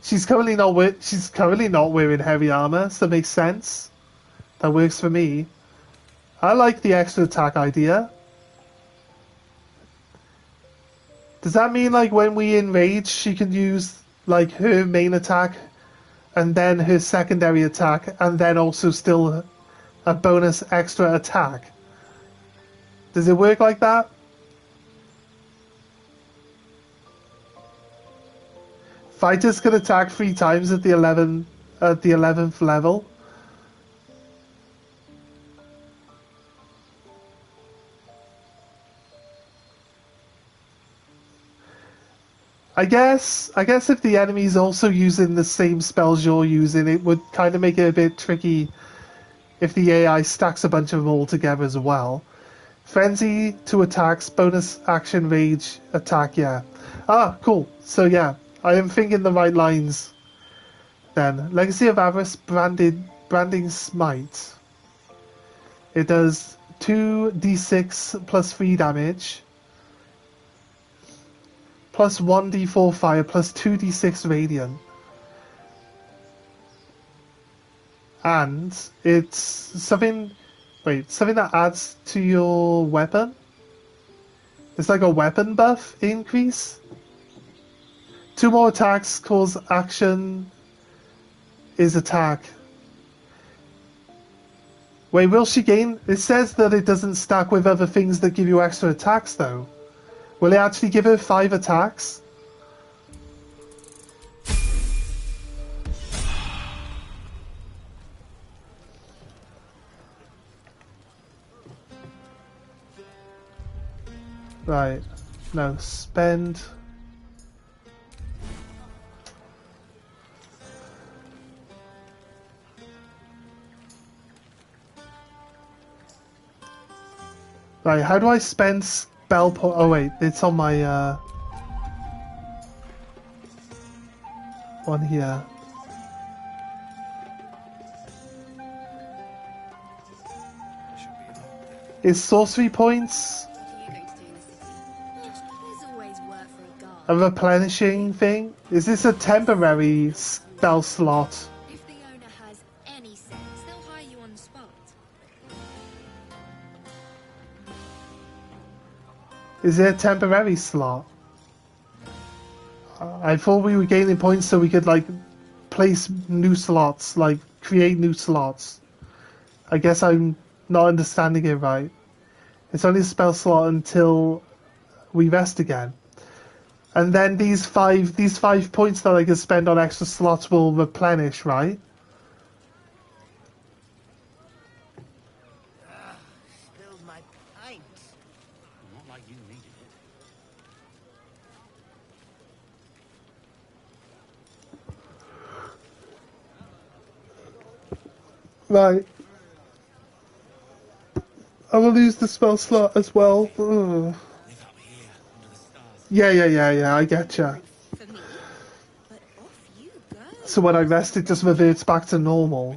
She's currently not wearing heavy armor, so that makes sense. That works for me. I like the extra attack idea. Does that mean like when we enrage, she can use like her main attack and then her secondary attack and then also still a bonus extra attack? Does it work like that? Fighters can attack 3 times at the 11th level. I guess if the enemy's also using the same spells you're using, it would kind of make it a bit tricky if the AI stacks a bunch of them all together as well. Frenzy to attacks, bonus action rage attack, yeah. Ah, cool. So yeah, I am thinking the right lines then. Legacy of Avarice branding smite. It does 2d6 plus 3 damage. Plus 1d4 fire, plus 2d6 radiant. And it's something that adds to your weapon? It's like a weapon buff increase? 2 more attacks cause action is attack. Wait, will she gain? It says that it doesn't stack with other things that give you extra attacks, though. Will it actually give her 5 attacks? Right. No, spend. Right, how do I spend spell point? Oh wait, it's on my one here. Is sorcery points a replenishing thing? Is this a temporary spell slot? If the owner has any sense, they'll hire you on the spot. Is it a temporary slot? I thought we were gaining points so we could like place new slots, like create new slots. I guess I'm not understanding it right. It's only a spell slot until we rest again. And then these five points that I can spend on extra slots will replenish, right? Spilled my pint. Not like you needed it. Right. I will lose the spell slot as well. Ugh. Yeah, I getcha. So when I rest, it just reverts back to normal.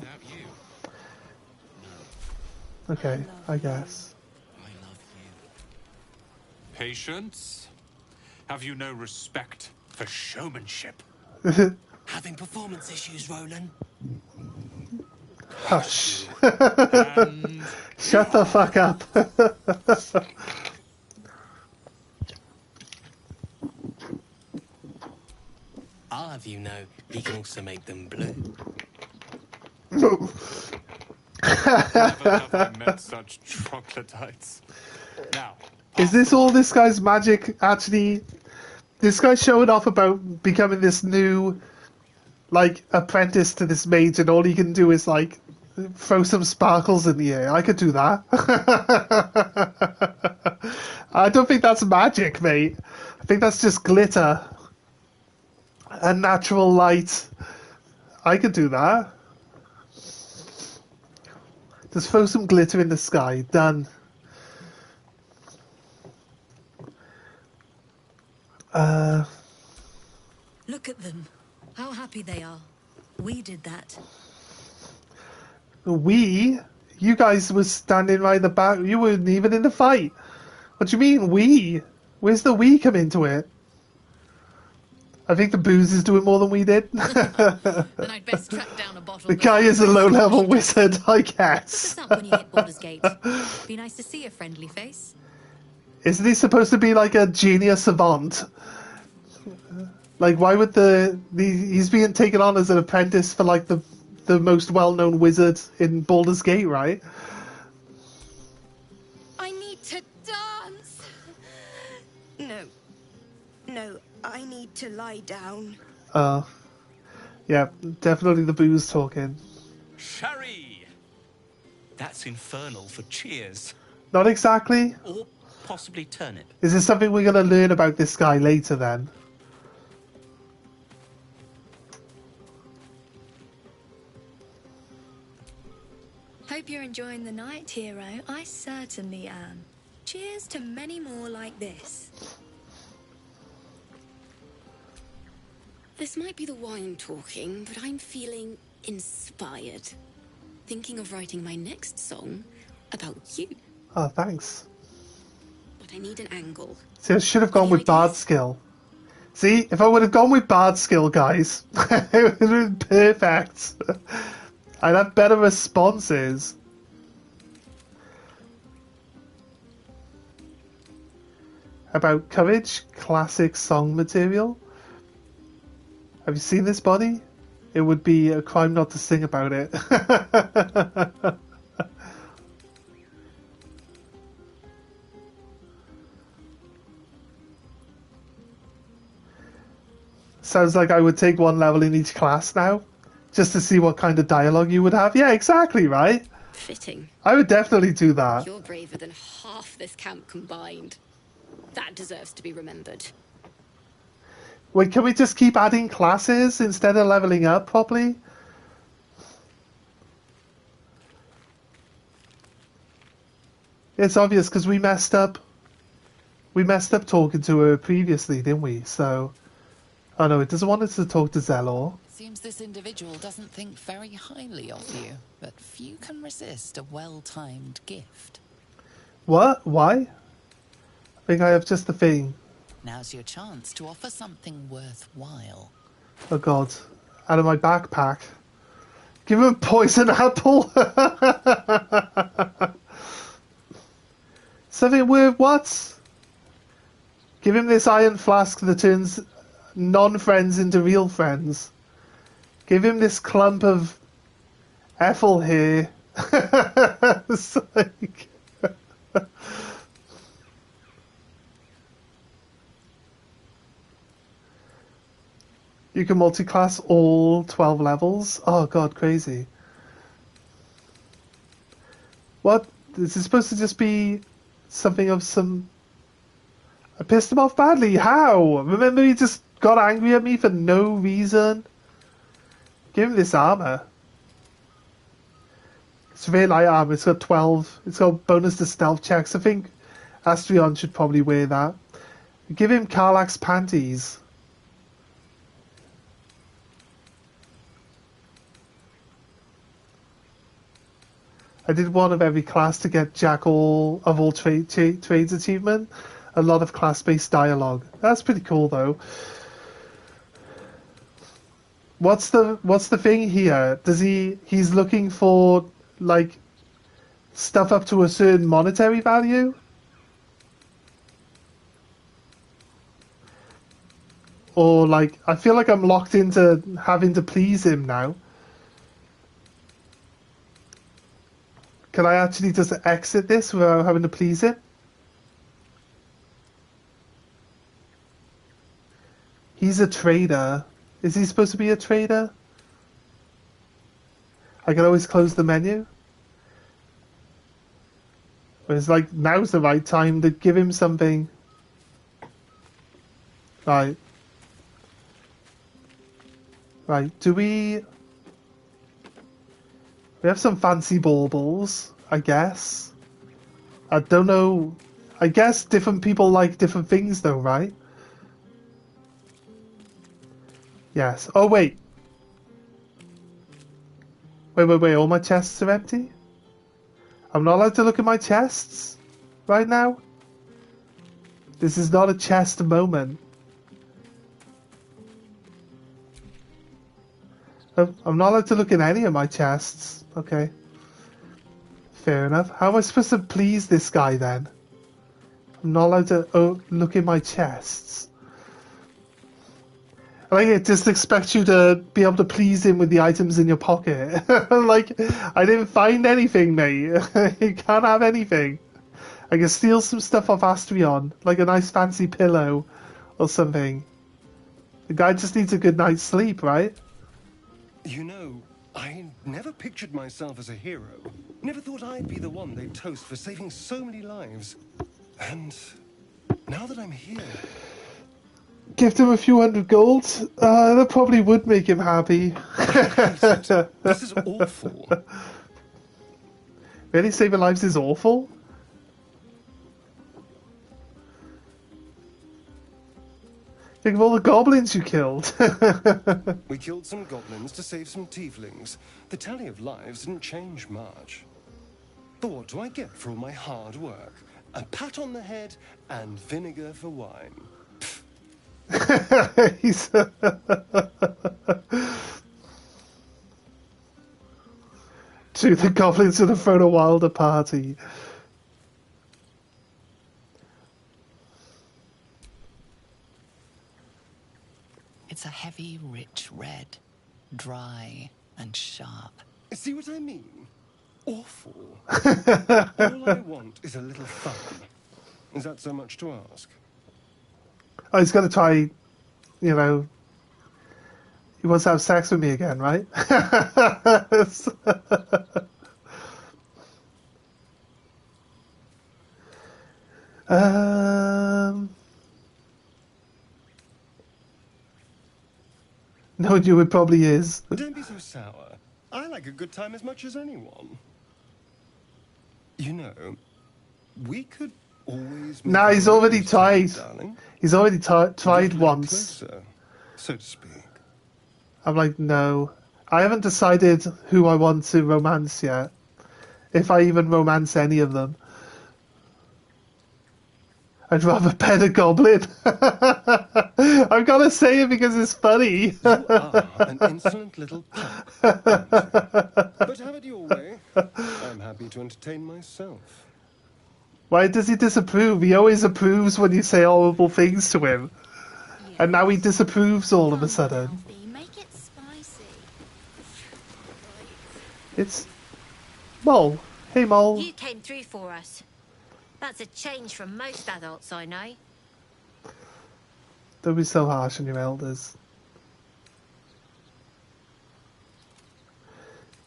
Okay, I guess. Patience? Have you no respect for showmanship? Having performance issues, Roland? Hush. Shut the fuck up. I'll have you know, he can also make them blue. Never have I met such troglodytes. Now, is this all this guy's magic actually? This guy's showing off about becoming this new, like, apprentice to this mage, and all he can do is, like, throw some sparkles in the air. I could do that. I don't think that's magic, mate. I think that's just glitter. And natural light. I could do that. Just throw some glitter in the sky. Done. Look at them. How happy they are. We did that. We? You guys were standing right at the back. You weren't even in the fight. What do you mean, we? Where's the we come into it? I think the booze is doing more than we did. Then I'd best track down a bottle. The guy is a low-level wizard, I guess. What's up when you hit Baldur's Gate? Be nice to see a friendly face. Isn't he supposed to be like a genius savant? Like, why would he's being taken on as an apprentice for like the most well-known wizard in Baldur's Gate, right? I need to dance. No, I need to lie down. Yeah, definitely the booze talking. Sherry! That's infernal for cheers. Not exactly. Or possibly turnip. Is this something we're going to learn about this guy later then? Hope you're enjoying the night, hero. I certainly am. Cheers to many more like this. This might be the wine talking, but I'm feeling inspired. Thinking of writing my next song about you. Oh, thanks. But I need an angle. See, I should have gone with Bard skill. See, if I would have gone with Bard skill, guys, it would have been perfect. I'd have better responses. About courage, classic song material. Have you seen this body? It would be a crime not to sing about it. Sounds like I would take one level in each class now, just to see what kind of dialogue you would have. Yeah, exactly, right? Fitting. I would definitely do that. You're braver than half this camp combined. That deserves to be remembered. Wait, can we just keep adding classes instead of leveling up properly? It's obvious because we messed up. We messed up talking to her previously, didn't we? So, oh no, it doesn't want us to talk to Zelor. Seems this individual doesn't think very highly of you, but few can resist a well-timed gift. What? Why? I think I have just the thing. Now's your chance to offer something worthwhile. Oh god. Out of my backpack. Give him a poison apple! Something weird, what? Give him this iron flask that turns non-friends into real friends. Give him this clump of Ethel here. It's like... You can multi-class all 12 levels? Oh god, crazy. What? Is it supposed to just be something of some... I pissed him off badly? How? Remember he just got angry at me for no reason? Give him this armor. It's very light armor. It's got 12. It's got bonus to stealth checks. I think Astrion should probably wear that. Give him Karlach's panties. I did one of every class to get Jack of all trades achievement. A lot of class-based dialogue. That's pretty cool, though. What's the thing here? He's looking for like stuff up to a certain monetary value? Or like I feel like I'm locked into having to please him now. Can I actually just exit this without having to please him? He's a trader. Is he supposed to be a trader? I can always close the menu. But it's like, now's the right time to give him something. Right. Right, do we... We have some fancy baubles, I guess. I don't know. I guess different people like different things though, right? Yes. Oh, wait. Wait. All my chests are empty? I'm not allowed to look at my chests right now? This is not a chest moment. Oh, I'm not allowed to look at any of my chests. Okay. Fair enough. How am I supposed to please this guy then? I'm not allowed to look in my chests. Like, it just expects you to be able to please him with the items in your pocket. Like, I didn't find anything, mate. You can't have anything. I can steal some stuff off Astrion, like a nice fancy pillow or something. The guy just needs a good night's sleep, right? You know, I never pictured myself as a hero. Never thought I'd be the one they'd toast for saving so many lives. And now that I'm here... Gift him a few hundred gold. That probably would make him happy. This is awful. Really? Saving lives is awful? Think of all the goblins you killed. We killed some goblins to save some tieflings. The tally of lives didn't change much. But what do I get for all my hard work? A pat on the head and vinegar for wine. He's to the goblins would have thrown a wilder party. It's a heavy, rich red, dry and sharp. See what I mean? Awful. All I want is a little fun. Is that so much to ask? Oh, he's going to try, you know, He wants to have sex with me again, right? No, you it probably is. Don't be so sour. I like a good time as much as anyone. You know, we could always. Nah, he's already tried. Darling. He's already tried once. Closer, so to speak. I'm like, no. I haven't decided who I want to romance yet. If I even romance any of them. I'd rather pet a goblin. I've got to say it because it's funny. You are an insolent little cunt. But have it your way. I'm happy to entertain myself. Why does he disapprove? He always approves when you say horrible things to him. And now he disapproves all of a sudden. Make it spicy. It's... Mole. Hey, Mole. You came through for us. That's a change from most adults I know. Don't be so harsh on your elders.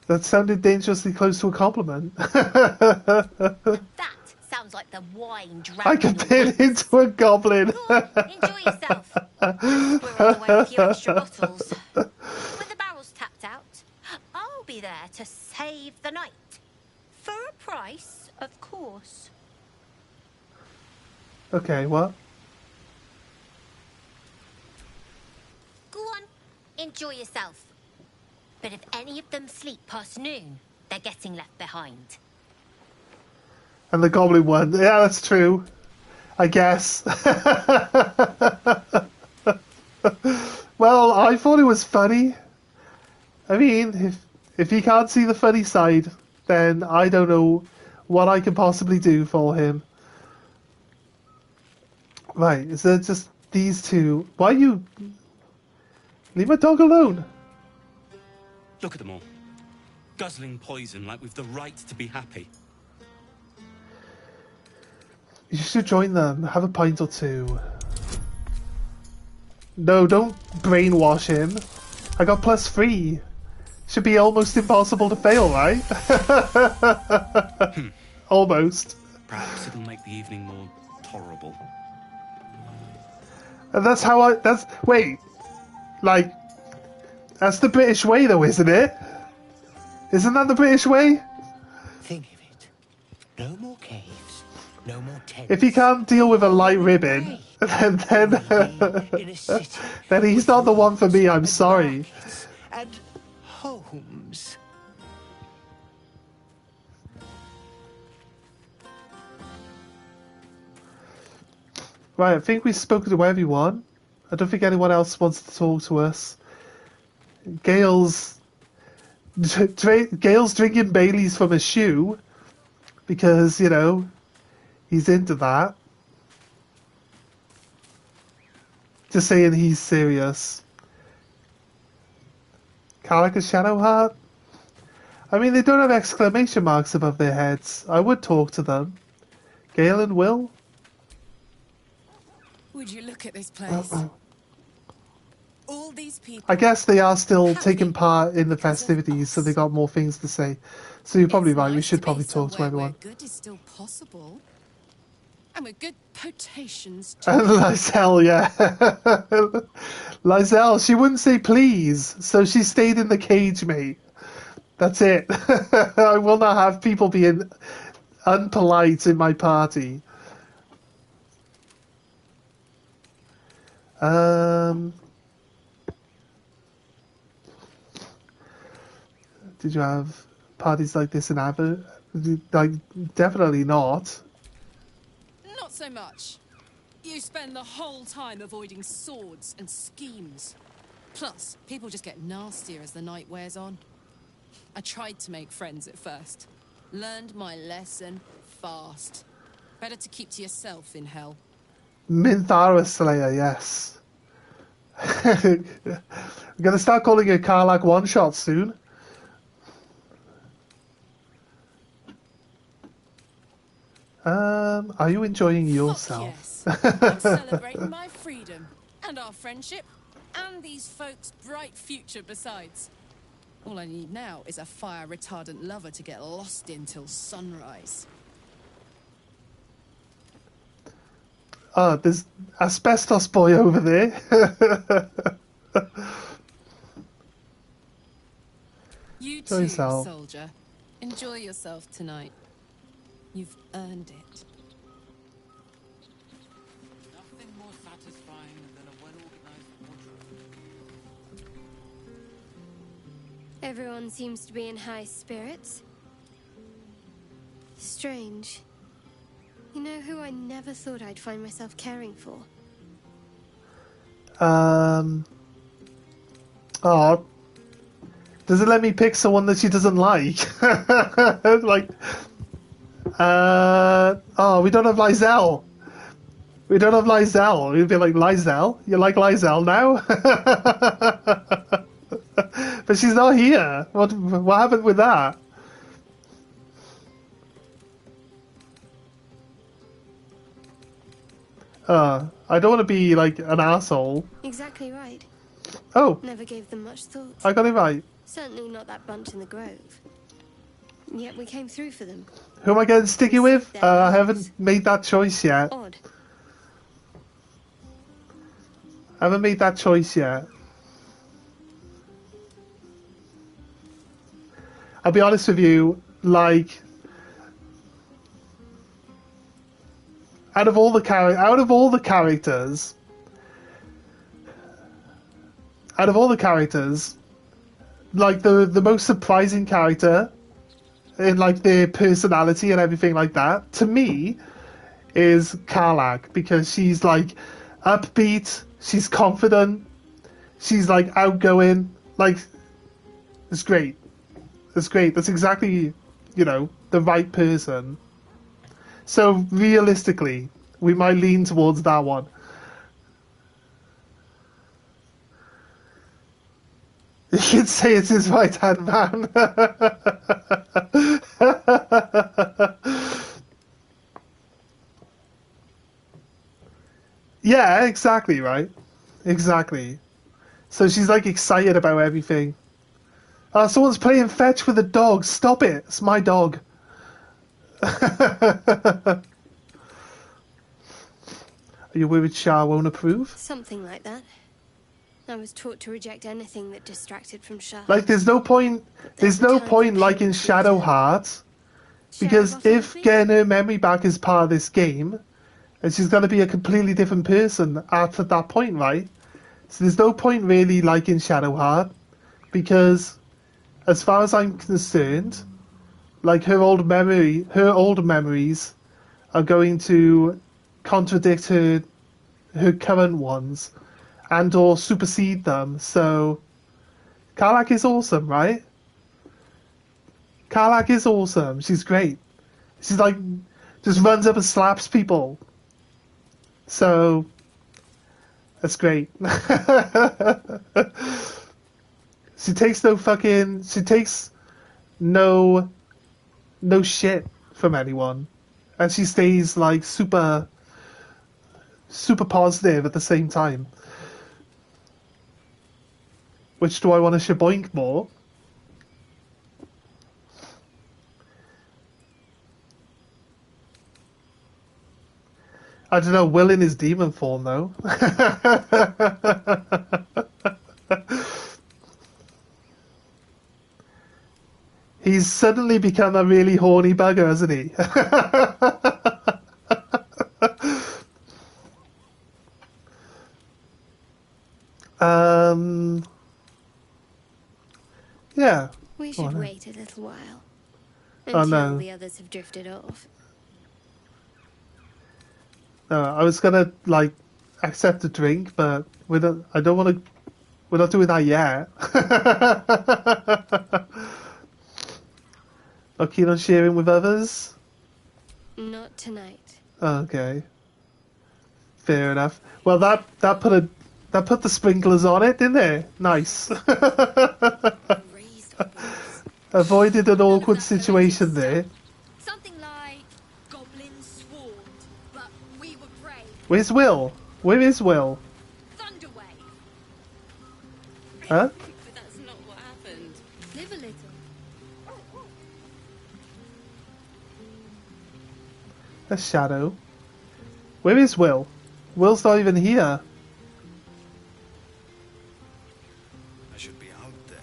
That sounded dangerously close to a compliment. That sounds like the wine dragon. I can turn into a goblin. Go on, enjoy yourself. We're on the way with a few extra bottles. When the barrel's tapped out, I'll be there to save the night. For a price, of course. Okay, what? Go on, enjoy yourself. But if any of them sleep past noon, they're getting left behind. And the goblin one. Yeah, that's true. I guess. Well, I thought it was funny. I mean, if he can't see the funny side, then I don't know what I can possibly do for him. Right, is there just these two? Why you... Leave my dog alone. Look at them all. Guzzling poison like we've the right to be happy. You should join them. Have a pint or two. No, don't brainwash him. I got +3. Should be almost impossible to fail, right? Almost. Perhaps it'll make the evening more tolerable. And that's how I... That's... Wait. Like... That's the British way, though, isn't it? Isn't that the British way? Think of it. No more caves. No more tents. If he can't deal with a light ribbon, then then he's not the one for me, I'm sorry. And homes. Right, I think we've spoken to everyone. I don't think anyone else wants to talk to us. Gale's drinking Baileys from a shoe because, you know, he's into that. Just saying he's serious. Calica Shadowheart? I mean, they don't have exclamation marks above their heads. I would talk to them. Gale and Will? Would you look at this place? All these people. I guess they are still taking part in the festivities, so they got more things to say. So you're probably right. We should probably talk to everyone. Good is still possible, and with good potations. And Lysel, yeah, Lysel. She wouldn't say please, so she stayed in the cage, mate. That's it. I will not have people being unpolite in my party. Did you have parties like this in Abbott? Like, definitely not. Not so much. You spend the whole time avoiding swords and schemes. Plus, people just get nastier as the night wears on. I tried to make friends at first. Learned my lesson fast. Better to keep to yourself in hell. Minthara Slayer, yes. I'm gonna start calling it Karlach one-shot soon. Are you enjoying yourself? Yes. I'm celebrating my freedom and our friendship. And these folks' bright future besides. All I need now is a fire-retardant lover to get lost in till sunrise. Oh, there's asbestos boy over there. You Enjoy too, yourself. soldier. Enjoy yourself tonight. You've earned it. Nothing more satisfying than a well-organized wardrobe. Everyone seems to be in high spirits. Strange. You know who I never thought I'd find myself caring for? Oh. Does it let me pick someone that she doesn't like? Like, oh, we don't have Lizelle. We don't have Lizelle. We'd be like, Lizelle? You like Lizelle now? But she's not here. What happened with that? I don't want to be like an asshole. Exactly right. Oh. Never gave them much thought. I got it right. Certainly not that bunch in the grove. Yet we came through for them. Who am I getting sticky with? I haven't made that choice yet. Odd. I haven't made that choice yet. I'll be honest with you, like, out of all the characters, like the most surprising character in like their personality and everything like that, to me, is Karlach, because she's like upbeat, she's confident, she's like outgoing, like it's great. It's great. That's exactly, you know, the right person. So realistically, we might lean towards that one. You could say it's his right hand man. Yeah, exactly, right? Exactly. So she's like excited about everything. Someone's playing fetch with a dog. Stop it. It's my dog. Are you worried Shah won't approve? Something like that. I was taught to reject anything that distracted from Shah. Like, there's no point like in Shadowheart, because if getting her memory back is part of this game, and she's going to be a completely different person after that point, right? So there's no point really like in Shadowheart, because as far as I'm concerned, like her old memories are going to contradict her current ones and or supersede them. So Karlach is awesome, right? Karlach is awesome. She's great. She's like just runs up and slaps people. So that's great. She takes no shit from anyone, and she stays like super positive at the same time. Which do I want to shaboink more? I don't know, Will in his demon form though. He's suddenly become a really horny bugger, hasn't he? Yeah. We should wait a little while. Oh, Until no. the others have drifted off. No, I was gonna like accept a drink, but we're not doing that yet. Not keen on sharing with others? Not tonight. Okay. Fair enough. Well, that put the sprinklers on it, didn't it? Nice. Avoided an awkward situation there. Something like goblins swarmed, but we were brave. Where's Will? Where is Will? Thunderwave. Huh? But that's not what happened. Live a little. A shadow. Where is Will? Will's not even here. I should be out there,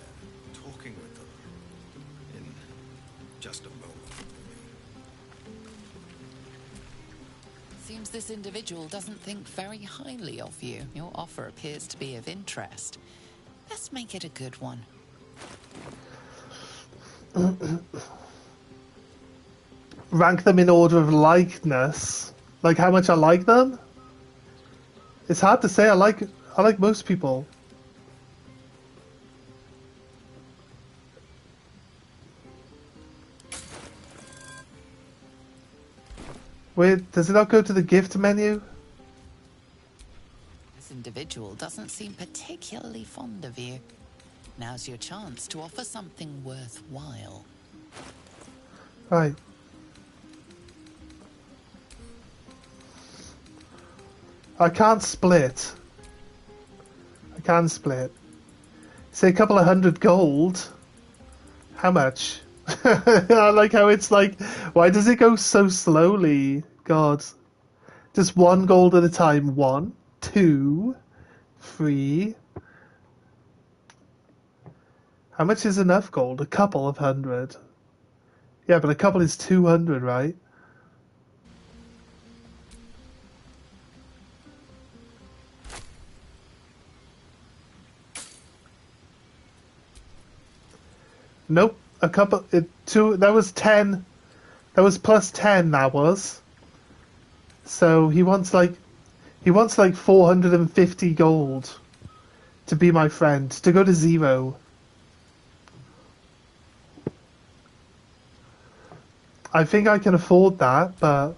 talking with them. In just a moment. Seems this individual doesn't think very highly of you. Your offer appears to be of interest. Let's make it a good one. Rank them in order of likeness. Like how much I like them? It's hard to say. I like most people. Wait, does it not go to the gift menu? This individual doesn't seem particularly fond of you. Now's your chance to offer something worthwhile. Right. I can't split. I can split. Say a couple of 100 gold. How much? I like how it's like, why does it go so slowly? God. Just 1 gold at a time. 1, 2, 3. How much is enough gold? A couple of 100. Yeah, but a couple is 200, right? Nope, a couple. That was 10. That was plus 10. That was. So he wants like 450 gold to be my friend, to go to 0. I think I can afford that, but